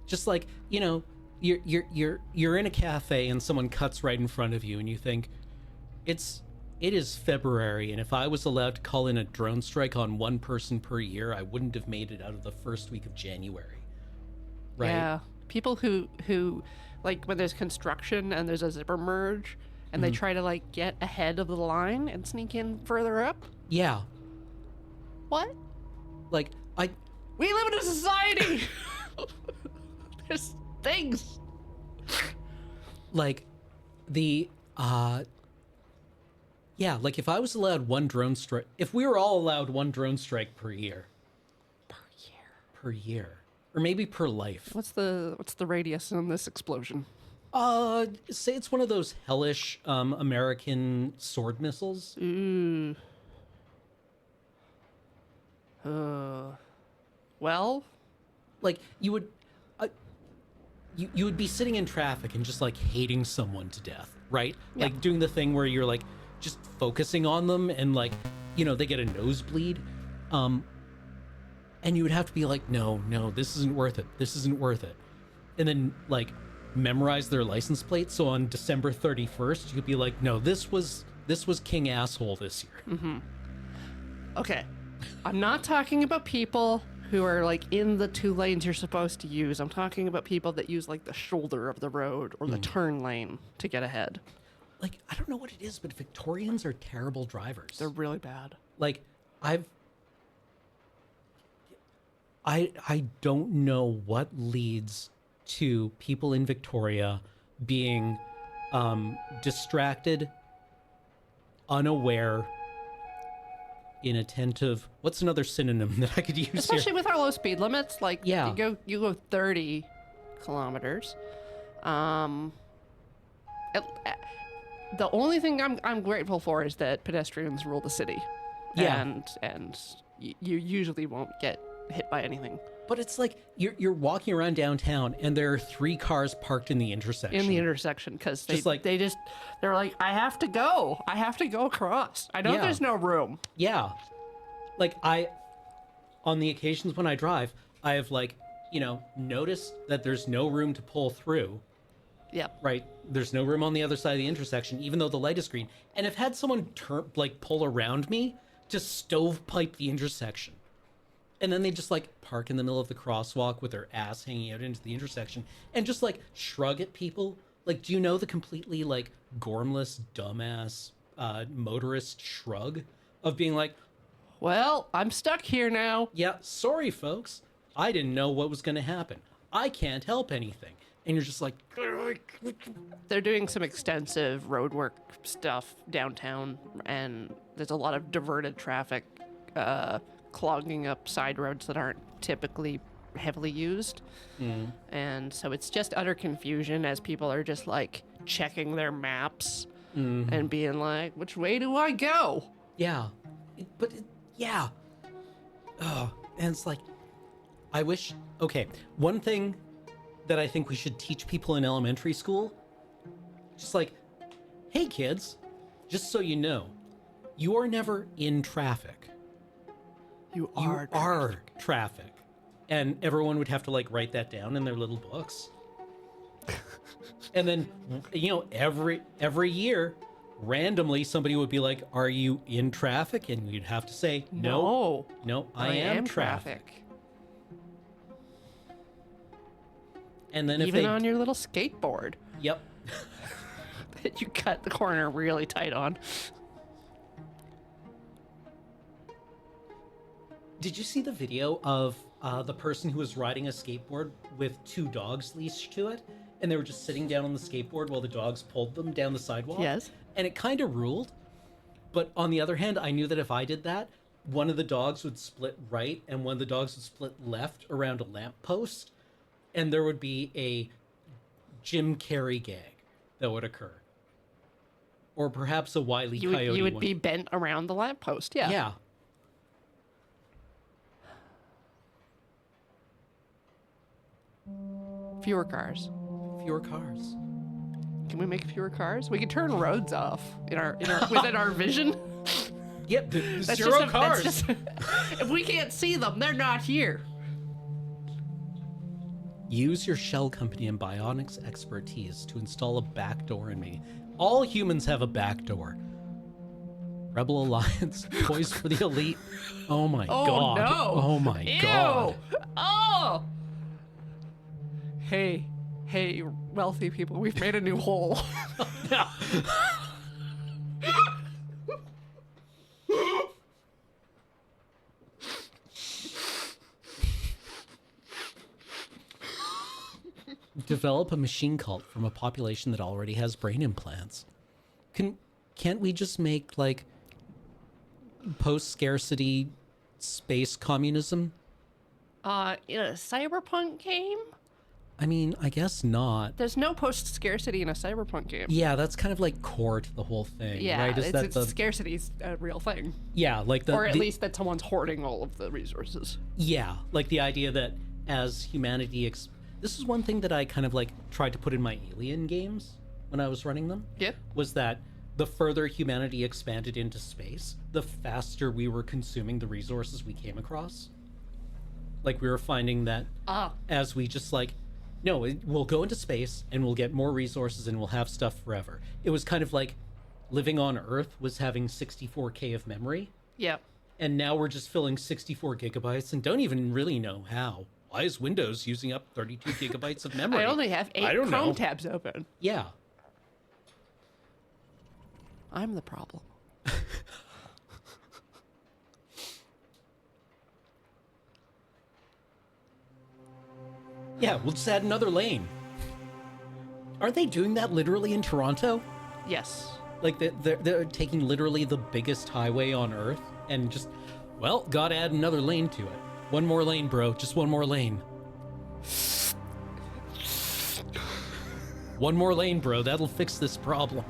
just like, you know, you're in a cafe and someone cuts right in front of you, and you think, it is February, and if I was allowed to call in a drone strike on one person per year, I wouldn't have made it out of the first week of January. Right? Yeah. People who like when there's construction and there's a zipper merge and they try to like get ahead of the line and sneak in further up. Yeah. What? Like, We live in a society. There's things. like, yeah, like if I was allowed one drone strike, if we were all allowed one drone strike per year, or maybe per life. What's the radius in this explosion? Say it's one of those hellish American sword missiles. Well, Like you would, you would be sitting in traffic and just like hating someone to death, right? Yeah. Like doing the thing where you're like just focusing on them, and like, you know, they get a nosebleed, and you would have to be like, no, this isn't worth it. This isn't worth it. And then like memorize their license plate. So on December 31st, you could be like, no, this was King Asshole this year. okay. I'm not talking about people who are like in the two lanes you're supposed to use. I'm talking about people that use like the shoulder of the road or the turn lane to get ahead. Like, I don't know what it is, but Victorians are terrible drivers. They're really bad. Like, I don't know what leads to people in Victoria being distracted, unaware, inattentive. What's another synonym that I could use Especially here? with our low speed limits. Like, Yeah. you go 30 kilometers. The only thing I'm grateful for is that pedestrians rule the city. Yeah. And you usually won't get hit by anything. But it's like you're walking around downtown and there are 3 cars parked in the intersection. In the intersection, because Just like- they're like, I have to go across. I know Yeah. there's no room. Yeah. Like, on the occasions when I drive, I have, like, you know, noticed that there's no room to pull through, Yep. right? There's no room on the other side of the intersection, even though the light is green. And I've had someone pull around me to stovepipe the intersection. And then they just, like, park in the middle of the crosswalk with their ass hanging out into the intersection and just, like, shrug at people. Like, do you know the completely, like, gormless, dumbass motorist shrug of being like, Well, I'm stuck here now. yeah, sorry, folks. I didn't know what was going to happen. I can't help anything. And you're just like, They're doing some extensive roadwork stuff downtown, and there's a lot of diverted traffic, clogging up side roads that aren't typically heavily used. And so it's just utter confusion as people are just like checking their maps and being like, which way do I go? yeah. Yeah. Oh, and it's like, I wish, okay, one thing that I think we should teach people in elementary school. Just like, hey kids, just so you know, you are never in traffic. You You are traffic. And everyone would have to like write that down in their little books. And then, you know, every year, randomly somebody would be like, are you in traffic? And you'd have to say, no, I am traffic. And then Even if they, on your little skateboard yep. that you cut the corner really tight on. Did you see the video of the person who was riding a skateboard with 2 dogs leashed to it? And they were just sitting down on the skateboard while the dogs pulled them down the sidewalk? Yes. And it kind of ruled. But on the other hand, I knew that if I did that, one of the dogs would split right and one of the dogs would split left around a lamppost. And there would be a Jim Carrey gag that would occur. Or perhaps a Wile E. Coyote You would one. be bent around the lamppost. Yeah. Yeah. Fewer cars. Fewer cars. Can we make fewer cars? We could turn roads off in our within our vision. Yep, That's zero just cars. if we can't see them, they're not here. Use your shell company and bionics expertise to install a backdoor in me. All humans have a backdoor. Rebel Alliance, poised for the elite. Oh my god. No. Oh my Ew. god. Oh. Hey, wealthy people, we've made a new hole. Develop a machine cult from a population that already has brain implants. Can't we just make like post-scarcity space communism? In a cyberpunk game? I mean, I guess not. There's no post-scarcity in a cyberpunk game. Yeah, that's kind of like core to the whole thing, Yeah, right? Is that it's scarcity's a real thing. yeah, like Or at least that someone's hoarding all of the resources. yeah, like the idea that as humanity this is one thing that I kind of like tried to put in my Alien games when I was running them. Yep. Was that the further humanity expanded into space, the faster we were consuming the resources we came across. Like we were finding that as we just like, no, we'll go into space and we'll get more resources and we'll have stuff forever. It was kind of like living on Earth was having 64K of memory. Yep. And now we're just filling 64 gigabytes and don't even really know how. Why is Windows using up 32 gigabytes of memory? I only have 8 I don't Chrome know. tabs open. Yeah. I'm the problem. Yeah, we'll just add another lane. Aren't they doing that literally in Toronto? Yes. Like they're taking literally the biggest highway on Earth and just, well, gotta add another lane to it. One more lane, bro. Just one more lane. One more lane, bro. That'll fix this problem.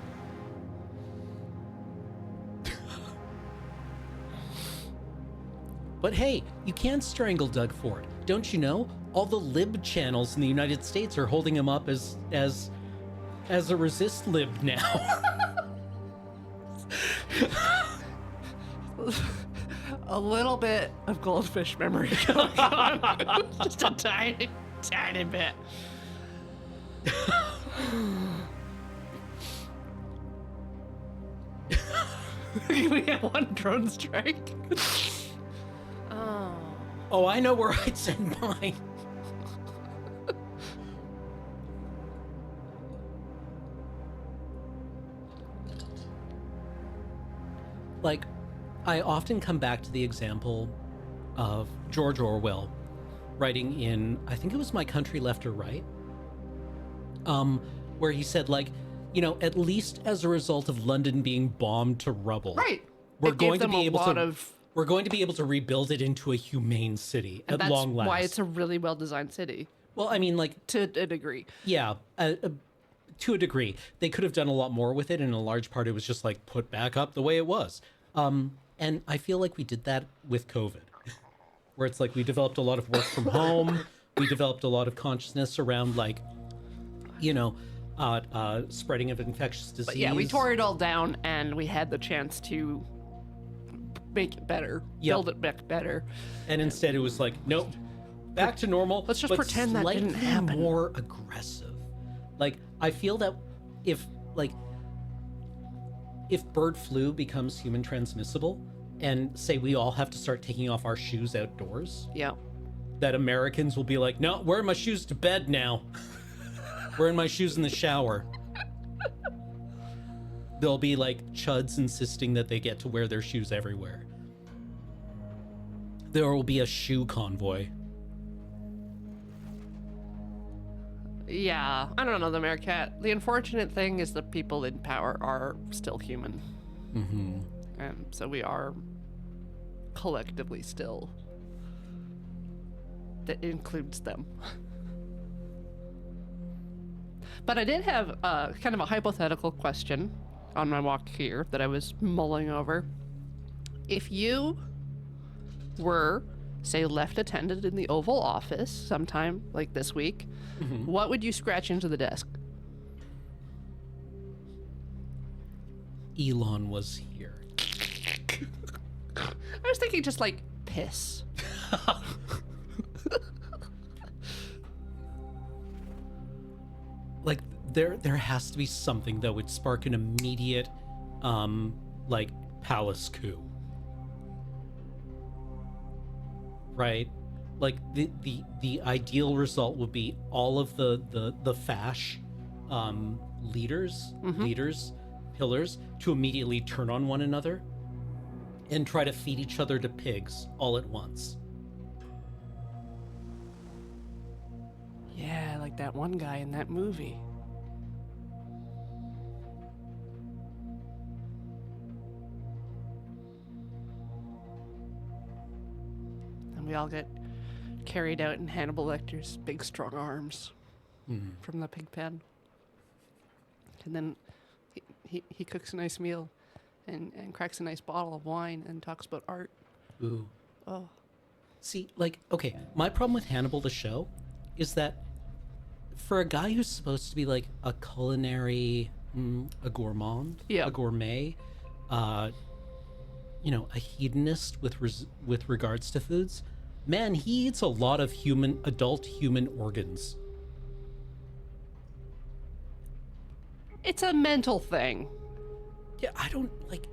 But hey, you can strangle Doug Ford. Don't you know? All the lib channels in the United States are holding him up as a resist lib now. A little bit of goldfish memory going on. Just a tiny, tiny bit. We have one drone strike. Oh, I know where I'd send mine. Like, I often come back to the example of George Orwell writing in, I think it was My Country, Left or Right, where he said, like, you know, at least as a result of London being bombed to rubble, Right. we're It gave going to them be a able lot to of- we're going to be able to rebuild it into a humane city at That's long last. why it's a really well-designed city, well, I mean, like, to a degree. yeah, to a degree. They could have done a lot more with it, and in a large part, it was just like put back up the way it was. And I feel like we did that with COVID, where it's like we developed a lot of work from home. We developed a lot of consciousness around, like, you know, spreading of infectious disease. But yeah, we tore it all down, and we had the chance to make it better, Yep. build it back better. And instead, it was like, nope, back to normal. Let's just but pretend that didn't slightly happen. more aggressive. Like, I feel that if bird flu becomes human transmissible, and say we all have to start taking off our shoes outdoors, Yeah. that Americans will be like, no, wearing my shoes to bed now. Wearing my shoes in the shower. There'll be like chuds insisting that they get to wear their shoes everywhere. There will be a shoe convoy. Yeah, I don't know, the Meerkat. The unfortunate thing is the people in power are still human. Mm-hmm. And so we are collectively still. That includes them. But I did have kind of a hypothetical question on my walk here that I was mulling over. If you were, say, left attended in the Oval Office sometime like this week, what would you scratch into the desk? Elon was here. I was thinking just like piss. Like, there has to be something that would spark an immediate, like, palace coup. Right? Like, the ideal result would be all of the fash leaders, pillars, to immediately turn on one another and try to feed each other to pigs all at once. Yeah, like that one guy in that movie. And we all get carried out in Hannibal Lecter's big strong arms from the pig pen. And then he cooks a nice meal and cracks a nice bottle of wine and talks about art. Ooh. Oh. See, like, okay, my problem with Hannibal the show is that for a guy who's supposed to be like a culinary, a gourmand, Yeah. a gourmet, you know, a hedonist with regards to foods, man, he eats a lot of adult human organs. It's a mental thing. Yeah, I don't like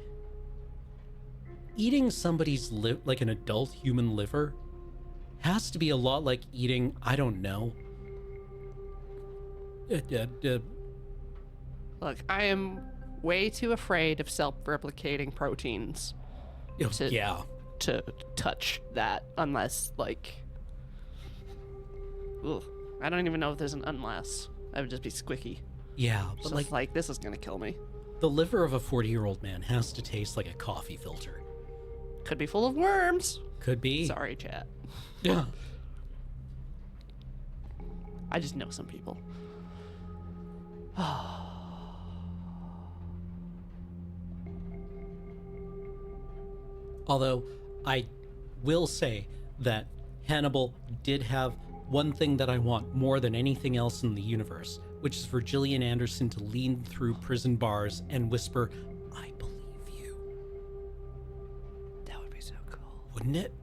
eating somebody's like an adult human liver has to be a lot like eating, I don't know. Look, I am way too afraid of self-replicating proteins Yeah. to touch that unless, like... Ugh, I don't even know if there's an unless. I would just be squicky. Yeah, but Just like, this is gonna kill me. the liver of a 40-year-old man has to taste like a coffee filter. Could be full of worms. Could be. Sorry, chat. Yeah. I just know some people. Although I will say that Hannibal did have one thing that I want more than anything else in the universe, which is for Gillian Anderson to lean through prison bars and whisper, "I believe you." That would be so cool. Wouldn't it?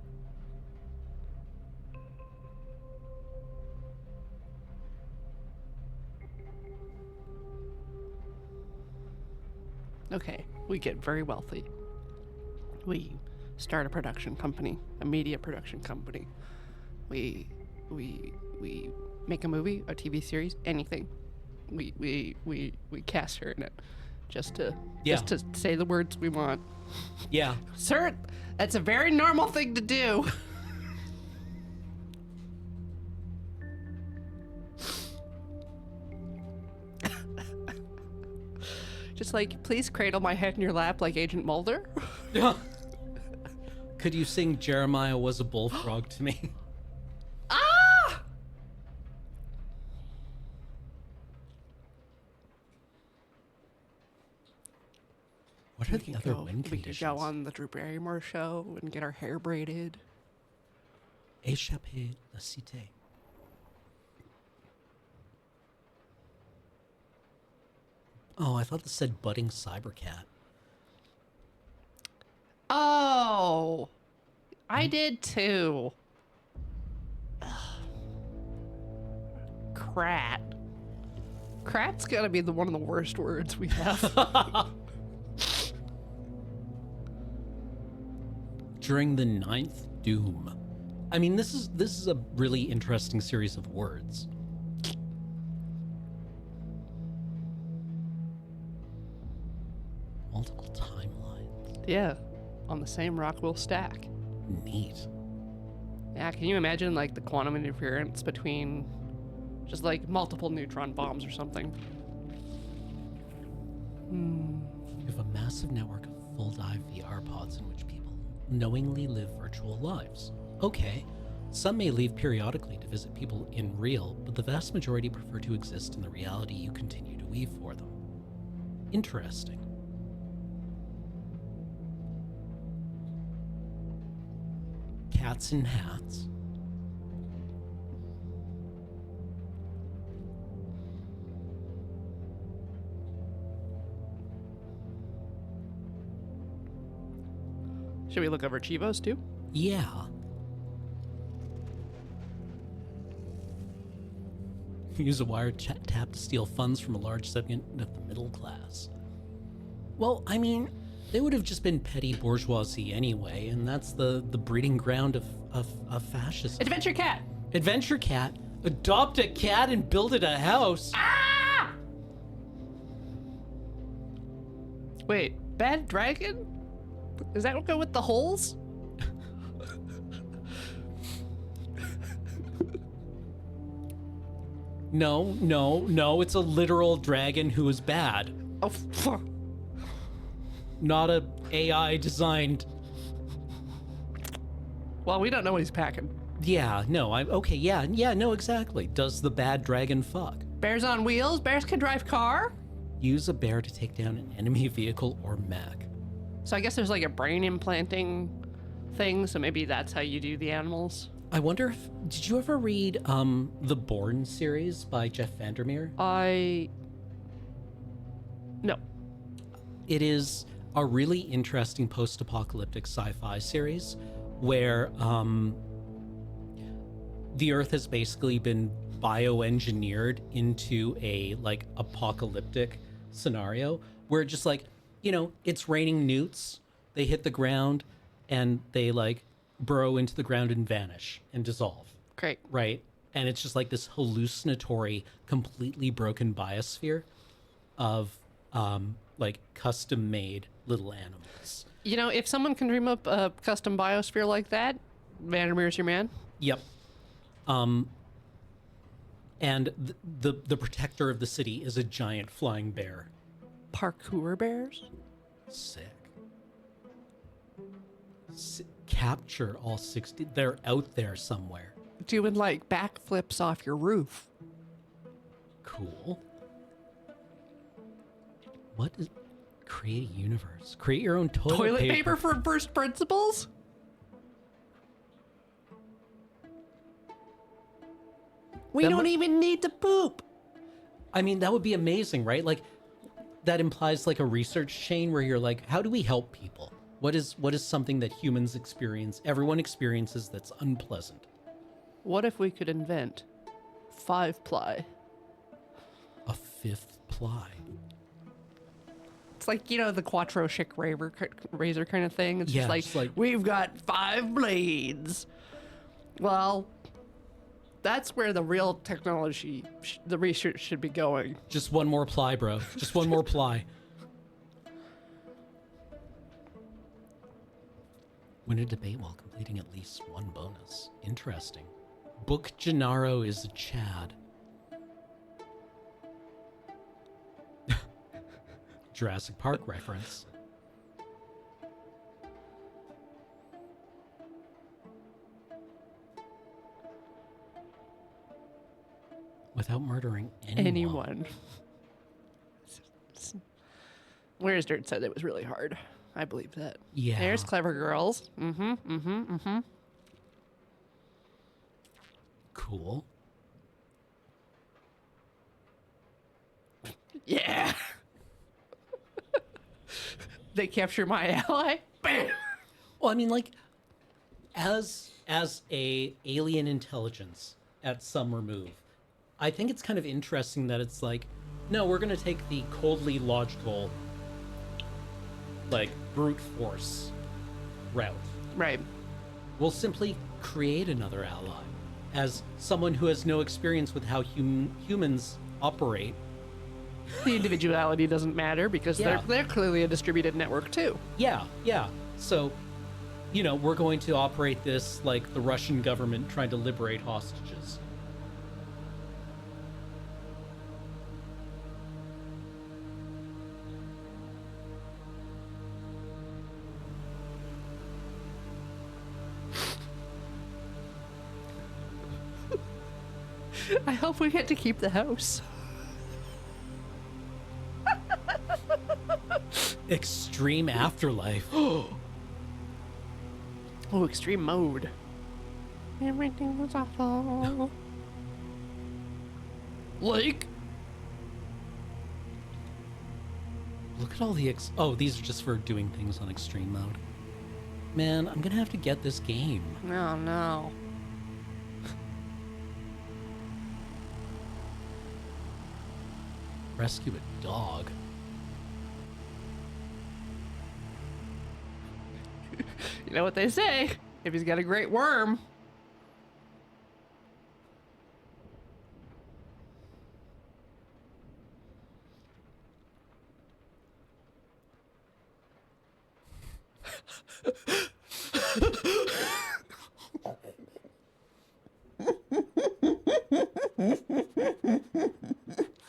Okay, we get very wealthy. We start a production company, a media production company. We make a movie, a TV series, anything. We cast her in it, just to say the words we want. Yeah. Sir, that's a very normal thing to do. Just like, please cradle my head in your lap like Agent Mulder. Could you sing Jeremiah Was a Bullfrog to me? Ah! What are the other win We could conditions? go on the Drew Barrymore show and get our hair braided. Échappée la cité. Oh, I thought this said budding cybercat. Oh, I did too. Crat. Crat's gotta be one of the worst words we have. During the Ninth Doom. I mean, this is a really interesting series of words. Multiple timelines. Yeah, on the same Rockwell stack. Neat. Yeah, can you imagine like the quantum interference between just like multiple neutron bombs or something? We have a massive network of full dive VR pods in which people knowingly live virtual lives. Okay, some may leave periodically to visit people in real, but the vast majority prefer to exist in the reality you continue to weave for them. Interesting. Cats in hats. Should we look over Chivos too? Yeah. Use a wiretap to steal funds from a large segment of the middle class. Well, I mean, they would have just been petty bourgeoisie anyway, and that's the breeding ground of fascism. Adventure Cat! Adventure Cat? Adopt a cat and build it a house? Ah! Wait, Bad Dragon? Does that go with the holes? No, it's a literal dragon who is bad. Oh, Not a AI designed. well, we don't know what he's packing. Yeah, no, no, exactly. Does the bad dragon fuck? Bears on wheels? Bears can drive car? Use a bear to take down an enemy vehicle or mech. So I guess there's like a brain implanting thing, so maybe that's how you do the animals. I wonder if, did you ever read the Bourne series by Jeff Vandermeer? No. It is a really interesting post-apocalyptic sci-fi series where the Earth has basically been bioengineered into a like apocalyptic scenario where just like, you know, it's raining newts, they hit the ground and they like burrow into the ground and vanish and dissolve, Great. right? And it's just like this hallucinatory, completely broken biosphere of like custom-made little animals. You know, if someone can dream up a custom biosphere like that, Vandermeer's your man. Yep. And the protector of the city is a giant flying bear. Parkour bears? Sick. Capture all 60. They're out there somewhere. Doing like backflips off your roof. Cool. What is... Create a universe. Create your own toilet Paper for first principles? We That don't mu- even need to poop. I mean, that would be amazing, right? Like, that implies like a research chain where you're like, how do we help people? What is something that humans experience, everyone experiences that's unpleasant? What if we could invent 5-ply? A fifth ply. It's like, you know, the Quattro Schick razor kind of thing. It's Yeah, just it's like- we've got 5 blades. Well, that's where the real technology, the research should be going. Just one more ply, bro. Just one more ply. Win a debate while completing at least one bonus. Interesting. Book Gennaro is a Chad. Jurassic Park reference. Without murdering anyone. Where's Dirt said it was really hard. I believe that. Yeah. There's clever girls. Cool. Yeah. They capture my ally. Bam. Well, I mean, like, as a alien intelligence at some remove, I think it's kind of interesting that it's like, no, we're gonna take the coldly logical, like, brute force route. Right. We'll simply create another ally. As someone who has no experience with how humans operate, The individuality doesn't matter because Yeah. they're clearly a distributed network too. yeah. So, we're going to operate this like the Russian government trying to liberate hostages. I hope we get to keep the house. Extreme afterlife. Oh, extreme mode. Everything was awful. Like, Look at all the oh, these are just for doing things on extreme mode. Man, I'm gonna have to get this game. oh no. Rescue a dog. You know what they say? If he's got a great worm.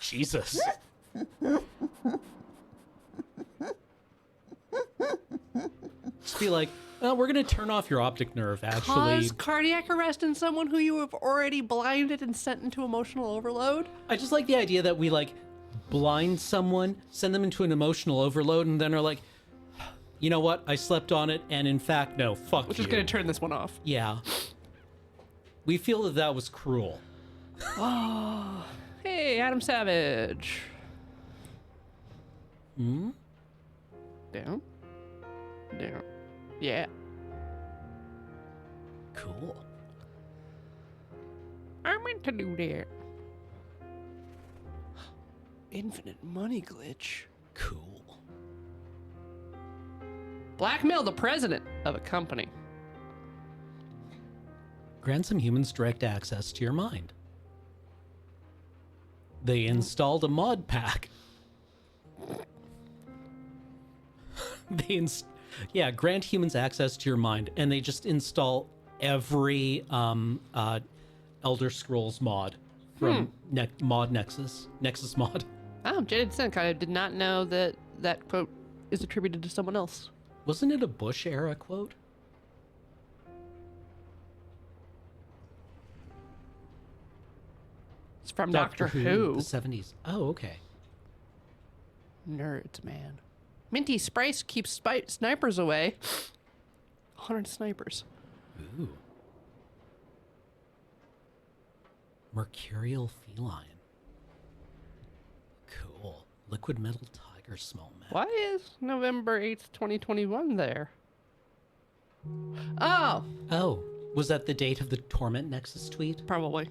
Jesus. Just be like, oh, we're gonna turn off your optic nerve, actually. Cause cardiac arrest in someone who you have already blinded and sent into emotional overload? I just like the idea that we, like, blind someone, send them into an emotional overload, and then are like, you know what? I slept on it, and in fact, no, fuck We're you. just gonna turn this one off. Yeah. We feel that that was cruel. Hey, Adam Savage. Hmm? Down. Down. Yeah. Cool. I meant to do that. Infinite money glitch. Cool. Blackmail the president of a company. Grant some humans direct access to your mind. They installed a mod pack. Yeah, grant humans access to your mind, and they just install every Elder Scrolls mod from Mod Nexus mod. Oh, Jaded Sync. I did not know that that quote is attributed to someone else. Wasn't it a Bush era quote? It's from Doctor Who. The 70s. Oh, okay. Nerds, man. Minty Sprice keeps snipers away. 100 snipers. Ooh. Mercurial feline. Cool. Liquid metal tiger small map. Why is November 8th, 2021 there? Oh, Oh, was that the date of the Torment Nexus tweet? probably.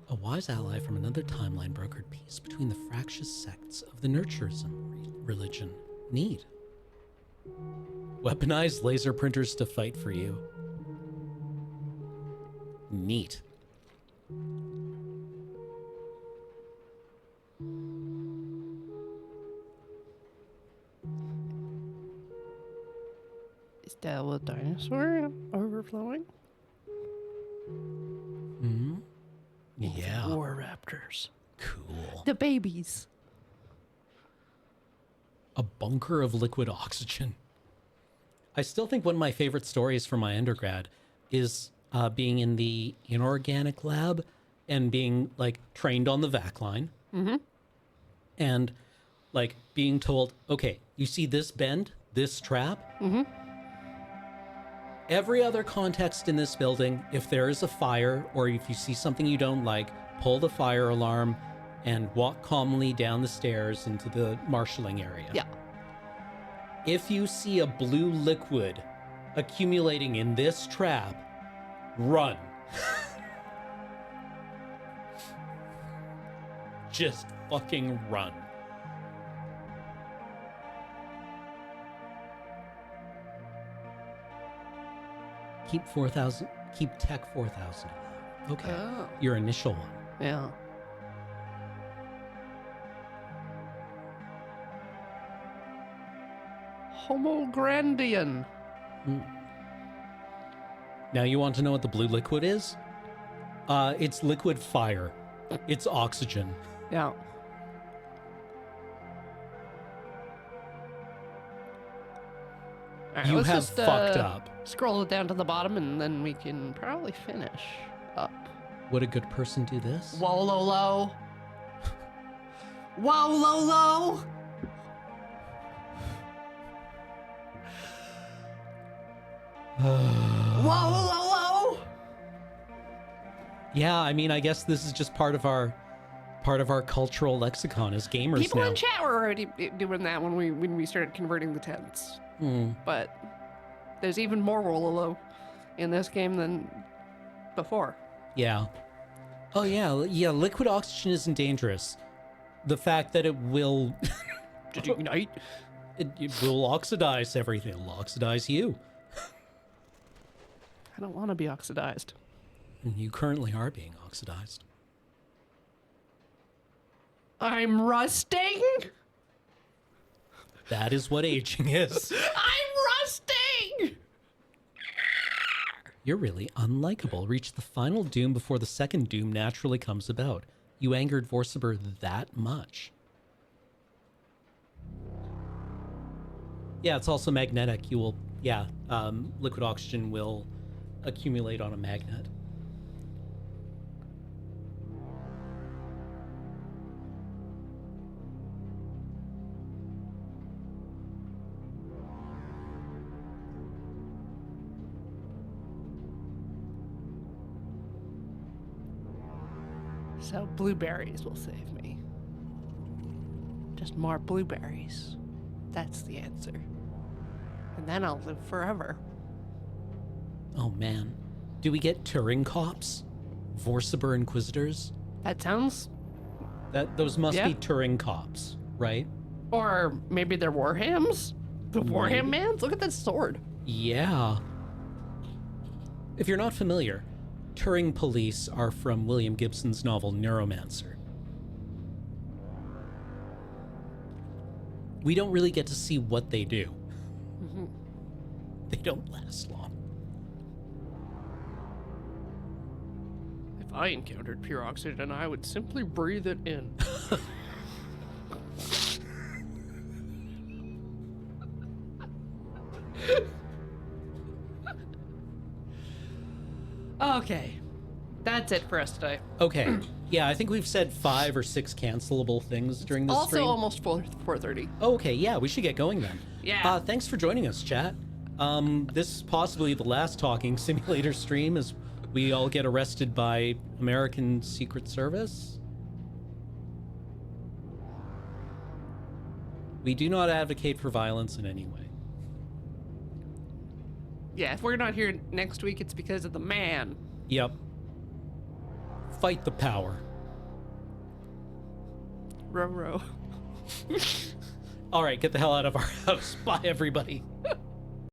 A wise ally from another timeline brokered peace between the fractious sects of the Nurturism religion. Neat. Weaponized laser printers to fight for you. Neat. Is that a dinosaur overflowing? Hmm? Yeah. War raptors. Cool. The babies. A bunker of liquid oxygen. I still think one of my favorite stories from my undergrad is being in the inorganic lab and being like trained on the vac line. Mm-hmm. And like being told, okay, you see this bend, this trap? Mm-hmm. Every other context in this building, if there is a fire or if you see something you don't like, pull the fire alarm and walk calmly down the stairs into the marshalling area. Yeah. If you see a blue liquid accumulating in this trap, run. Just fucking run. Keep tech 4,000 alive. Okay. Oh. Your initial one. Yeah. Homo Grandian. Now you want to know what the blue liquid is? It's liquid fire. It's oxygen. Yeah. All right, You let's have just, fucked up. Scroll it down to the bottom, and then we can probably finish up. Would a good person do this? Whoa, low, low. Whoa, low, low. Whoa, low, low. Yeah, I mean, I guess this is just part of our cultural lexicon as gamers People now. in chat were already doing that when we started converting the tents. But there's even more Wololo in this game than before. Yeah. Oh yeah. Liquid oxygen isn't dangerous. The fact that it will Did you ignite? it will oxidize everything. It'll oxidize you. I don't want to be oxidized. You currently are being oxidized. I'm rusting. That is what aging is. I'm rusting. You're really unlikable. Reach the final doom before the second doom naturally comes about. You angered Vorsiber that much. Yeah, it's also magnetic. You will, liquid oxygen will accumulate on a magnet. So blueberries will save me. Just more blueberries. That's the answer. And then I'll live forever. Oh man. Do we get Turing cops? Vorsiber Inquisitors? That sounds... Those must Yeah. be Turing cops, right? Or maybe they're Warhams? The Warham mans? Look at that sword. Yeah. If you're not familiar, Turing police are from William Gibson's novel Neuromancer. We don't really get to see what they do. They don't last long. If I encountered pure oxygen, I would simply breathe it in. Okay. That's it for us today. Okay. Yeah, I think we've said 5 or 6 cancelable things during this Also stream. almost 4:30. Okay, yeah, we should get going then. Yeah. Thanks for joining us, chat. This is possibly the last Talking Simulator stream as we all get arrested by American Secret Service. We do not advocate for violence in any way. Yeah, if we're not here next week, it's because of the man. Yep. Fight the power. Row, row. All right, get the hell out of our house. Bye, everybody.